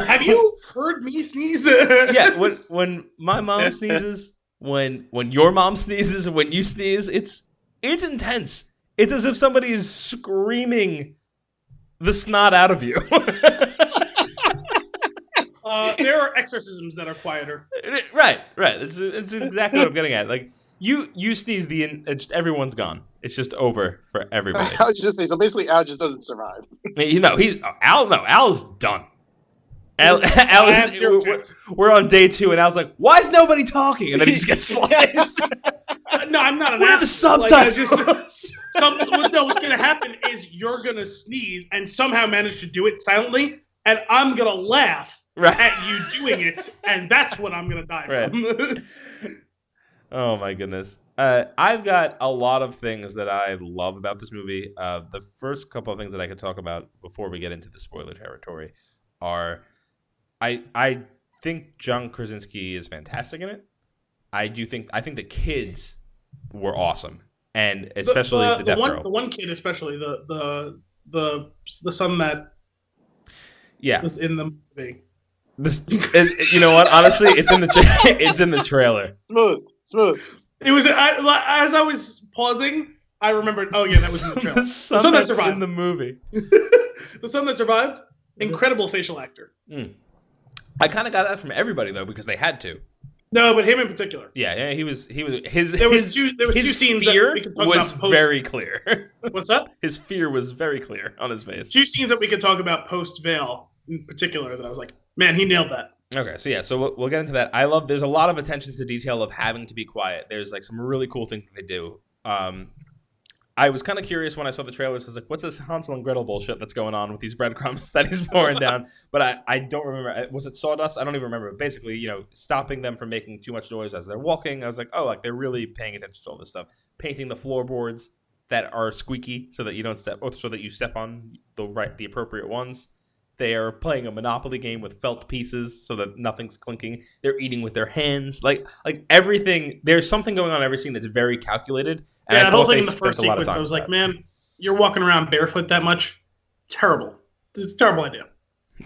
Have you heard me sneeze? Yeah, when my mom sneezes, when your mom sneezes, when you sneeze, it's intense. It's as if somebody is screaming the snot out of you. There are exorcisms that are quieter. Right. It's exactly what I'm getting at. Like. You sneeze, everyone's gone. It's just over for everybody. I was just saying, so basically Al just doesn't survive. Al's done. We're on day 2, and Al's like, why is nobody talking? And then he just gets sliced. No, I'm not an Where are the subtitles? What's going to happen is you're going to sneeze and somehow manage to do it silently, and I'm going to laugh at you doing it, and that's what I'm going to die from. Oh my goodness. I've got a lot of things that I love about this movie. The first couple of things that I could talk about before we get into the spoiler territory are I think John Krasinski is fantastic in it. I think the kids were awesome. And especially the deaf girl. The one kid especially, the son that was in the movie. This is, you know what? Honestly, it's in the trailer. Smooth. It was as I was pausing, I remembered. Oh yeah, that was in the trailer. The son that survived in the movie. The son that survived, incredible facial actor. I kind of got that from everybody though because they had to. No, but him in particular. Yeah, he was. There was two scenes fear that we could talk was about very clear. What's that? His fear was very clear on his face. 2 scenes that we could talk about post Veil in particular that I was like, man, he nailed that. Okay, so we'll get into that. There's a lot of attention to detail of having to be quiet. There's like some really cool things that they do. I was kind of curious when I saw the trailers. I was like, what's this Hansel and Gretel bullshit that's going on with these breadcrumbs that he's pouring down? But I don't remember. Was it sawdust? I don't even remember. But basically, stopping them from making too much noise as they're walking. I was like, oh, like they're really paying attention to all this stuff. Painting the floorboards that are squeaky so that you don't step on the appropriate ones. They are playing a Monopoly game with felt pieces so that nothing's clinking. They're eating with their hands. Like everything. There's something going on in every scene that's very calculated. And that whole thing in the first sequence, I was like, man, you're walking around barefoot that much? Terrible. It's a terrible idea.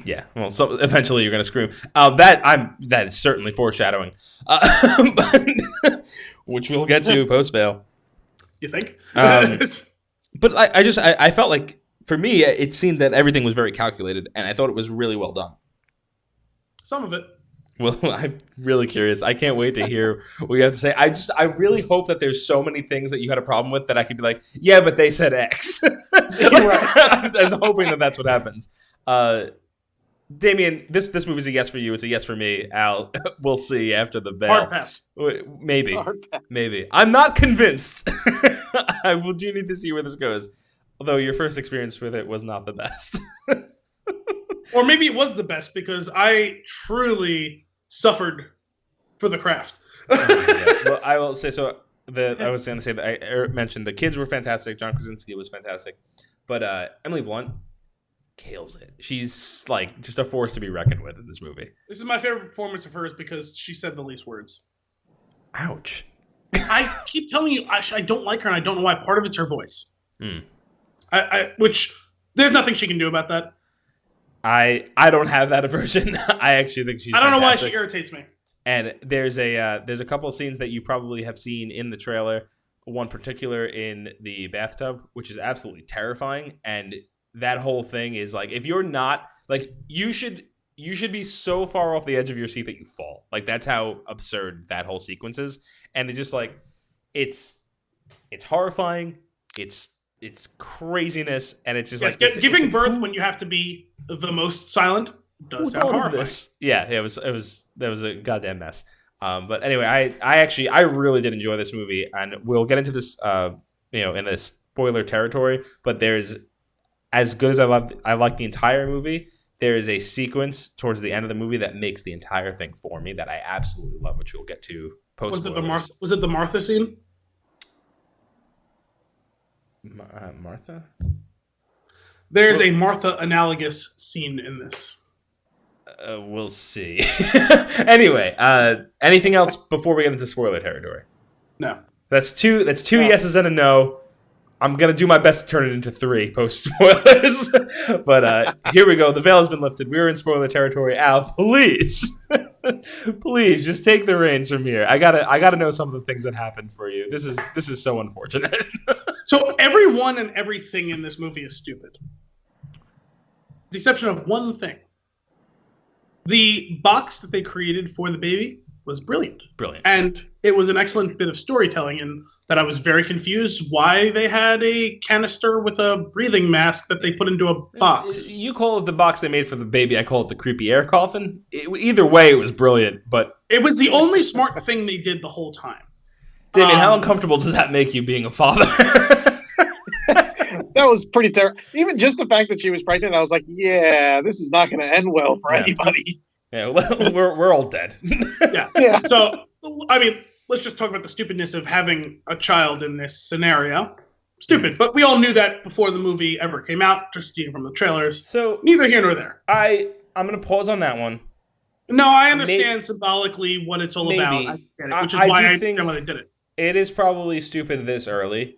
Yeah. Well, so eventually you're going to scream. That is certainly foreshadowing. Which we'll get to post-fail. You think? But I felt like, for me, it seemed that everything was very calculated, and I thought it was really well done. Some of it. Well, I'm really curious. I can't wait to hear what you have to say. I really hope that there's so many things that you had a problem with that I could be like, yeah, but they said X. I'm hoping that that's what happens. Damian, this movie's a yes for you. It's a yes for me. Al, we'll see after the bell. Hard pass. Maybe. Hard pass. Maybe. I'm not convinced. I will do need to see where this goes. Although your first experience with it was not the best. Or maybe it was the best because I truly suffered for the craft. Well, I will say so. I was going to say that I mentioned the kids were fantastic. John Krasinski was fantastic. But Emily Blunt kills it. She's like just a force to be reckoned with in this movie. This is my favorite performance of hers because she said the least words. Ouch. I keep telling you, I don't like her, and I don't know why. Part of it's her voice. Which there's nothing she can do about that. I don't have that aversion. I actually think she's. I don't know why fantastic. she irritates me. And there's a couple of scenes that you probably have seen in the trailer. One particular in the bathtub, which is absolutely terrifying. And that whole thing is like, if you're not like, you should be so far off the edge of your seat that you fall. Like that's how absurd that whole sequence is. And it's just like, it's horrifying. It's craziness, and it's just giving birth when you have to be the most silent does sound horrifying. Yeah, that was a goddamn mess. But anyway, I really did enjoy this movie, and we'll get into this, in the spoiler territory. But there's, as good as I like the entire movie, there is a sequence towards the end of the movie that makes the entire thing for me that I absolutely love, which we'll get to post. Was it the Martha scene? Martha? There's a Martha analogous scene in this. We'll see. Anyway, anything else before we get into spoiler territory? No. That's two yeses and a no. I'm going to do my best to turn it into 3 post-spoilers. But here we go. The veil has been lifted. We're in spoiler territory. Al, please. Please, just take the reins from here. I gotta know some of the things that happened for you. This is so unfortunate. So everyone and everything in this movie is stupid. With the exception of one thing. The box that they created for the baby was brilliant. And it was an excellent bit of storytelling, and that I was very confused why they had a canister with a breathing mask that they put into a box. You call it the box they made for the baby. I call it the creepy air coffin. Either way, it was brilliant, but... It was the only smart thing they did the whole time. Damian, how uncomfortable does that make you being a father? That was pretty terrible. Even just the fact that she was pregnant, I was like, yeah, this is not going to end well for anybody. Yeah, we're all dead. Yeah. So, I mean, let's just talk about the stupidness of having a child in this scenario. Stupid, but we all knew that before the movie ever came out, just from the trailers. So neither here nor there. I'm going to pause on that one. No, I understand symbolically what it's all about. I get it, which is why I think why they did it. It is probably stupid this early.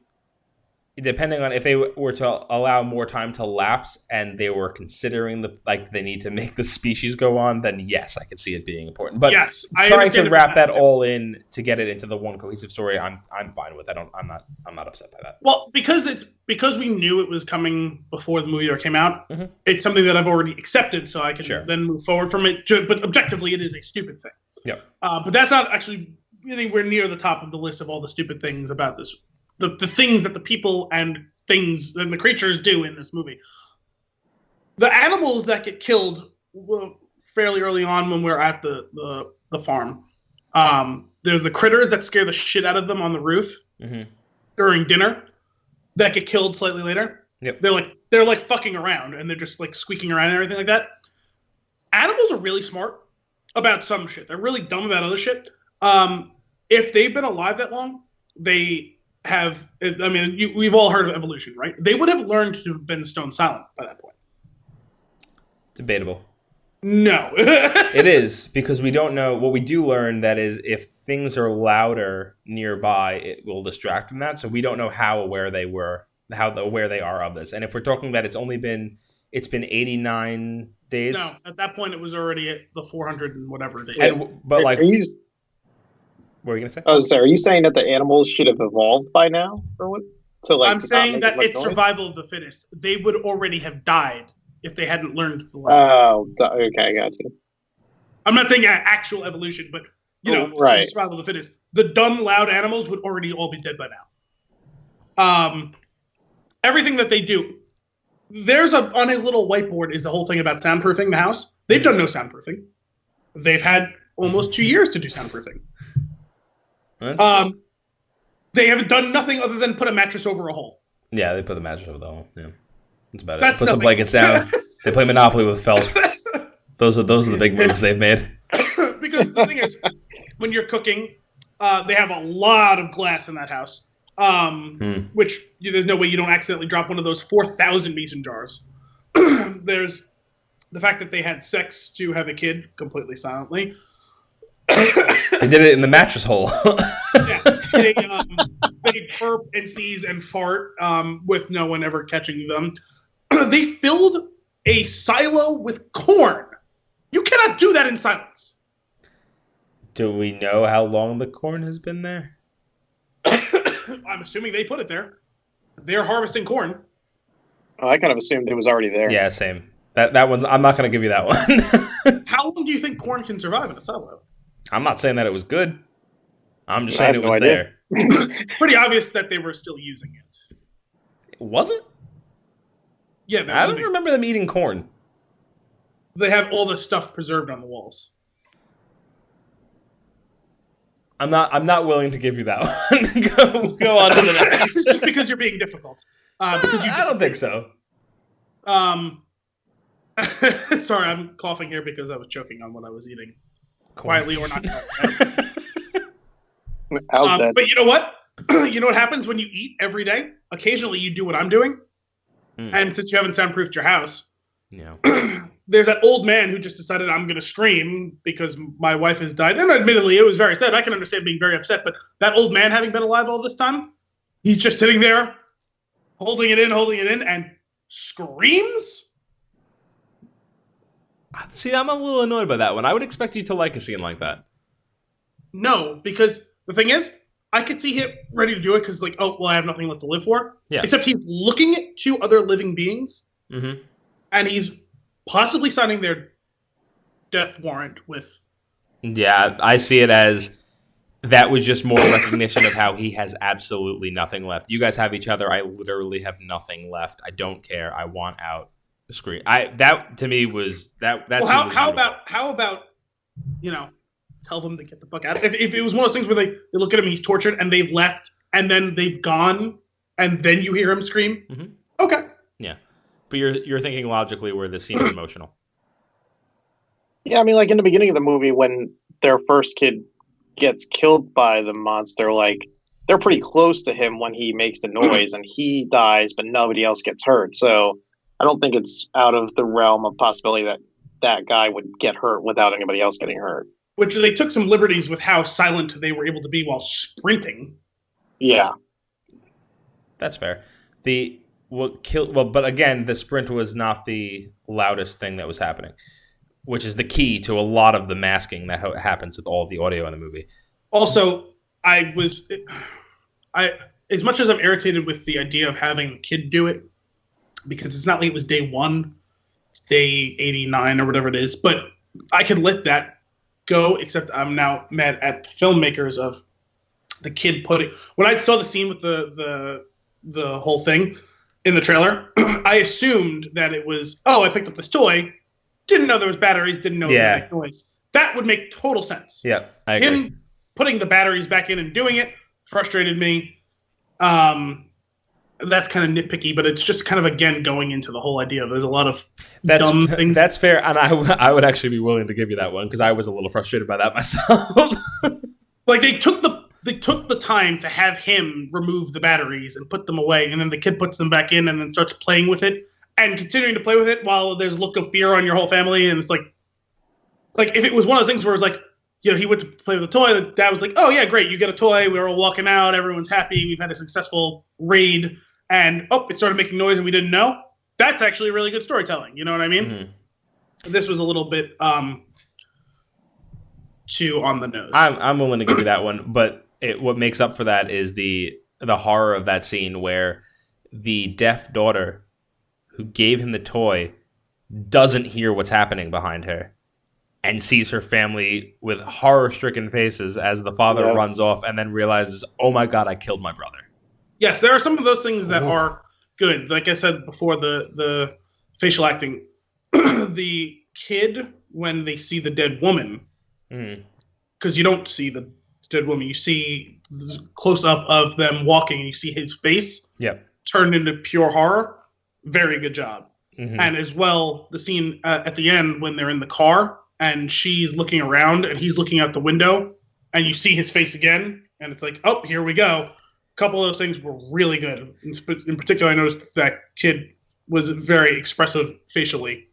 Depending on if they were to allow more time to lapse and they were considering they need to make the species go on, then yes, I could see it being important. But yes, trying to wrap that all in to get it into the one cohesive story, I'm fine with. I'm not upset by that. Well, because we knew it was coming before the movie came out. Mm-hmm. It's something that I've already accepted, so I can then move forward from it. But objectively, it is a stupid thing. Yeah. But that's not actually anywhere near the top of the list of all the stupid things about this. The things that the people and things and the creatures do in this movie. The animals that get killed fairly early on when we're at the farm. There's the critters that scare the shit out of them on the roof during dinner that get killed slightly later. Yep. They're like fucking around and they're just like squeaking around and everything like that. Animals are really smart about some shit. They're really dumb about other shit. If they've been alive that long, they have, I mean, we've all heard of evolution, right? They would have learned to have been stone silent by that point. Debatable. No. It is, because we don't know. What we do learn, that is, if things are louder nearby, it will distract from that. So we don't know how aware they are of this. And if we're talking that it's been 89 days. No, at that point it was already at the 400 and whatever days. But like... What were you going to say? Oh, sorry. Are you saying that the animals should have evolved by now? Or what? I'm saying that it's survival of the fittest. They would already have died if they hadn't learned the lesson. Oh, okay, I got you. I'm not saying actual evolution, but, survival of the fittest. The dumb, loud animals would already all be dead by now. Everything that they do. On his little whiteboard is the whole thing about soundproofing the house. They've done no soundproofing. They've had almost 2 years to do soundproofing. They haven't done nothing other than put a mattress over a hole. Yeah, they put the mattress over the hole. Yeah, that's about That's it. Put some blankets down. They play Monopoly with felt. Those are the big moves they've made. Because the thing is, when you're cooking, they have a lot of glass in that house, which there's no way you don't accidentally drop one of those 4,000 mason jars. There's the fact that they had sex to have a kid completely silently. They did it in the mattress hole. Yeah, they burp and sneeze and fart with no one ever catching them. They filled a silo with corn. You cannot do that in silence. Do we know how long the corn has been there? I'm assuming they put it there. They're harvesting corn. Oh, I kind of assumed it was already there. Yeah, same. That one's. I'm not going to give you that one. How long do you think corn can survive in a silo? I'm not saying that it was good. I'm just saying it was there. Pretty obvious that they were still using it. Was it? Yeah, I don't remember them eating corn. They have all the stuff preserved on the walls. I'm not willing to give you that one. Go on to the next. It's just because you're being difficult. Because you I don't think so. Sorry, I'm coughing here because I was choking on what I was eating. Corn. Quietly or not. How's that? But you know what? You know what happens when you eat every day? Occasionally you do what I'm doing. And since you haven't soundproofed your house, there's that old man who just decided I'm going to scream because my wife has died. And admittedly, it was very sad. I can understand being very upset. But that old man having been alive all this time, he's just sitting there holding it in, and screams. See, I'm a little annoyed by that one. I would expect you to like a scene like that. No, because the thing is, I could see him ready to do it because, like, oh, well, I have nothing left to live for. Yeah. Except he's looking at 2 other living beings, and he's possibly signing their death warrant with. Yeah, I see it as that was just more recognition of how he has absolutely nothing left. You guys have each other. I literally have nothing left. I don't care. I want out. Screen. That to me was that. Well, how about tell them to get the fuck out. If it was one of those things where they look at him, he's tortured, and they've left, and then they've gone, and then you hear him scream. Okay. Yeah, but you're thinking logically where this seems emotional. Yeah, I mean, like in the beginning of the movie when their first kid gets killed by the monster, like they're pretty close to him when he makes the noise, and he dies, but nobody else gets hurt. So I don't think it's out of the realm of possibility that that guy would get hurt without anybody else getting hurt. Which they took some liberties with how silent they were able to be while sprinting. Yeah. That's fair. But again, the sprint was not the loudest thing that was happening, which is the key to a lot of the masking that happens with all of the audio in the movie. Also, as much as I'm irritated with the idea of having the kid do it, because it's not like it was day 1, it's day 89 or whatever it is, but I could let that go, except I'm now mad at the filmmakers of the kid putting. When I saw the scene with the whole thing in the trailer, I assumed that it was, I picked up this toy, didn't know there was batteries, didn't know it would make noise. That would make total sense. Yeah, I agree. Him putting the batteries back in and doing it frustrated me. That's kind of nitpicky, but it's just kind of, again, going into the whole idea. There's a lot of dumb things. That's fair, and I would actually be willing to give you that one, because I was a little frustrated by that myself. Like, they took the time to have him remove the batteries and put them away, and then the kid puts them back in and then starts playing with it and continuing to play with it while there's a look of fear on your whole family, and it's like if it was one of those things where it's like, he went to play with the toy, the dad was like, oh, yeah, great, you get a toy, we were all walking out, everyone's happy, we've had a successful raid, and, it started making noise and we didn't know. That's actually really good storytelling, you know what I mean? Mm-hmm. This was a little bit too on the nose. I'm willing to give you that one, but what makes up for that is the horror of that scene where the deaf daughter who gave him the toy doesn't hear what's happening behind her and sees her family with horror-stricken faces as the father runs off and then realizes, oh my God, I killed my brother. Yes, there are some of those things that are good. Like I said before, the facial acting, the kid when they see the dead woman, because you don't see the dead woman, you see close up of them walking, and you see his face turned into pure horror. Very good job. And as well, the scene at the end when they're in the car and she's looking around and he's looking out the window, and you see his face again, and it's like, oh, here we go. A couple of those things were really good. In particular, I noticed that kid was very expressive facially.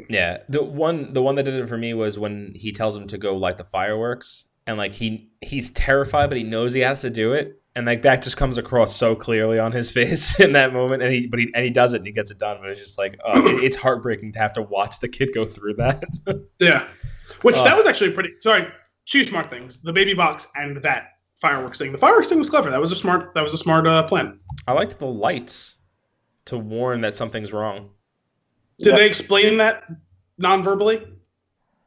Yeah, the one that did it for me was when he tells him to go light the fireworks, and like he's terrified, but he knows he has to do it, and like that just comes across so clearly on his face in that moment, and he does it and he gets it done, but it's just like it's heartbreaking to have to watch the kid go through that. Yeah, which that was actually two smart things: the baby box and that fireworks thing. The fireworks thing was clever. That was a smart plan. I liked the lights to warn that something's wrong. Did they explain that non-verbally?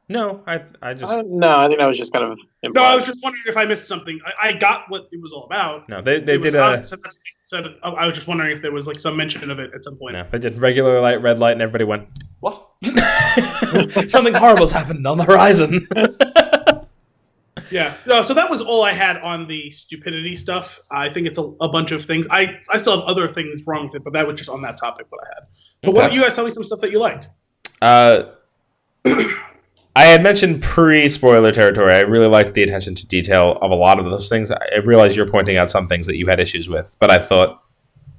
No, I just... no, I think that was just kind of implied. No, I was just wondering if I missed something. I got what it was all about. No, they did I was just wondering if there was like some mention of it at some point. No, they did regular light, red light, and everybody went, what? Something horrible's happened on the horizon. Yeah, no, so that was all I had on the stupidity stuff. I think it's a bunch of things. I still have other things wrong with it, but that was just on that topic what I had. But why don't you guys tell me some stuff that you liked? I had mentioned pre-spoiler territory. I really liked the attention to detail of a lot of those things. I realize you're pointing out some things that you had issues with, but I thought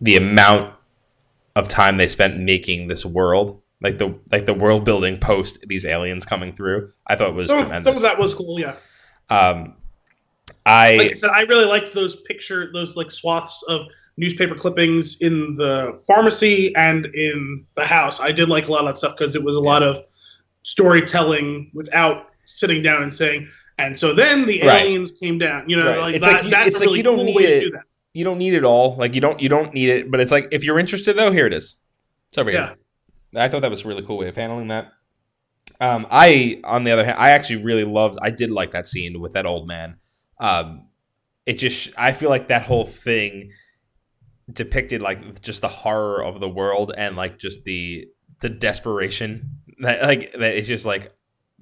the amount of time they spent making this world, like the world building post these aliens coming through, I thought was tremendous. Some of that was cool, yeah. Like I said, I really liked those like swaths of newspaper clippings in the pharmacy and in the house. I did like a lot of that stuff because it was a lot of storytelling without sitting down and saying, and so then the aliens came down. You know, like that's a really cool way to do that. You don't need it all. Like you don't need it, but it's like if you're interested though, here it is. It's over here. I thought that was a really cool way of handling that. On the other hand, I actually really I did like that scene with that old man. I feel like that whole thing depicted like just the horror of the world and like just the desperation that it's just like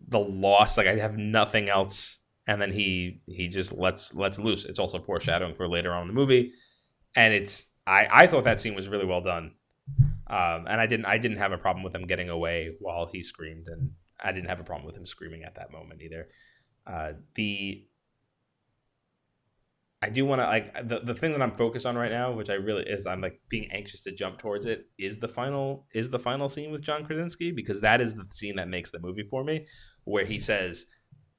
the loss. Like I have nothing else, and then he just lets loose. It's also foreshadowing for later on in the movie, and I thought that scene was really well done. And I didn't have a problem with him getting away while he screamed, and I didn't have a problem with him screaming at that moment either. I do want to like the thing that I'm focused on right now, which I'm like being anxious to jump towards it, is the final scene with John Krasinski, because that is the scene that makes the movie for me, where he says,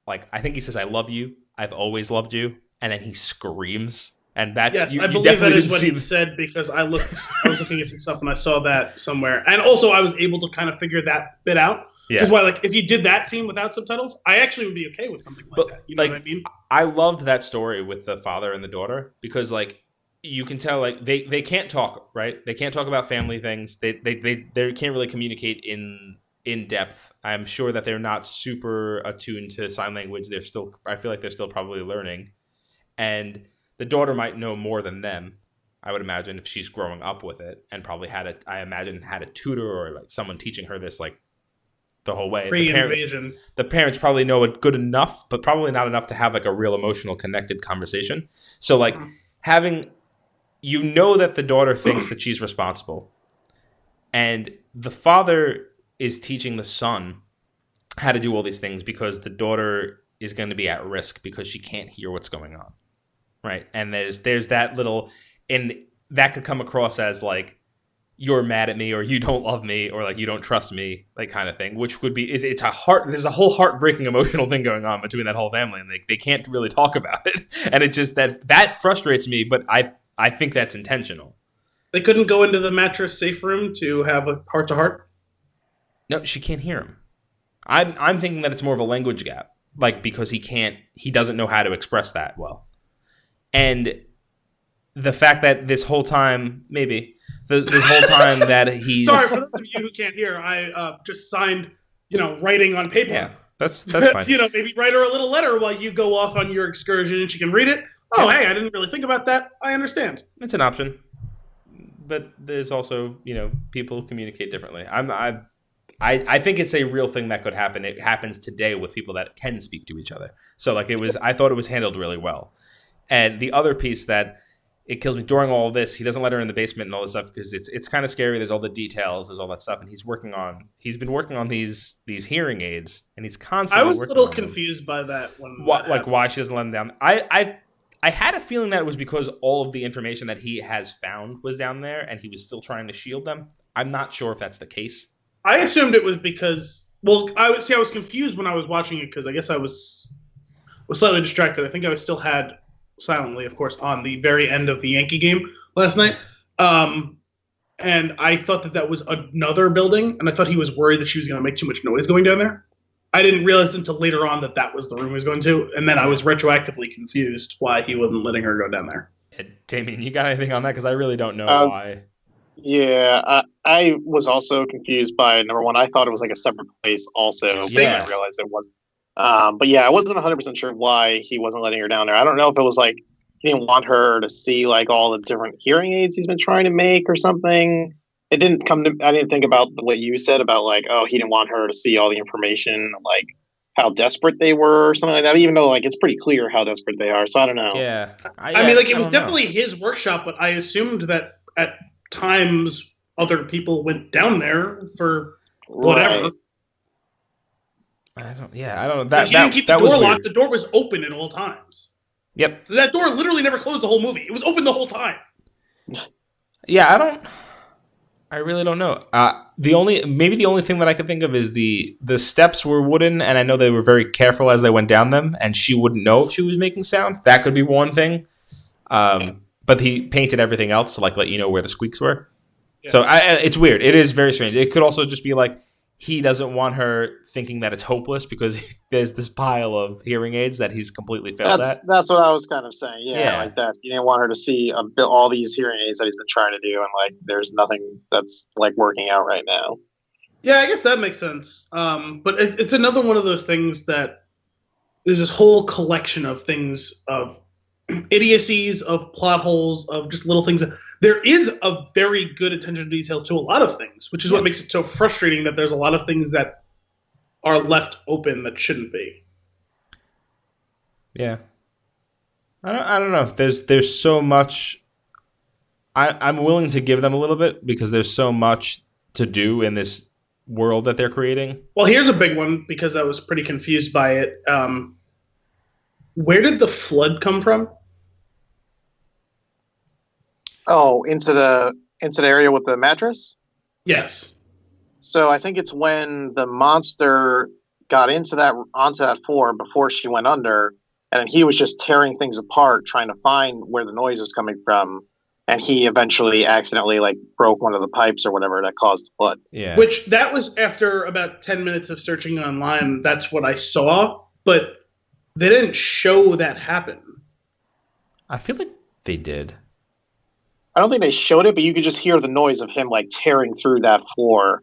like, I think he says, "I love you. I've always loved you," and then he screams. And that's I believe that is what he said, because I was looking at some stuff and I saw that somewhere, and also I was able to kind of figure that bit out. Because why, like, if you did that scene without subtitles, I actually would be okay with something like that. You know what I mean? I loved that story with the father and the daughter, because like you can tell like they can't talk, right? They can't talk about family things. They can't really communicate in depth. I'm sure that they're not super attuned to sign language. I feel like they're still probably learning, and the daughter might know more than them, I would imagine, if she's growing up with it, and probably had a tutor or like someone teaching her this like the whole way. The parents probably know it good enough, but probably not enough to have like a real emotional connected conversation. So like having, that the daughter thinks that she's responsible, and the father is teaching the son how to do all these things because the daughter is going to be at risk because she can't hear what's going on. Right. And there's that little, and that could come across as like, you're mad at me, or you don't love me, or like you don't trust me, like kind of thing, which would be, there's a whole heartbreaking emotional thing going on between that whole family, and they can't really talk about it. And it's just that frustrates me, but I think that's intentional. They couldn't go into the mattress safe room to have a heart to heart? No, she can't hear him. I'm thinking that it's more of a language gap, like because he doesn't know how to express that well. And the fact that this whole time, this whole time that he's... Sorry, for those of you who can't hear, I just signed, writing on paper. Yeah, that's fine. Maybe write her a little letter while you go off on your excursion and she can read it. Oh, hey, I didn't really think about that. I understand. It's an option. But there's also, people communicate differently. I think it's a real thing that could happen. It happens today with people that can speak to each other. So like I thought it was handled really well. And the other piece that it kills me during all of this, he doesn't let her in the basement and all this stuff because it's kind of scary. There's all the details, there's all that stuff, and he's been working on these hearing aids, and he's constantly. I was a little confused by that when why she doesn't let him down. I had a feeling that it was because all of the information that he has found was down there, and he was still trying to shield them. I'm not sure if that's the case. I assumed it was because. Well, I was confused when I was watching it because I guess I was slightly distracted. I think I still had. Silently, of course, on the very end of the Yankee game last night. And I thought that was another building, and I thought he was worried that she was going to make too much noise going down there. I didn't realize until later on that was the room he was going to, and then I was retroactively confused why he wasn't letting her go down there. Damian, you got anything on that? Because I really don't know why. Yeah, I was also confused by number one. I thought it was like a separate place also, but I realized it wasn't. But yeah, I wasn't 100% sure why he wasn't letting her down there. I don't know if it was like he didn't want her to see like all the different hearing aids he's been trying to make or something. It didn't come to. I didn't think about what you said about like, oh, he didn't want her to see all the information, like how desperate they were or something like that. Even though like it's pretty clear how desperate they are. So I don't know. Yeah, I mean, like it was definitely his workshop, but I assumed that at times other people went down there for whatever. Right. I don't know. That he didn't keep the that door was locked. weird. The door was open at all times. Yep. That door literally never closed the whole movie. It was open the whole time. Yeah, I really don't know. The only thing that I could think of is the steps were wooden, and I know they were very careful as they went down them, and she wouldn't know if she was making sound. That could be one thing. But he painted everything else to like let you know where the squeaks were. Yeah. So it's weird. It is very strange. It could also just be like he doesn't want her thinking that it's hopeless because there's this pile of hearing aids that he's completely failed at. That's what I was kind of saying. Yeah, like that. He didn't want her to see all these hearing aids that he's been trying to do, and like there's nothing that's like working out right now. Yeah, I guess that makes sense. But it's another one of those things that there's this whole collection of things, of idiocies, of plot holes, of just little things. There is a very good attention to detail to a lot of things, which is what makes it so frustrating that there's a lot of things that are left open that shouldn't be. Yeah. I don't know. There's so much. I'm willing to give them a little bit because there's so much to do in this world that they're creating. Well, here's a big one because I was pretty confused by it. Where did the flood come from? Oh, into the area with the mattress? Yes. So I think it's when the monster got onto that floor before she went under, and then he was just tearing things apart, trying to find where the noise was coming from, and he eventually accidentally like broke one of the pipes or whatever that caused the flood. Yeah. Which that was after about 10 minutes of searching online. That's what I saw, but they didn't show that happen. I feel like they did. I don't think they showed it, but you could just hear the noise of him like tearing through that floor.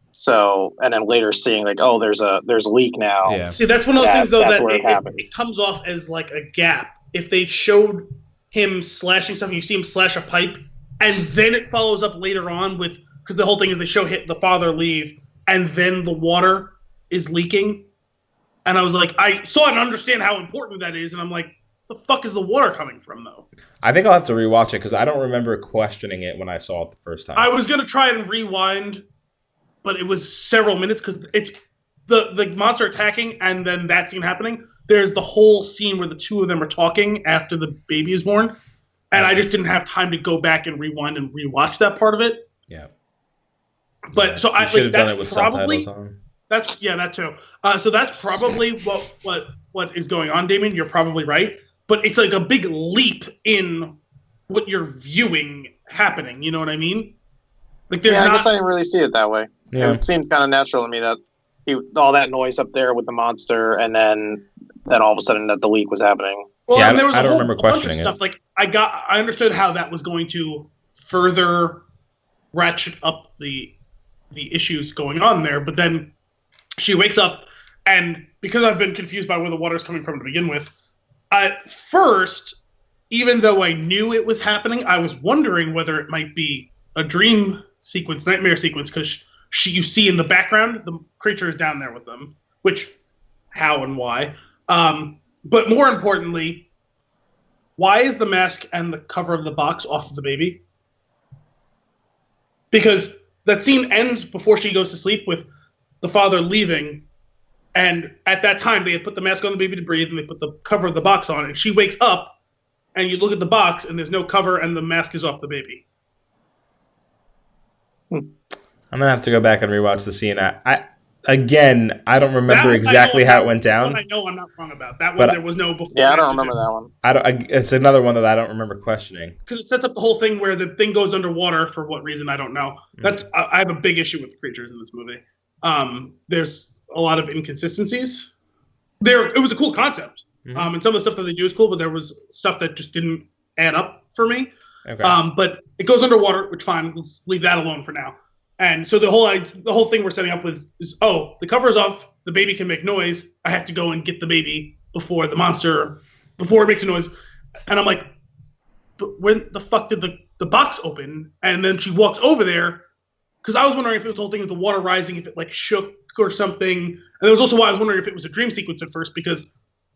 So, and then later seeing like, oh, there's a leak now. Yeah. See, that's one of those things though that it comes off as like a gap. If they showed him slashing stuff, and you see him slash a pipe, and then it follows up later on with, because the whole thing is they show the father leave, and then the water is leaking, and I was like, I saw and understand how important that is, and I'm like, the fuck is the water coming from, though? I think I'll have to rewatch it because I don't remember questioning it when I saw it the first time. I was going to try and rewind, but it was several minutes because it's the monster attacking and then that scene happening. There's the whole scene where the two of them are talking after the baby is born, and I just didn't have time to go back and rewind and rewatch that part of it. Yeah. But yeah. So I like that's it with probably on. That too. So that's probably what is going on, Damian. You're probably right. But it's like a big leap in what you're viewing happening. You know what I mean? Like, I guess I didn't really see it that way. Yeah. It seemed kind of natural to me that all that noise up there with the monster, and then all of a sudden that the leak was happening. Well, yeah, and there was I don't remember bunch of questioning stuff. it. Like I understood how that was going to further ratchet up the issues going on there. But then she wakes up, and because I've been confused by where the water's coming from to begin with. At first, even though I knew it was happening, I was wondering whether it might be a dream sequence, nightmare sequence, because you see in the background the creature is down there with them, which how and why. But more importantly, why is the mask and the cover of the box off of the baby? Because that scene ends before she goes to sleep with the father leaving, and at that time they had put the mask on the baby to breathe, and they put the cover of the box on, and she wakes up, and you look at the box, and there's no cover, and the mask is off the baby. I'm gonna have to go back and rewatch the scene. I don't remember exactly how it went down. I know I'm not wrong about that one. There was no before. Yeah, I don't remember that one. It's another one that I don't remember questioning. Because it sets up the whole thing where the thing goes underwater for what reason I don't know. I have a big issue with the creatures in this movie. There's a lot of inconsistencies. It was a cool concept, and some of the stuff that they do is cool, but there was stuff that just didn't add up for me. Okay. But it goes underwater, which fine. Let's leave that alone for now. And so the whole thing we're setting up with is the cover is off. The baby can make noise. I have to go and get the baby before it makes a noise. And I'm like, but when the fuck did the box open? And then she walks over there, because I was wondering if it was the whole thing with the water rising, if it like shook or something. And that was also why I was wondering if it was a dream sequence at first, because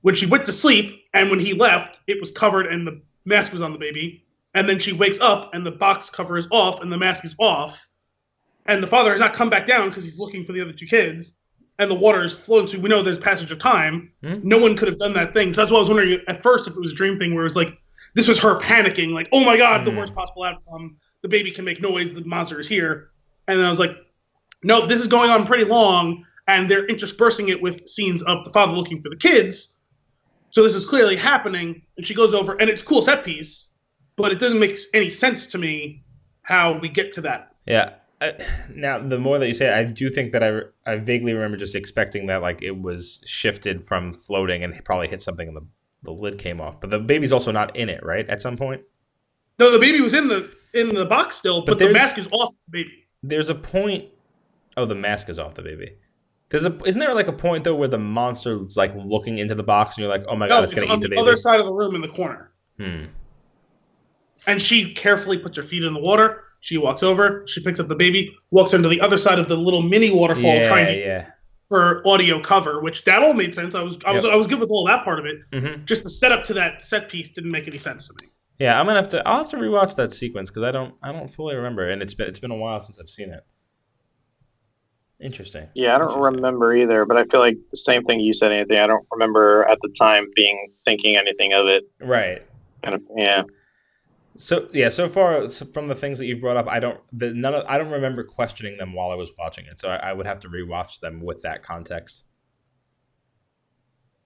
when she went to sleep and when he left, it was covered and the mask was on the baby. And then she wakes up and the box cover is off and the mask is off. And the father has not come back down because he's looking for the other two kids. And the water is flowing, so we know there's passage of time. No one could have done that thing. So that's why I was wondering at first if it was a dream thing where it was like, this was her panicking, like, oh my God, the worst possible outcome. The baby can make noise, the monster is here. And then I was like, no, this is going on pretty long, and they're interspersing it with scenes of the father looking for the kids. So this is clearly happening, and she goes over, and it's a cool set piece, but it doesn't make any sense to me how we get to that. Yeah. Now, the more that you say it, I do think that I vaguely remember just expecting that like it was shifted from floating and probably hit something and the lid came off. But the baby's also not in it, right? At some point? No, the baby was in the box still, but the mask is off the baby. There's a point. Oh, the mask is off the baby. Isn't there like a point though where the monster's like looking into the box and you're like, oh my God, it's going to eat the baby? On the other side of the room in the corner. And she carefully puts her feet in the water. She walks over, she picks up the baby, walks onto the other side of the little mini waterfall for audio cover, which that all made sense. I was good with all that part of it. Just the setup to that set piece didn't make any sense to me. Yeah, I'll have to rewatch that sequence because I don't fully remember, and it's been a while since I've seen it. Interesting. Yeah, I don't remember either, but I feel like the same thing you said, Anthony. I don't remember at the time thinking anything of it. Right. Kind of, yeah. So far from the things that you've brought up, I don't remember questioning them while I was watching it. So I would have to rewatch them with that context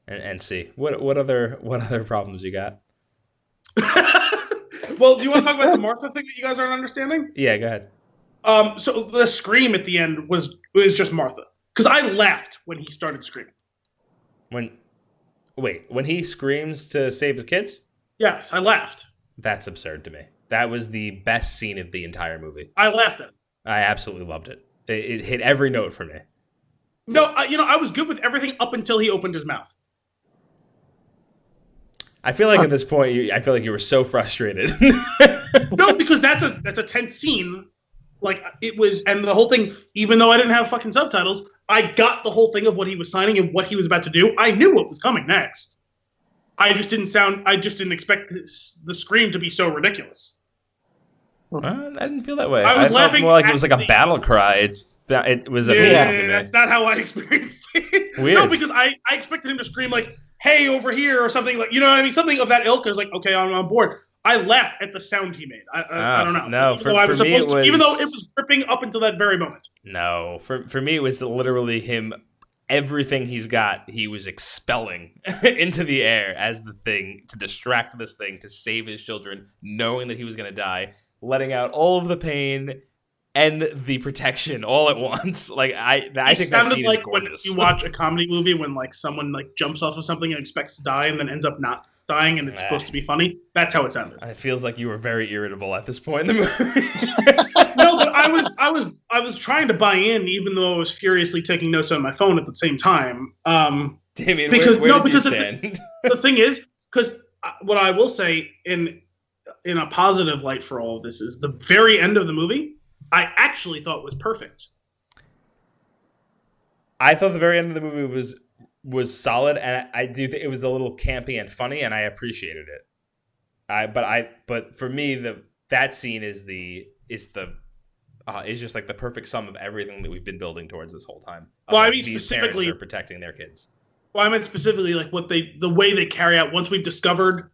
and see what other problems you got. Well, do you want to talk about the Martha thing that you guys aren't understanding? Yeah, go ahead. So the scream at the end was just Martha, because I laughed when he started screaming. When he screams to save his kids? Yes, I laughed. That's absurd to me. That was the best scene of the entire movie. I laughed at it. I absolutely loved it. It hit every note for me. No, I was good with everything up until he opened his mouth. I feel like at this point, you were so frustrated. No, because that's a tense scene. Like it was, and the whole thing. Even though I didn't have fucking subtitles, I got the whole thing of what he was signing and what he was about to do. I knew what was coming next. I just didn't expect the scream to be so ridiculous. I didn't feel that way. I was laughing more like it was like a battle cry. It was amazing. Yeah, that's not how I experienced it. Weird. No, because I expected him to scream like, "Hey, over here," or something like, you know what I mean, something of that ilk. I was like, okay, I'm on board. I laughed at the sound he made. I don't know. No, even though it was gripping up until that very moment. No, for me, it was literally him. Everything he's got, he was expelling into the air as the thing to distract this thing, to save his children, knowing that he was going to die, letting out all of the pain and the protection all at once. Like I think that scene is gorgeous. When you watch a comedy movie when like someone like jumps off of something and expects to die and then ends up not dying and it's supposed to be funny. That's how it sounded. It feels like you were very irritable at this point in the movie. No, but I was trying to buy in, even though I was furiously taking notes on my phone at the same time. Damian, because where did you stand? The thing is, because what I will say in a positive light for all of this is the very end of the movie, I actually thought was perfect. I thought the very end of the movie was solid, and I do think it was a little campy and funny, and I appreciated it. But for me, that scene is just like the perfect sum of everything that we've been building towards this whole time. Well, I mean, these specifically parents are protecting their kids. Well, I meant specifically like the way they carry out once we've discovered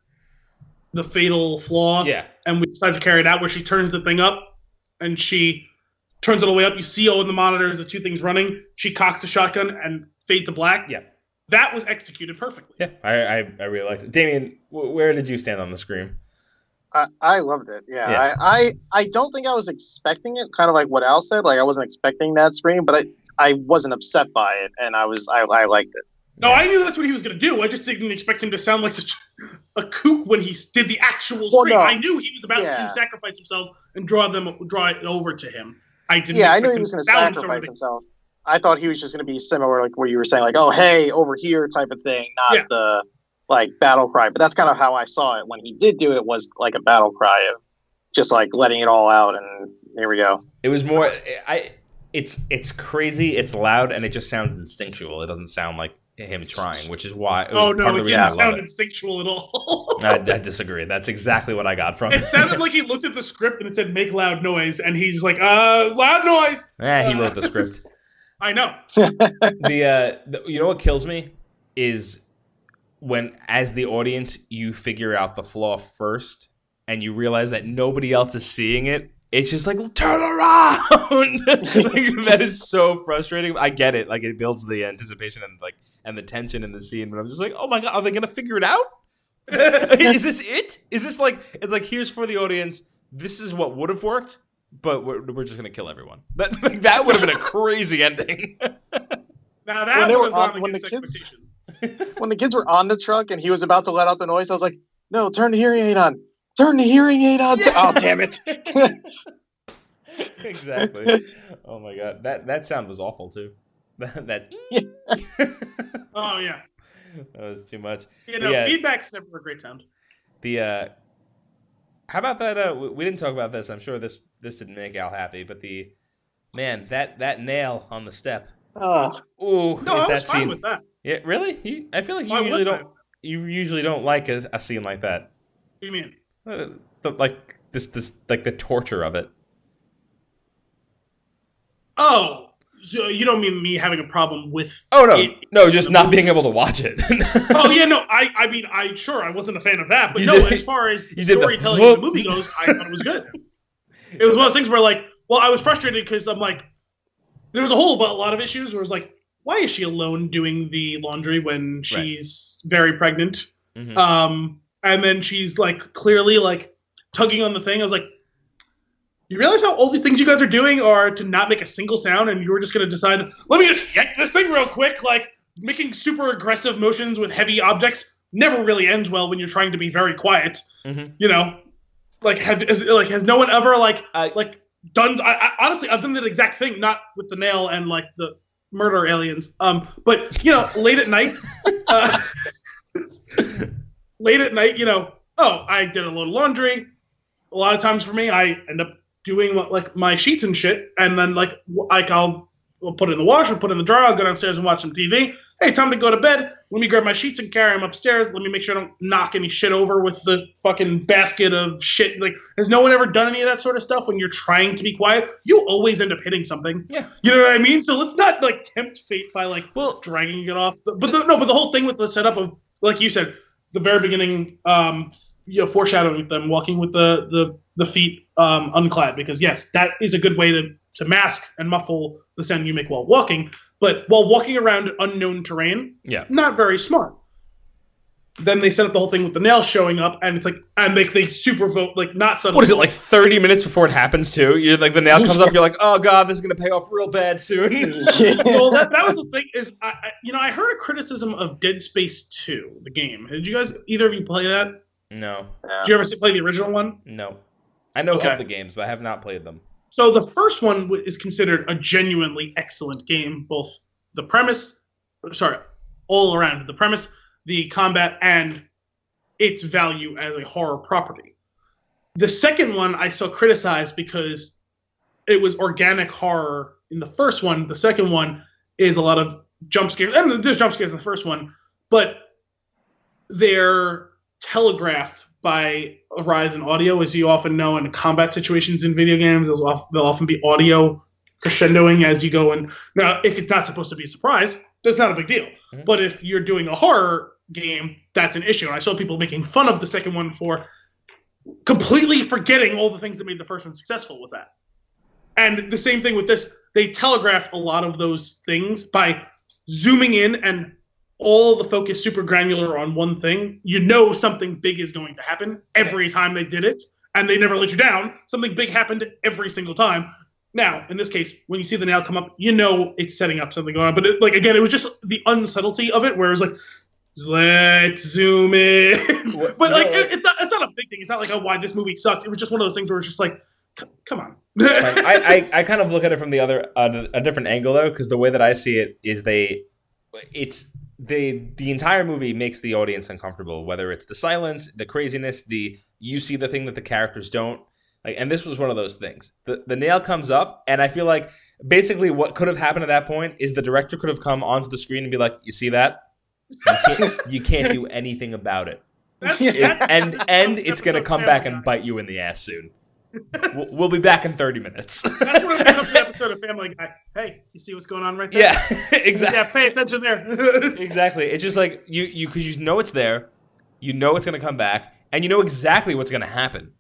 the fatal flaw, and we decide to carry it out, where she turns the thing up and she turns it all the way up. You see in the monitors the two things running. She cocks the shotgun and fade to black. Yeah, that was executed perfectly. Yeah, I really liked it. Damien, where did you stand on the scream? I loved it. Yeah. I don't think I was expecting it. Kind of like what Al said. Like I wasn't expecting that scream, but I wasn't upset by it, and I liked it. No, I knew that's what he was going to do. I just didn't expect him to sound like such a kook when he did the actual scream. No. I knew he was about to sacrifice himself and draw it over to him. I didn't. Yeah, I knew he was going to sacrifice himself. I thought he was just going to be similar, like where you were saying, like, "Oh, hey, over here," type of thing, not the like battle cry. But that's kind of how I saw it when he did do it. Was like a battle cry of just like letting it all out, and here we go. It was more. It's crazy. It's loud, and it just sounds instinctual. It doesn't sound like him trying, which is why. It didn't sound instinctual at all. I disagree. That's exactly what I got from it. It sounded like he looked at the script and it said "make loud noise," and he's like, "loud noise." He wrote the script. I know. You know what kills me is when, as the audience, you figure out the flaw first, and you realize that nobody else is seeing it. It's just like, turn around. That is so frustrating. I get it. Like, it builds the anticipation and the tension in the scene. But I'm just like, oh my God, are they going to figure it out? Is this it? Is this like, it's like, here's for the audience. This is what would have worked, but we're just going to kill everyone. That would have been a crazy ending. Now that would have gone against expectations. When the kids were on the truck and he was about to let out the noise, I was like, no, turn the hearing aid on. Turn the hearing aid on. Oh, damn it. Exactly. Oh, my God. That sound was awful, too. Oh, yeah. That was too much. Feedback's never a great sound. How about that? We didn't talk about this. I'm sure this didn't make Al happy, but that nail on the step. No, I was fine with that. Yeah, really? I feel like you usually don't like a scene like that. What do you mean? Like the torture of it. Oh, so you don't mean me having a problem with? Oh no, just not being able to watch it. Oh yeah, no, I mean, I wasn't a fan of that, but as far as storytelling in the movie goes, I thought it was good. It was one of those things where I was frustrated because I'm like, there was a lot of issues where it was like, why is she alone doing the laundry when she's very pregnant? Mm-hmm. And then she's like clearly like tugging on the thing. I was like, you realize how all these things you guys are doing are to not make a single sound, and you were just going to decide, let me just yank this thing real quick. Like making super aggressive motions with heavy objects never really ends well when you're trying to be very quiet. Mm-hmm. You know, has no one ever done? Honestly, I've done that exact thing, not with the nail and like the murder aliens. But late at night. Late at night, I did a load of laundry. A lot of times for me, I end up doing my sheets and shit, and then I'll put it in the washer, put it in the dryer, I'll go downstairs and watch some TV. Hey, time to go to bed. Let me grab my sheets and carry them upstairs. Let me make sure I don't knock any shit over with the fucking basket of shit. Like, has no one ever done any of that sort of stuff when you're trying to be quiet? You always end up hitting something. Yeah. You know what I mean? So let's not tempt fate by dragging it off. But the whole thing with the setup of, like you said, the very beginning, foreshadowing with them walking with the feet unclad, because yes, that is a good way to mask and muffle the sound you make while walking. But while walking around unknown terrain, not very smart. Then they set up the whole thing with the nail showing up, and it's and they super vote not suddenly. What is it, like 30 minutes before it happens too? You're like, the nail comes up, you're like, oh god, this is gonna pay off real bad soon. Well, that was the thing. Is I heard a criticism of Dead Space 2, the game. Did you guys, either of you, play that? No. Did you ever play the original one? No. I know of the games, but I have not played them. So the first one is considered a genuinely excellent game, both all around the premise, the combat, and its value as a horror property. The second one I saw criticized because it was organic horror in the first one. The second one, is a lot of jump scares, and there's jump scares in the first one, but they're telegraphed by a rise in audio, as you often know in combat situations in video games. There'll often be audio crescendoing as you go. And now, if it's not supposed to be a surprise, that's not a big deal. Mm-hmm. But if you're doing a horror game, that's an issue. And I saw people making fun of the second one for completely forgetting all the things that made the first one successful with that. And the same thing with this. They telegraphed a lot of those things by zooming in and all the focus super granular on one thing. You know something big is going to happen every time they did it, and they never let you down. Something big happened every single time. Now, in this case, when you see the nail come up, you know it's setting up something going on. But again, it was just the unsubtlety of it, where it was like, let's zoom in. But it's not a big thing. It's not like, oh, why this movie sucked. It was just one of those things where it's just like, come on. I kind of look at it from the other a different angle though, because the way that I see it is the entire movie makes the audience uncomfortable, whether it's the silence, the craziness, you see the thing that the characters don't. Like, and this was one of those things. The nail comes up, and I feel like basically what could have happened at that point is the director could have come onto the screen and be like, "You see that? You can't do anything about it, and it's gonna come back and bite you in the ass soon. We'll be back in 30 minutes." That's when it becomes an episode of Family Guy. Hey, you see what's going on right there? Yeah, exactly. Yeah, pay attention there. Exactly. It's just like you because you know it's there, you know it's gonna come back, and you know exactly what's gonna happen.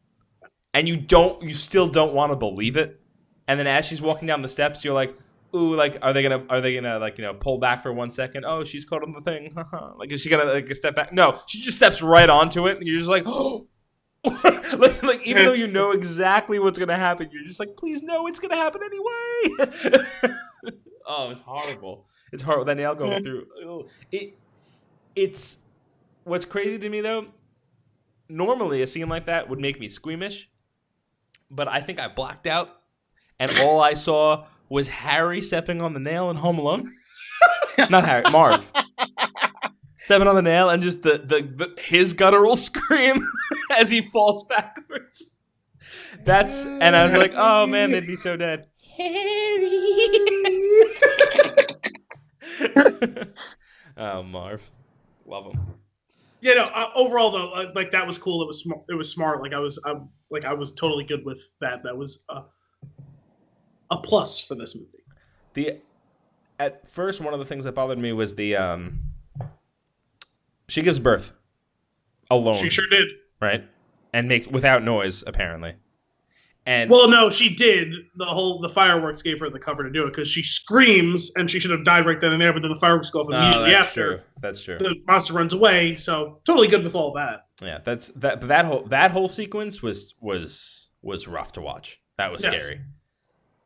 And you still don't want to believe it. And then as she's walking down the steps, you're like, ooh, like, are they gonna like, pull back for 1 second? Oh, she's caught on the thing. Like, is she gonna like step back? No, she just steps right onto it, and you're just like, oh. like even though you know exactly what's gonna happen, you're just like, please no, it's gonna happen anyway. Oh, it's horrible. It's horrible. That nail going through. It's what's crazy to me though. Normally, a scene like that would make me squeamish. But I think I blacked out, and all I saw was Harry stepping on the nail in Home Alone. Not Harry, Marv. Stepping on the nail, and just his guttural scream as he falls backwards. And I was like, oh man, they'd be so dead. Harry. Oh, Marv. Love him. Yeah, no. Overall, though, like that was cool. It was smart. Like I was totally good with that. That was a plus for this movie. At first, one of the things that bothered me was she gives birth alone. She sure did, right? And without noise, apparently. And well, no, she did. The fireworks gave her the cover to do it because she screams and she should have died right then and there. But then the fireworks go off immediately after. True. That's true. The monster runs away. So totally good with all that. Yeah, that whole sequence was rough to watch. That was scary.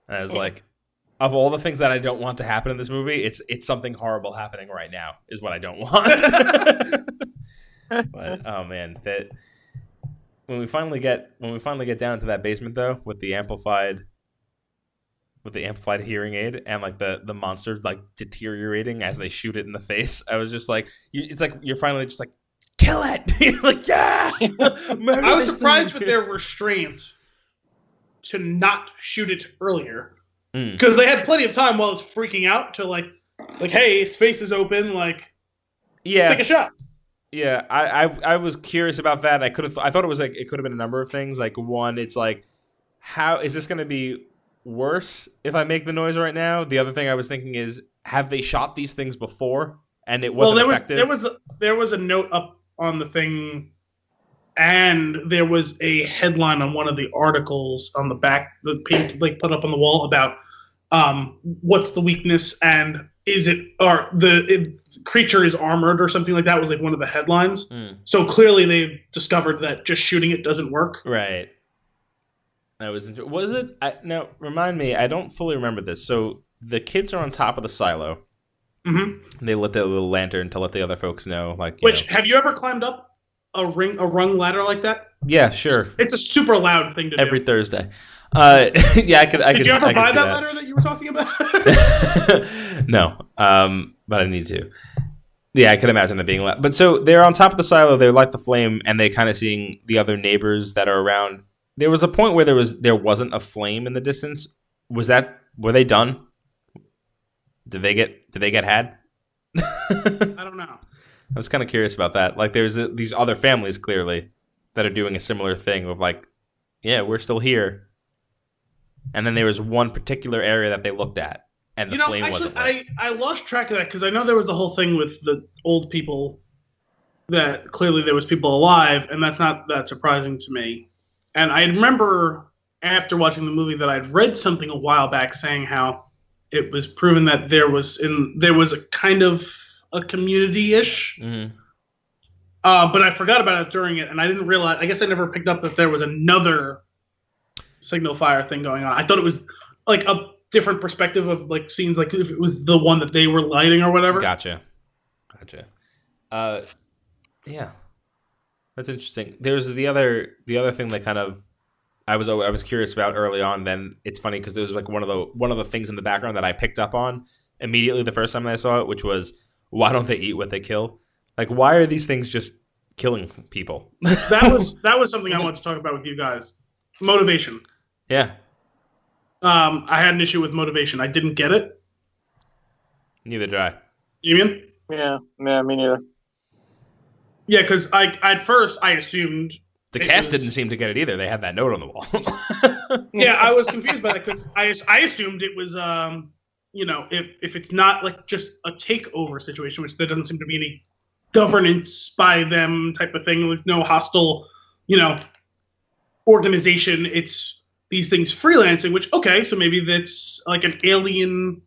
And I was like, of all the things that I don't want to happen in this movie, it's something horrible happening right now is what I don't want. But oh man, that. When we finally get down to that basement though, with the amplified hearing aid and like the monster like deteriorating as they shoot it in the face, I was just like, it's like you're finally just like, kill it. You're like, yeah. I was surprised with their restraint to not shoot it earlier because they had plenty of time while it's freaking out to like, hey, its face is open, like, let's take a shot. Yeah, I was curious about that. I thought it was like it could have been a number of things. Like one, it's like, how is this going to be worse if I make the noise right now? The other thing I was thinking is, have they shot these things before and it wasn't effective? There was a note up on the thing, and there was a headline on one of the articles on the back, the paint like put up on the wall about what's the weakness and the creature is armored or something like that was like one of the headlines. So clearly they've discovered that just shooting it doesn't work. Right. Was it? Now remind me. I don't fully remember this. So the kids are on top of the silo. Mm-hmm. They lit their little lantern to let the other folks know. Have you ever climbed up a rung ladder like that? Yeah, sure. It's a super loud thing to do. Every Thursday. Yeah, I could. Did you ever buy that ladder that you were talking about? No, but I need to. Yeah, I could imagine that being loud. But so they're on top of the silo. They light the flame, and they kind of seeing the other neighbors that are around. There was a point where there wasn't a flame in the distance. Were they done? Did they get had? I don't know. I was kind of curious about that. Like, there's these other families clearly that are doing a similar thing of like, yeah, we're still here. And then there was one particular area that they looked at, and the flame wasn't lit. I lost track of that because I know there was the whole thing with the old people that clearly there was people alive, and that's not that surprising to me. And I remember after watching the movie that I'd read something a while back saying how it was proven that there was a kind of a community-ish. Mm-hmm. But I forgot about it during it, and I didn't realize. I guess I never picked up that there was another signal fire thing going on. I thought it was like a different perspective of like scenes, like if it was the one that they were lighting or whatever. Gotcha. Yeah, that's interesting. There's the other thing that kind of I was curious about early on. Then it's funny because there was like one of the things in the background that I picked up on immediately the first time that I saw it, which was, why don't they eat what they kill? Like, why are these things just killing people? that was something I wanted to talk about with you guys. Motivation. Yeah. I had an issue with motivation. I didn't get it. Neither did I. Damian? Yeah, me neither. Yeah, because at first I assumed the cast didn't seem to get it either. They had that note on the wall. Yeah, I was confused by that because I assumed it was if it's not like just a takeover situation, which there doesn't seem to be any governance by them type of thing, with no hostile, organization. It's these things freelancing, which, okay, so maybe that's like an alien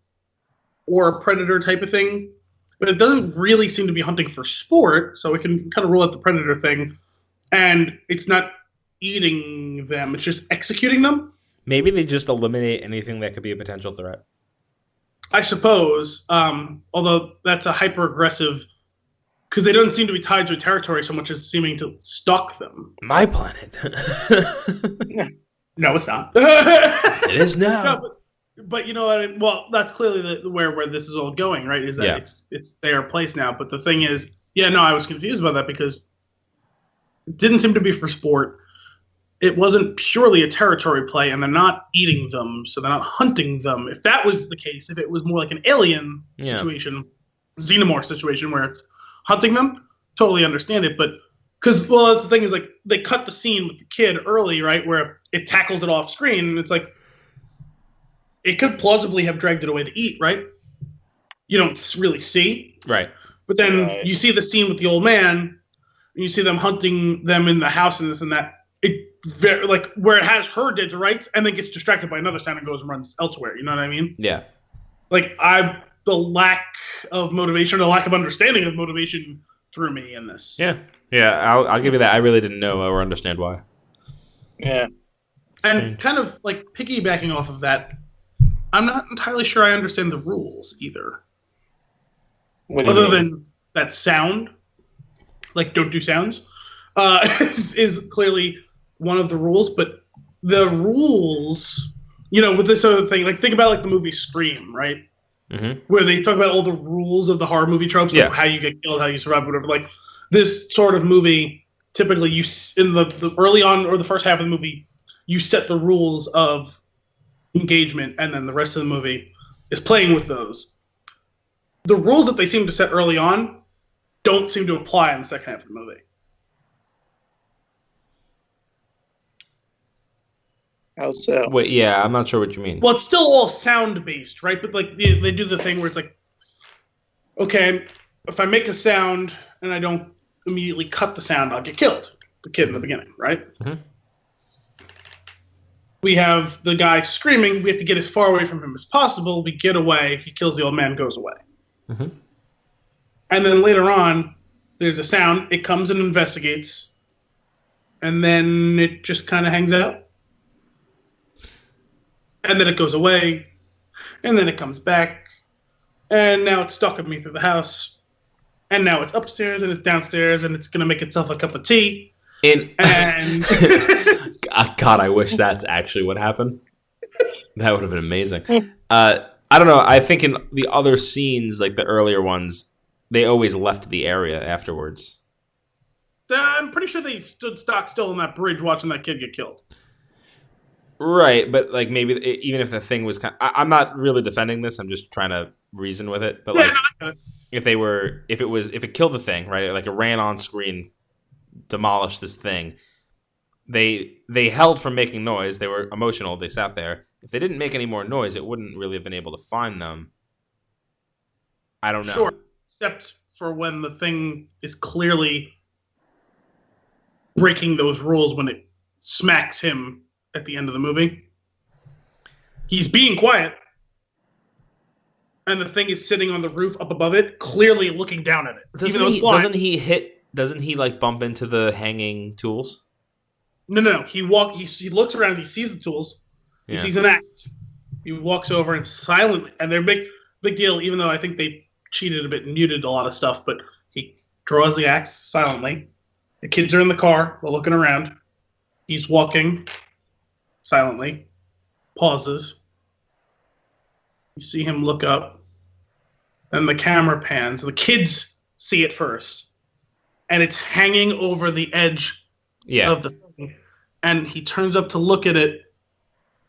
or a predator type of thing, but it doesn't really seem to be hunting for sport, so we can kind of rule out the predator thing, and it's not eating them, it's just executing them. Maybe they just eliminate anything that could be a potential threat. I suppose, although that's a hyper-aggressive, because they don't seem to be tied to a territory so much as seeming to stalk them. My planet. No, it's not. It is now. No, but you know what? Well, that's clearly where this is all going, right? Is that it's their place now. But the thing is, I was confused about that because it didn't seem to be for sport. It wasn't purely a territory play, and they're not eating them, so they're not hunting them. If that was the case, if it was more like an alien situation, xenomorph situation where it's hunting them, totally understand it. But because, that's the thing is, like, they cut the scene with the kid early, right, where it tackles it off screen, and it's like, it could plausibly have dragged it away to eat, right? You don't really see. Right. But then you see the scene with the old man, and you see them hunting them in the house and this and that. Like where it has her dead to rights and then gets distracted by another sound and goes and runs elsewhere. You know what I mean? Yeah. Like the lack of motivation, the lack of understanding of motivation threw me in this. Yeah. Yeah. I'll give you that. I really didn't know or understand why. Yeah. And kind of like piggybacking off of that, I'm not entirely sure I understand the rules either. Other than that sound, like don't do sounds, is clearly one of the rules. But the rules, with this other thing, like think about like the movie Scream, right? Mm-hmm. Where they talk about all the rules of the horror movie tropes, like how you get killed, how you survive, whatever. Like this sort of movie, typically you in the early on or the first half of the movie, you set the rules of engagement, and then the rest of the movie is playing with those. The rules that they seem to set early on don't seem to apply in the second half of the movie. How so? Wait, yeah, I'm not sure what you mean. Well, it's still all sound-based, right? But like they do the thing where it's like, okay, if I make a sound and I don't immediately cut the sound, I'll get killed. The kid in the beginning, right? Mm-hmm. We have the guy screaming. We have to get as far away from him as possible. We get away. He kills the old man, goes away. Mm-hmm. And then later on, there's a sound. It comes and investigates. And then it just kind of hangs out. And then it goes away. And then it comes back. And now it's stalking me through the house. And now it's upstairs and it's downstairs. And it's going to make itself a cup of tea. And God, I wish that's actually what happened. That would have been amazing. I don't know. I think in the other scenes, like the earlier ones, they always left the area afterwards. I'm pretty sure they stood stock still on that bridge watching that kid get killed. Right, but like maybe even if the thing was I'm not really defending this. I'm just trying to reason with it. But like, if it killed the thing, right? Like it ran on screen, demolished this thing. They held from making noise. They were emotional. They sat there. If they didn't make any more noise, it wouldn't really have been able to find them. I don't know. Sure, except for when the thing is clearly breaking those rules when it smacks him at the end of the movie. He's being quiet, and the thing is sitting on the roof up above it, clearly looking down at it. Doesn't he like bump into the hanging tools? No. He looks around, he sees the tools, he sees an axe. He walks over and silently, and they're big deal, even though I think they cheated a bit and muted a lot of stuff, but he draws the axe silently. The kids are in the car, they're looking around. He's walking silently, pauses. You see him look up, and the camera pans. The kids see it first, and it's hanging over the edge of the thing. And he turns up to look at it,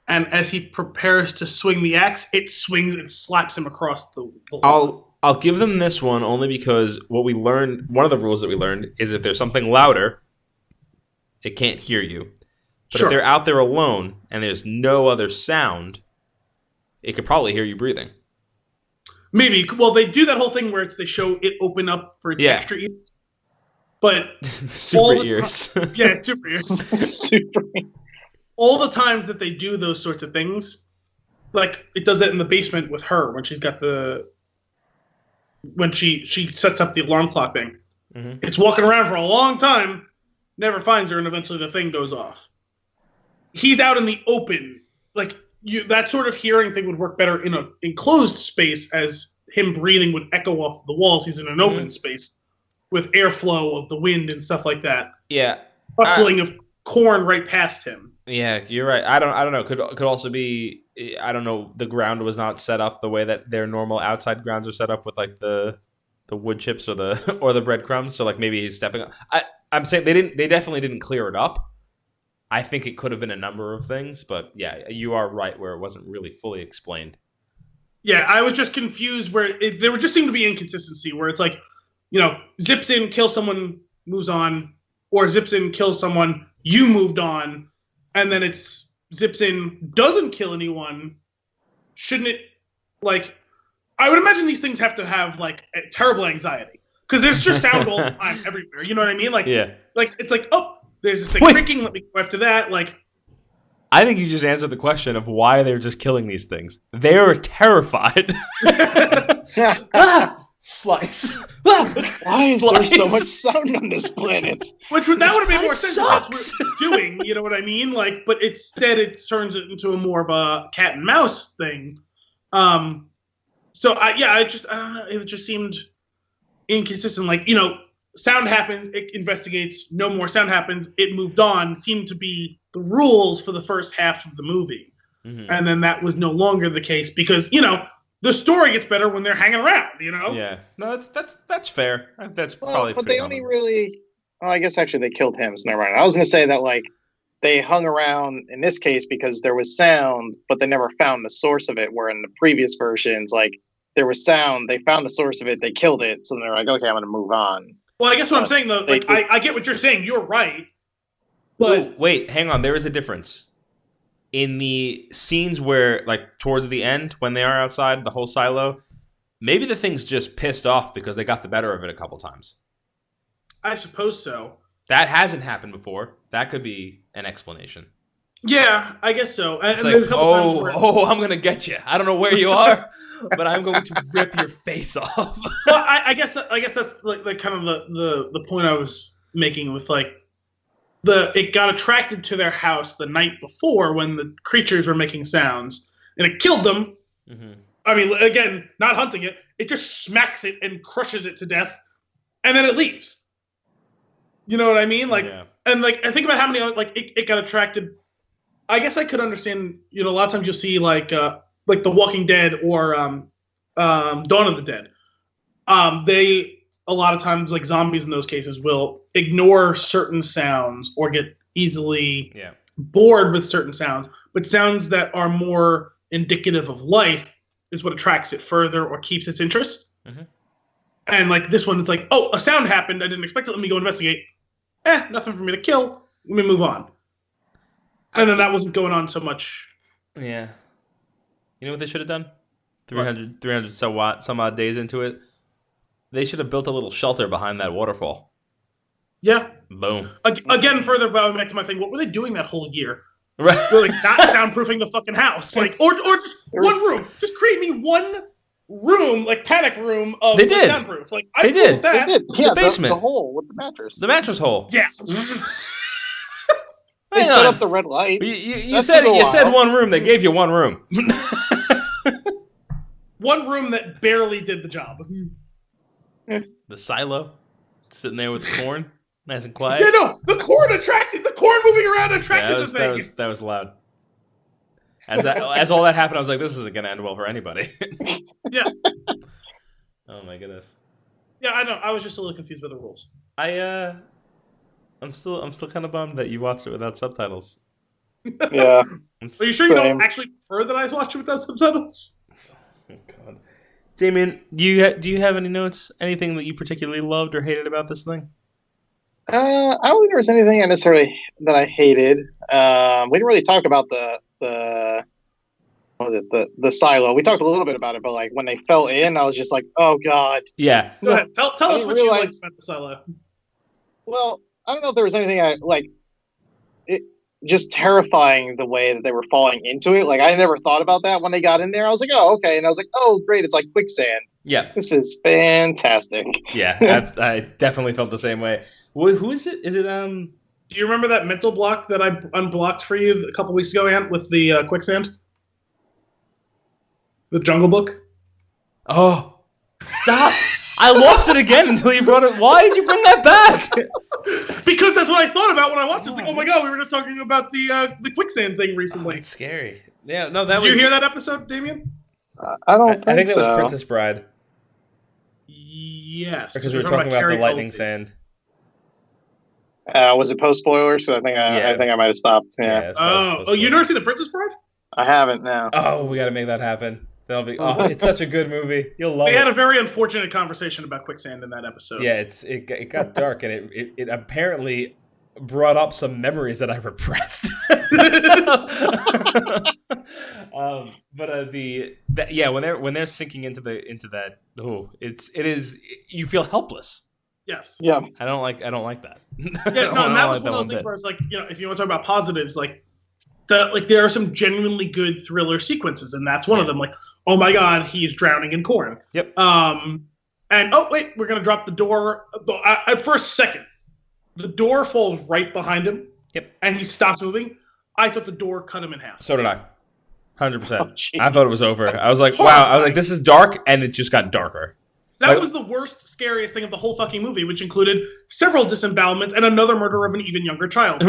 and as he prepares to swing the axe, it swings and slaps him across the I'll give them this one only because what we learned, one of the rules that we learned, is if there's something louder, it can't hear you. But if they're out there alone and there's no other sound, it could probably hear you breathing. Maybe. Well, they do that whole thing where they show it open up for its extra ears. But super ears. Super ears. Super. All the times that they do those sorts of things, like it does it in the basement with her when she's got when she sets up the alarm clock thing. Mm-hmm. It's walking around for a long time, never finds her, and eventually the thing goes off. He's out in the open. Like that sort of hearing thing would work better in an enclosed space, as him breathing would echo off the walls. He's in an open space with airflow of the wind and stuff like that. Yeah. Rustling of corn right past him. Yeah, you're right. I don't know. Could also be, I don't know, the ground was not set up the way that their normal outside grounds are set up with like the wood chips or the breadcrumbs. So like maybe he's stepping up. I'm saying they definitely didn't clear it up. I think it could have been a number of things, but yeah, you are right where it wasn't really fully explained. Yeah, I was just confused where there just seemed to be inconsistency where it's like, zips in, kills someone, moves on, or zips in, kills someone, you moved on, and then it's zips in, doesn't kill anyone. Shouldn't it, like, I would imagine these things have to have, like, a terrible anxiety. Because there's just sound all the time everywhere, you know what I mean? Like, like it's like, oh, there's this thing creaking, let me go after that, like. I think you just answered the question of why they're just killing these things. They're terrified. Slice. Why is there so much sound on this planet? That would have made more sense what we're doing, you know what I mean? Like, but instead it turns it into a more of a cat and mouse thing. So it just seemed inconsistent. Like, sound happens, it investigates, no more sound happens, it moved on, seemed to be the rules for the first half of the movie. Mm-hmm. And then that was no longer the case because, the story gets better when they're hanging around, Yeah. No, that's fair. That's probably but they only really... Well, I guess actually they killed him, so never mind. I was going to say that, like, they hung around in this case because there was sound, but they never found the source of it, where in the previous versions, like, there was sound, they found the source of it, they killed it, so they're like, okay, I'm going to move on. Well, I guess what I'm saying, though, like, I get what you're saying, you're right, but... Wait, hang on, there is a difference. In the scenes where, like, towards the end, when they are outside the whole silo, maybe the thing's just pissed off because they got the better of it a couple times. I suppose so. That hasn't happened before. That could be an explanation. Yeah, I guess so. And like, there's a couple times where... I'm going to get you. I don't know where you are, but I'm going to rip your face off. Well, I guess that's like kind of the point I was making with, like, it got attracted to their house the night before when the creatures were making sounds, and it killed them. Mm-hmm. I mean, again, not hunting it. It just smacks it and crushes it to death, and then it leaves. You know what I mean? Like, and like, I think about how many like it got attracted. I guess I could understand. A lot of times you'll see like The Walking Dead or Dawn of the Dead. They a lot of times, like zombies in those cases, will ignore certain sounds or get easily bored with certain sounds, but sounds that are more indicative of life is what attracts it further or keeps its interest. Mm-hmm. And like this one, it's like, oh, a sound happened. I didn't expect it. Let me go investigate. Nothing for me to kill. Let me move on. And then that wasn't going on so much. Yeah. You know what they should have done? 300 some odd days into it. They should have built a little shelter behind that waterfall. Yeah. Boom. Again, further back to my thing, what were they doing that whole year? Right. They're like not soundproofing the fucking house. Like, or just one room. Just create me one room, like panic room of They did. soundproof. Like They did. built that. They did. Yeah, The basement. The hole with the mattress. The mattress hole. Yeah. They Hang set on. up the red lights. You said one room. They gave you one room. One room that barely did the job. The silo, sitting there with the corn, nice and quiet. Yeah, no, the corn moving around attracted the thing. That was loud. As all that happened, I was like, "This isn't going to end well for anybody." Yeah. Oh my goodness. Yeah, I know. I was just a little confused by the rules. I'm still kind of bummed that you watched it without subtitles. Yeah. Are you sure you don't actually prefer that I watch it without subtitles? Oh, God. Damian, do you have any notes? Anything that you particularly loved or hated about this thing? I don't think there was anything necessarily that I hated. We didn't really talk about the silo. We talked a little bit about it, but like when they fell in, I was just like, oh God. Yeah. Go ahead. Tell us what you liked about the silo. Well, I don't know if there was anything I like. It just terrifying the way that they were falling into it. Like I never thought about that when they got in there. I was like, oh, okay, and I was like, oh, great, it's like quicksand. Yeah. This is fantastic. Yeah, I definitely felt the same way. Who is it? Is it Do you remember that mental block that I unblocked for you a couple weeks ago, Ant, with the quicksand? The Jungle Book? Oh, stop. I lost it again until you brought it. Why did you bring that back? Because that's what I thought about when I watched it. Like, oh my God, we were just talking about the quicksand thing recently. It's scary. Yeah, no, Did you hear that episode, Damien? I don't. I think that was Princess Bride. Yes. Because we were talking about the lightning sand. Was it post spoiler? So I think I might have stopped. Yeah. Oh, you never seen the Princess Bride? I haven't. No. Oh, we got to make that happen. That'll be. Oh, it's such a good movie. You'll love it. We had a very unfortunate conversation about quicksand in that episode. Yeah, it got dark, and it apparently brought up some memories that I repressed. When they're sinking into that, it is you feel helpless. Yes. Yeah. I don't like that. Yeah, no, and that was one of those things where it's like, if you want to talk about positives, there are some genuinely good thriller sequences, and that's one of them. Like, oh my God, he's drowning in corn. Yep. And oh wait, we're gonna drop the door. At first second, the door falls right behind him. Yep. And he stops moving. I thought the door cut him in half. So did I. 100%. Oh, I thought it was over. I was like, wow. I was like, this is dark, and it just got darker. That was the worst, scariest thing of the whole fucking movie, which included several disembowelments and another murder of an even younger child.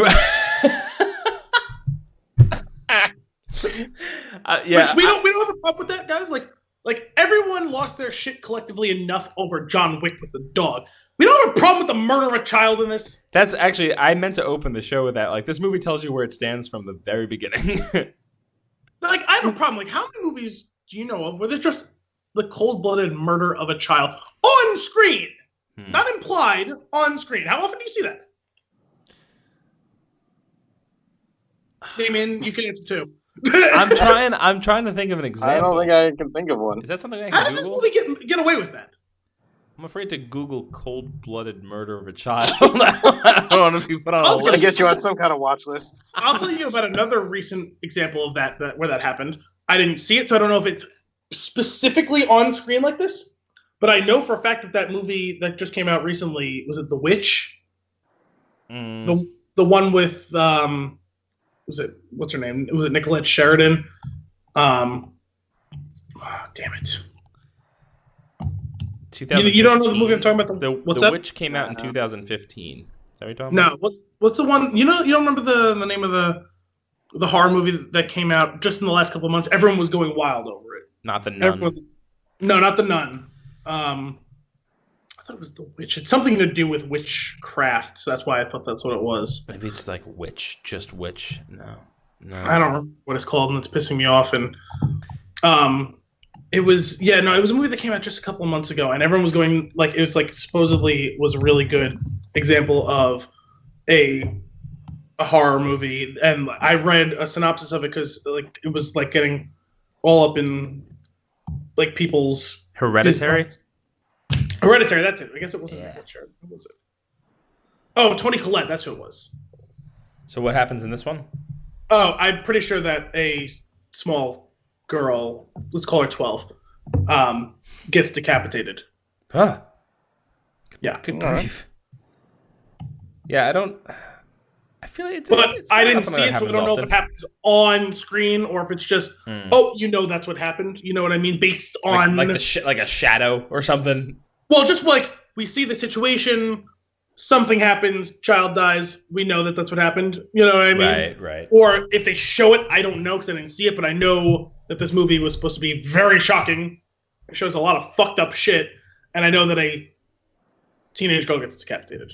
Yeah, which we don't have a problem with that, guys. Like everyone lost their shit collectively enough over John Wick with the dog. We don't have a problem with the murder of a child in this. That's actually, I meant to open the show with that. Like, this movie tells you where it stands from the very beginning. Like, I have a problem. Like, how many movies do you know of where there's just the cold-blooded murder of a child on screen? Not implied, on screen. How often do you see that? Damien, you can answer too. I'm trying to think of an example. I don't think I can think of one. Is that something I How can did this Google? movie get away with that? I'm afraid to Google cold-blooded murder of a child. I don't want to be put on a I list. guess you on some kind of watch list. I'll tell you about another recent example of that where that happened. I didn't see it, so I don't know if it's specifically on screen like this. But I know for a fact that movie that just came out recently, was it The Witch? The one with what's her name? Was it Nicolette Sheridan? Damn it. You don't know the movie I'm talking about? The Witch came out in 2015. Is that what you're talking about? No. What's the one? You don't remember the name of the horror movie that came out just in the last couple of months? Everyone was going wild over it. Not The Nun. No, not The Nun. thought it was the witch. It's something to do with witchcraft, so that's why I thought that's what it was. Maybe it's like witch, just witch. No. I don't remember what it's called, and it's pissing me off. And it was a movie that came out just a couple of months ago, and everyone was going like it was like supposedly was a really good example of a horror movie. And I read a synopsis of it because like it was like getting all up in like people's Hereditary. Hereditary, that's it. I guess it wasn't Hereditary. What was it? Oh, Toni Collette, that's who it was. So what happens in this one? Oh, I'm pretty sure that a small girl, let's call her 12, gets decapitated. Huh. Yeah. Good grief. Yeah, I feel like it's... But it's I didn't see it, so I don't know if it happens on screen or if it's just, that's what happened. You know what I mean? Based on... Like a shadow or something. Well, just like we see the situation... Something happens, child dies. We know that that's what happened. You know what I mean? Right. Or if they show it, I don't know because I didn't see it, but I know that this movie was supposed to be very shocking. It shows a lot of fucked up shit, and I know that a teenage girl gets decapitated.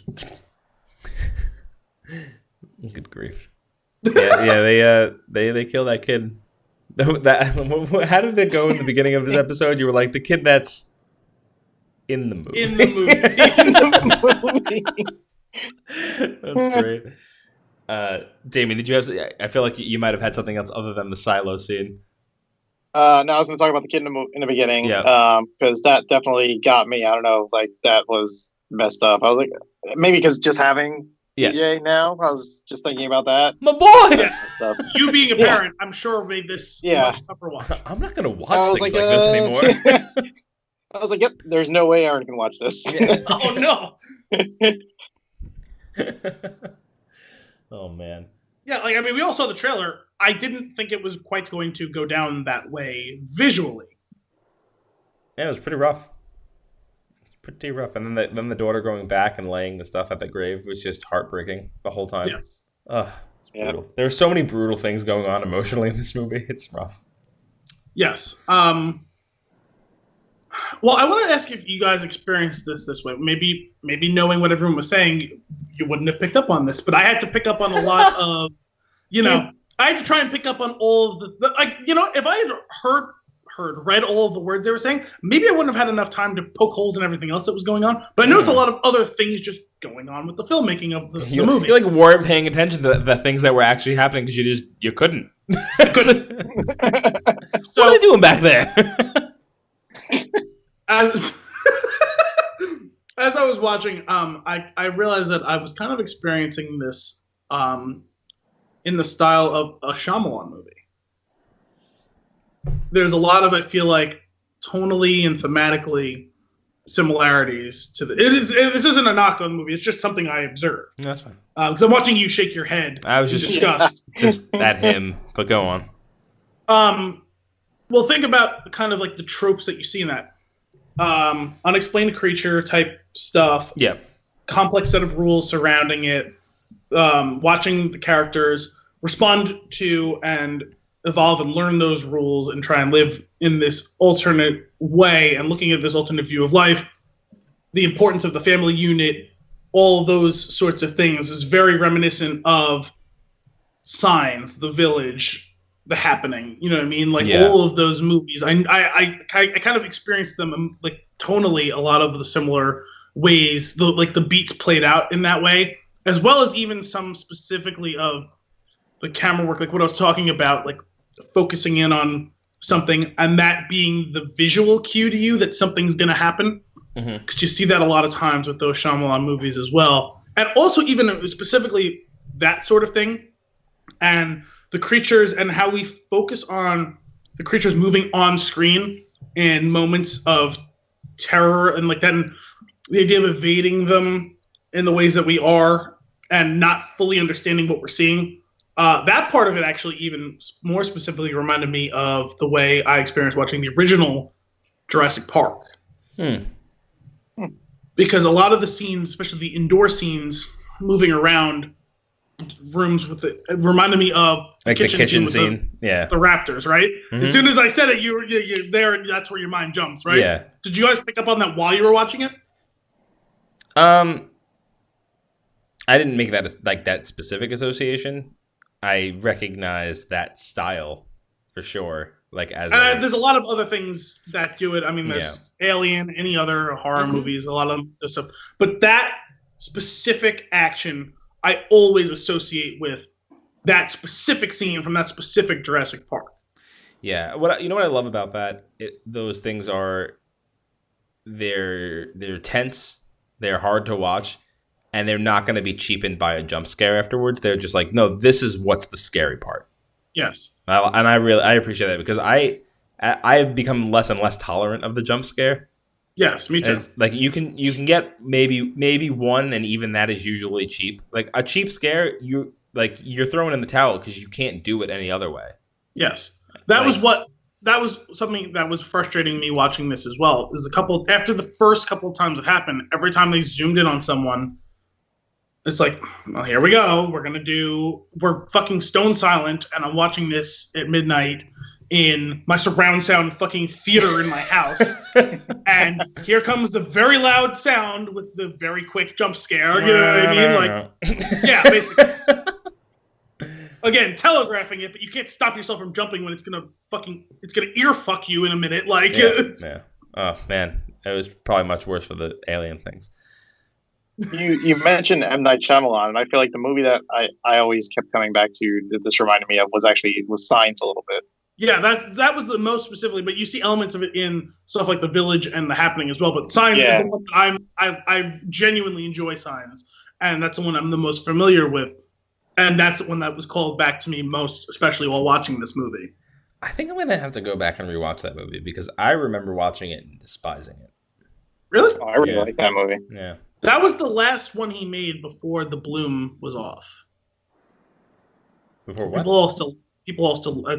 Good grief. Yeah. They kill that kid. How did it go in the beginning of this episode? You were like the kid that's. In the movie. In the movie. That's great. Damian, did you have... I feel like you might have had something else other than the silo scene. No, I was going to talk about the kid in the beginning. Yeah. Because that definitely got me. I don't know. Like, that was messed up. I was like... Maybe because just having DJ now, I was just thinking about that. My boy! Yes. You being a parent, I'm sure made this much tougher watch. I'm not going to watch things like this anymore. I was like, yep, there's no way Aaron can watch this. Oh, no. Oh, man. Yeah, like, I mean, we all saw the trailer. I didn't think it was quite going to go down that way visually. Yeah, it was pretty rough. And then the daughter going back and laying the stuff at the grave was just heartbreaking the whole time. Yes. Ugh, brutal. There are so many brutal things going on emotionally in this movie. It's rough. Yes. Well, I want to ask if you guys experienced this way. Maybe knowing what everyone was saying, you wouldn't have picked up on this. But I had to pick up on a lot of, I had to try and pick up on all of the if I had read all of the words they were saying, maybe I wouldn't have had enough time to poke holes in everything else that was going on. But I noticed a lot of other things just going on with the filmmaking of the movie. You weren't paying attention to the things that were actually happening because you couldn't. So, what are they doing back there? As I was watching, I realized that I was kind of experiencing this in the style of a Shyamalan movie. There's a lot of, I feel like, tonally and thematically similarities to this isn't a knock on the movie. It's just something I observed. That's fine. Because I'm watching you shake your head. I was just at him, but go on. Well, think about kind of like the tropes that you see in that. Unexplained creature type stuff. Yeah. Complex set of rules surrounding it. Watching the characters respond to and evolve and learn those rules and try and live in this alternate way and looking at this alternate view of life. The importance of the family unit, all those sorts of things is very reminiscent of Signs, The Village, The Happening. You know what I mean? Like all of those movies. I kind of experienced them like tonally a lot of the similar ways. The beats played out in that way, as well as even some specifically of the camera work, like what I was talking about, like focusing in on something and that being the visual cue to you that something's going to happen. Because you see that a lot of times with those Shyamalan movies as well. And also even specifically that sort of thing and the creatures and how we focus on the creatures moving on screen in moments of terror and like that, and the idea of evading them in the ways that we are and not fully understanding what we're seeing. That part of it actually even more specifically reminded me of the way I experienced watching the original Jurassic Park. Because a lot of the scenes, especially the indoor scenes, moving around rooms it reminded me of like the kitchen scene. The raptors, right? As soon as I said it, you're there. That's where your mind jumps, right? Yeah. Did you guys pick up on that while you were watching it? I didn't make that specific association. I recognized that style for sure. Like there's a lot of other things that do it. I mean, there's Alien, any other horror movies, a lot of stuff. But that specific action, I always associate with that specific scene from that specific Jurassic Park. Yeah, what I love about that? Those things they're tense, they're hard to watch, and they're not going to be cheapened by a jump scare afterwards. They're just like, no, this is what's the scary part. Yes, and I appreciate that because I've become less and less tolerant of the jump scare. Yes, me too. It's, like you can get maybe one, and even that is usually cheap. Like a cheap scare, you're throwing in the towel because you can't do it any other way. Yes, that was something that was frustrating me watching this as well. Is after the first couple of times it happened, every time they zoomed in on someone, it's like, well, here we go. We're fucking stone silent, and I'm watching this at midnight in my surround sound fucking theater in my house. And here comes the very loud sound with the very quick jump scare. You know what I mean? Like, yeah, basically. Again, telegraphing it, but you can't stop yourself from jumping when it's gonna ear fuck you in a minute. Like, yeah. Oh man, it was probably much worse for the alien things. You mentioned M. Night Shyamalan, and I feel like the movie that I always kept coming back to that this reminded me of was Signs a little bit. Yeah, that was the most specifically, but you see elements of it in stuff like The Village and The Happening as well. But Signs is the one that I genuinely enjoy Signs, and that's the one I'm the most familiar with, and that's the one that was called back to me most, especially while watching this movie. I think I'm gonna have to go back and rewatch that movie because I remember watching it and despising it. Really? Oh, I really like that movie. Yeah. That was the last one he made before the bloom was off. Before what? People all still.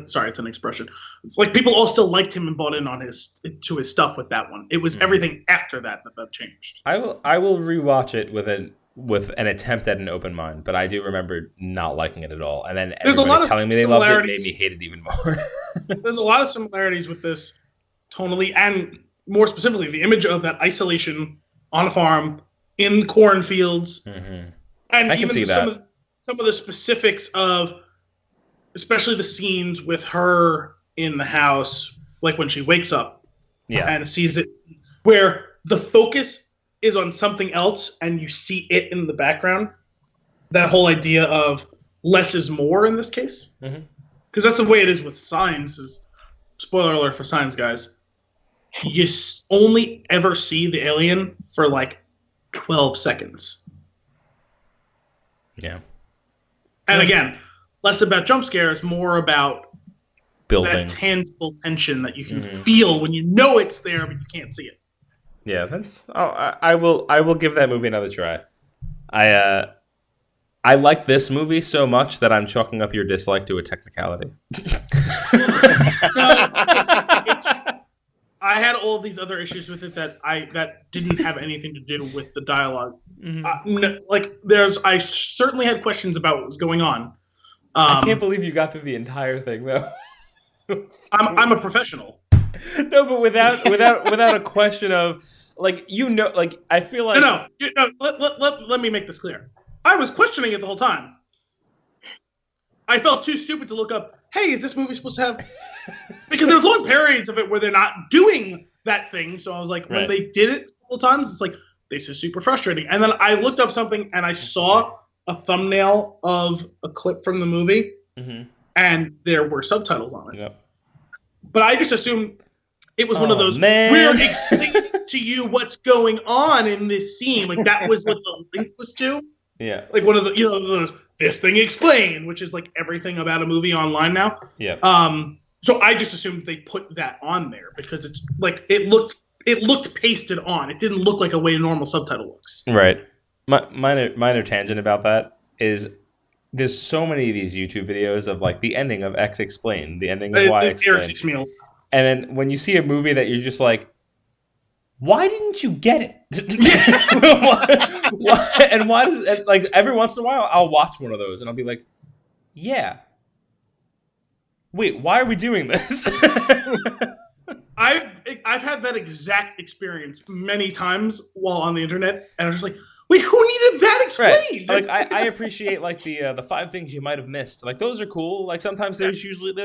Sorry, it's an expression. It's like people all still liked him and bought in on his stuff with that one. It was everything after that changed. I will rewatch it with an attempt at an open mind, but I do remember not liking it at all. And then everybody telling me they loved it made me hate it even more. There's a lot of similarities with this tonally, and more specifically, the image of that isolation on a farm in cornfields, and I can see that. Some of the specifics of, especially the scenes with her in the house, like when she wakes up, and sees it, where the focus is on something else, and you see it in the background. That whole idea of less is more in this case, because that's the way it is with Signs. Is spoiler alert for Signs, guys. You only ever see the alien for like 12 seconds. Yeah. And again, less about jump scares, more about building that tangible tension that you can feel when you know it's there, but you can't see it. Yeah, I will give that movie another try. I like this movie so much that I'm chalking up your dislike to a technicality. I had all these other issues with it that didn't have anything to do with the dialogue. I certainly had questions about what was going on. I can't believe you got through the entire thing though. I'm a professional. No, but without a question of I feel like no. Let me make this clear. I was questioning it the whole time. I felt too stupid to look up, hey, is this movie supposed to have... Because there's long periods of it where they're not doing that thing. So I was like, when they did it a couple times, it's like, this is super frustrating. And then I looked up something and I saw a thumbnail of a clip from the movie, and there were subtitles on it. Yep. But I just assumed it was one of those weird explaining to you what's going on in this scene. Like that was what the link was to. Yeah. Like one of the, those, this thing explained, which is like everything about a movie online now. Yeah. So I just assumed they put that on there because it's like it looked pasted on. It didn't look like a way a normal subtitle looks. Right. Minor tangent about that is there's so many of these YouTube videos of like the ending of X Explained, the ending of Y Explained. And then when you see a movie that you're just like, why didn't you get it? And why does it, like every once in a while I'll watch one of those and I'll be like, yeah. Wait, why are we doing this? I've I've had that exact experience many times while on the internet, and I'm just like, wait, who needed that explained? Right. Like I appreciate like the 5 things you might have missed. Like those are cool. Like sometimes there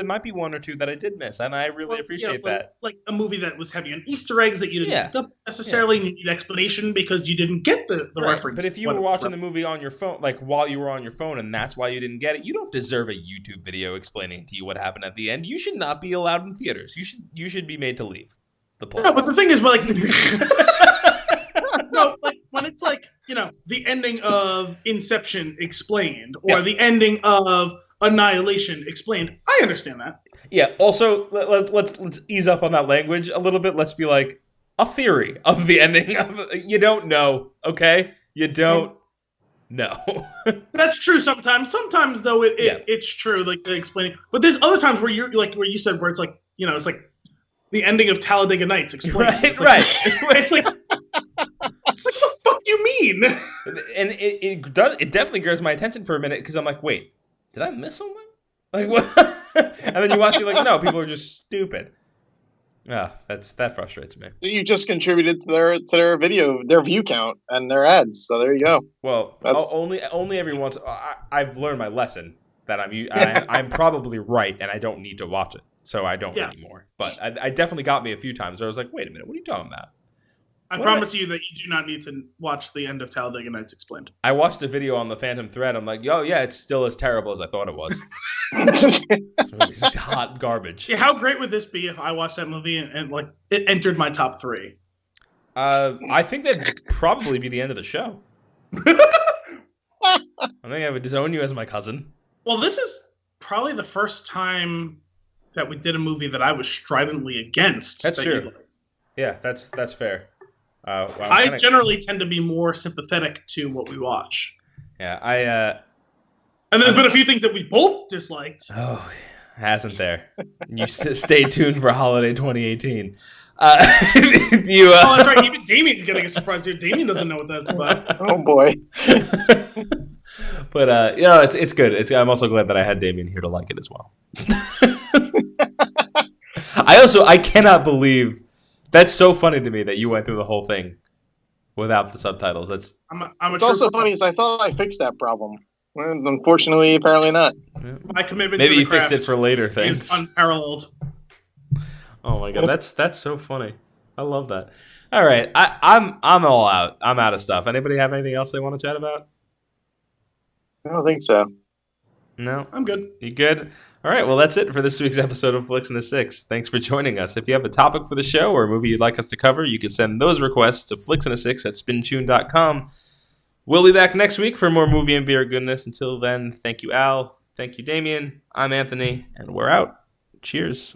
might be 1 or 2 that I did miss, and I really appreciate that. Like a movie that was heavy on Easter eggs that you didn't pick up necessarily need explanation because you didn't get the reference. But if you were watching the movie on your phone, like while you were on your phone, and that's why you didn't get it, you don't deserve a YouTube video explaining to you what happened at the end. You should not be allowed in theaters. You should be made to leave the plot. No, but the thing is, like, no, like when it's like, the ending of Inception explained, or the ending of Annihilation explained. I understand that. Yeah. Also, let's ease up on that language a little bit. Let's be like a theory of the ending of. You don't know, okay? You don't know. That's true. Sometimes though, it's true. Like the explaining, but there's other times where you're like where you said where it's like it's like the ending of Talladega Nights explained. Right. It's like. It's like, the fuck you mean? And it definitely grabs my attention for a minute because I'm like, wait, did I miss something? Like what? And then you watch, you're like, no, people are just stupid. Yeah, that frustrates me. So you just contributed to their video, their view count, and their ads. So there you go. Well, only every once. I've learned my lesson that I'm probably right, and I don't need to watch it, so I don't anymore. But I definitely got me a few times where I was like, wait a minute, what are you talking about? I promise you that you do not need to watch the end of Talladega Nights explained. I watched a video on the Phantom Thread. I'm like, oh, yeah, it's still as terrible as I thought it was. It's hot garbage. See, how great would this be if I watched that movie and like it entered my top 3? I think that'd probably be the end of the show. I think I would disown you as my cousin. Well, this is probably the first time that we did a movie that I was stridently against. That's true. Yeah, that's fair. I generally tend to be more sympathetic to what we watch. Yeah, and there's been a few things that we both disliked. Oh, hasn't there? You stay tuned for Holiday 2018. That's right. Even Damian's getting a surprise here. Damian doesn't know what that's about. Oh boy. But it's good. I'm also glad that I had Damian here to like it as well. I cannot believe. That's so funny to me that you went through the whole thing without the subtitles. It's also funny because I thought I fixed that problem. Well, unfortunately, apparently not. My commitment. Maybe to you fixed it for later things. Is unparalleled. Oh my god, that's so funny. I love that. All right, I'm all out. I'm out of stuff. Anybody have anything else they want to chat about? I don't think so. No, I'm good. You good? All right, well, that's it for this week's episode of Flix and the Six. Thanks for joining us. If you have a topic for the show or a movie you'd like us to cover, you can send those requests to flixandthesix@spintune.com. We'll be back next week for more movie and beer goodness. Until then, thank you, Al. Thank you, Damian. I'm Anthony, and we're out. Cheers.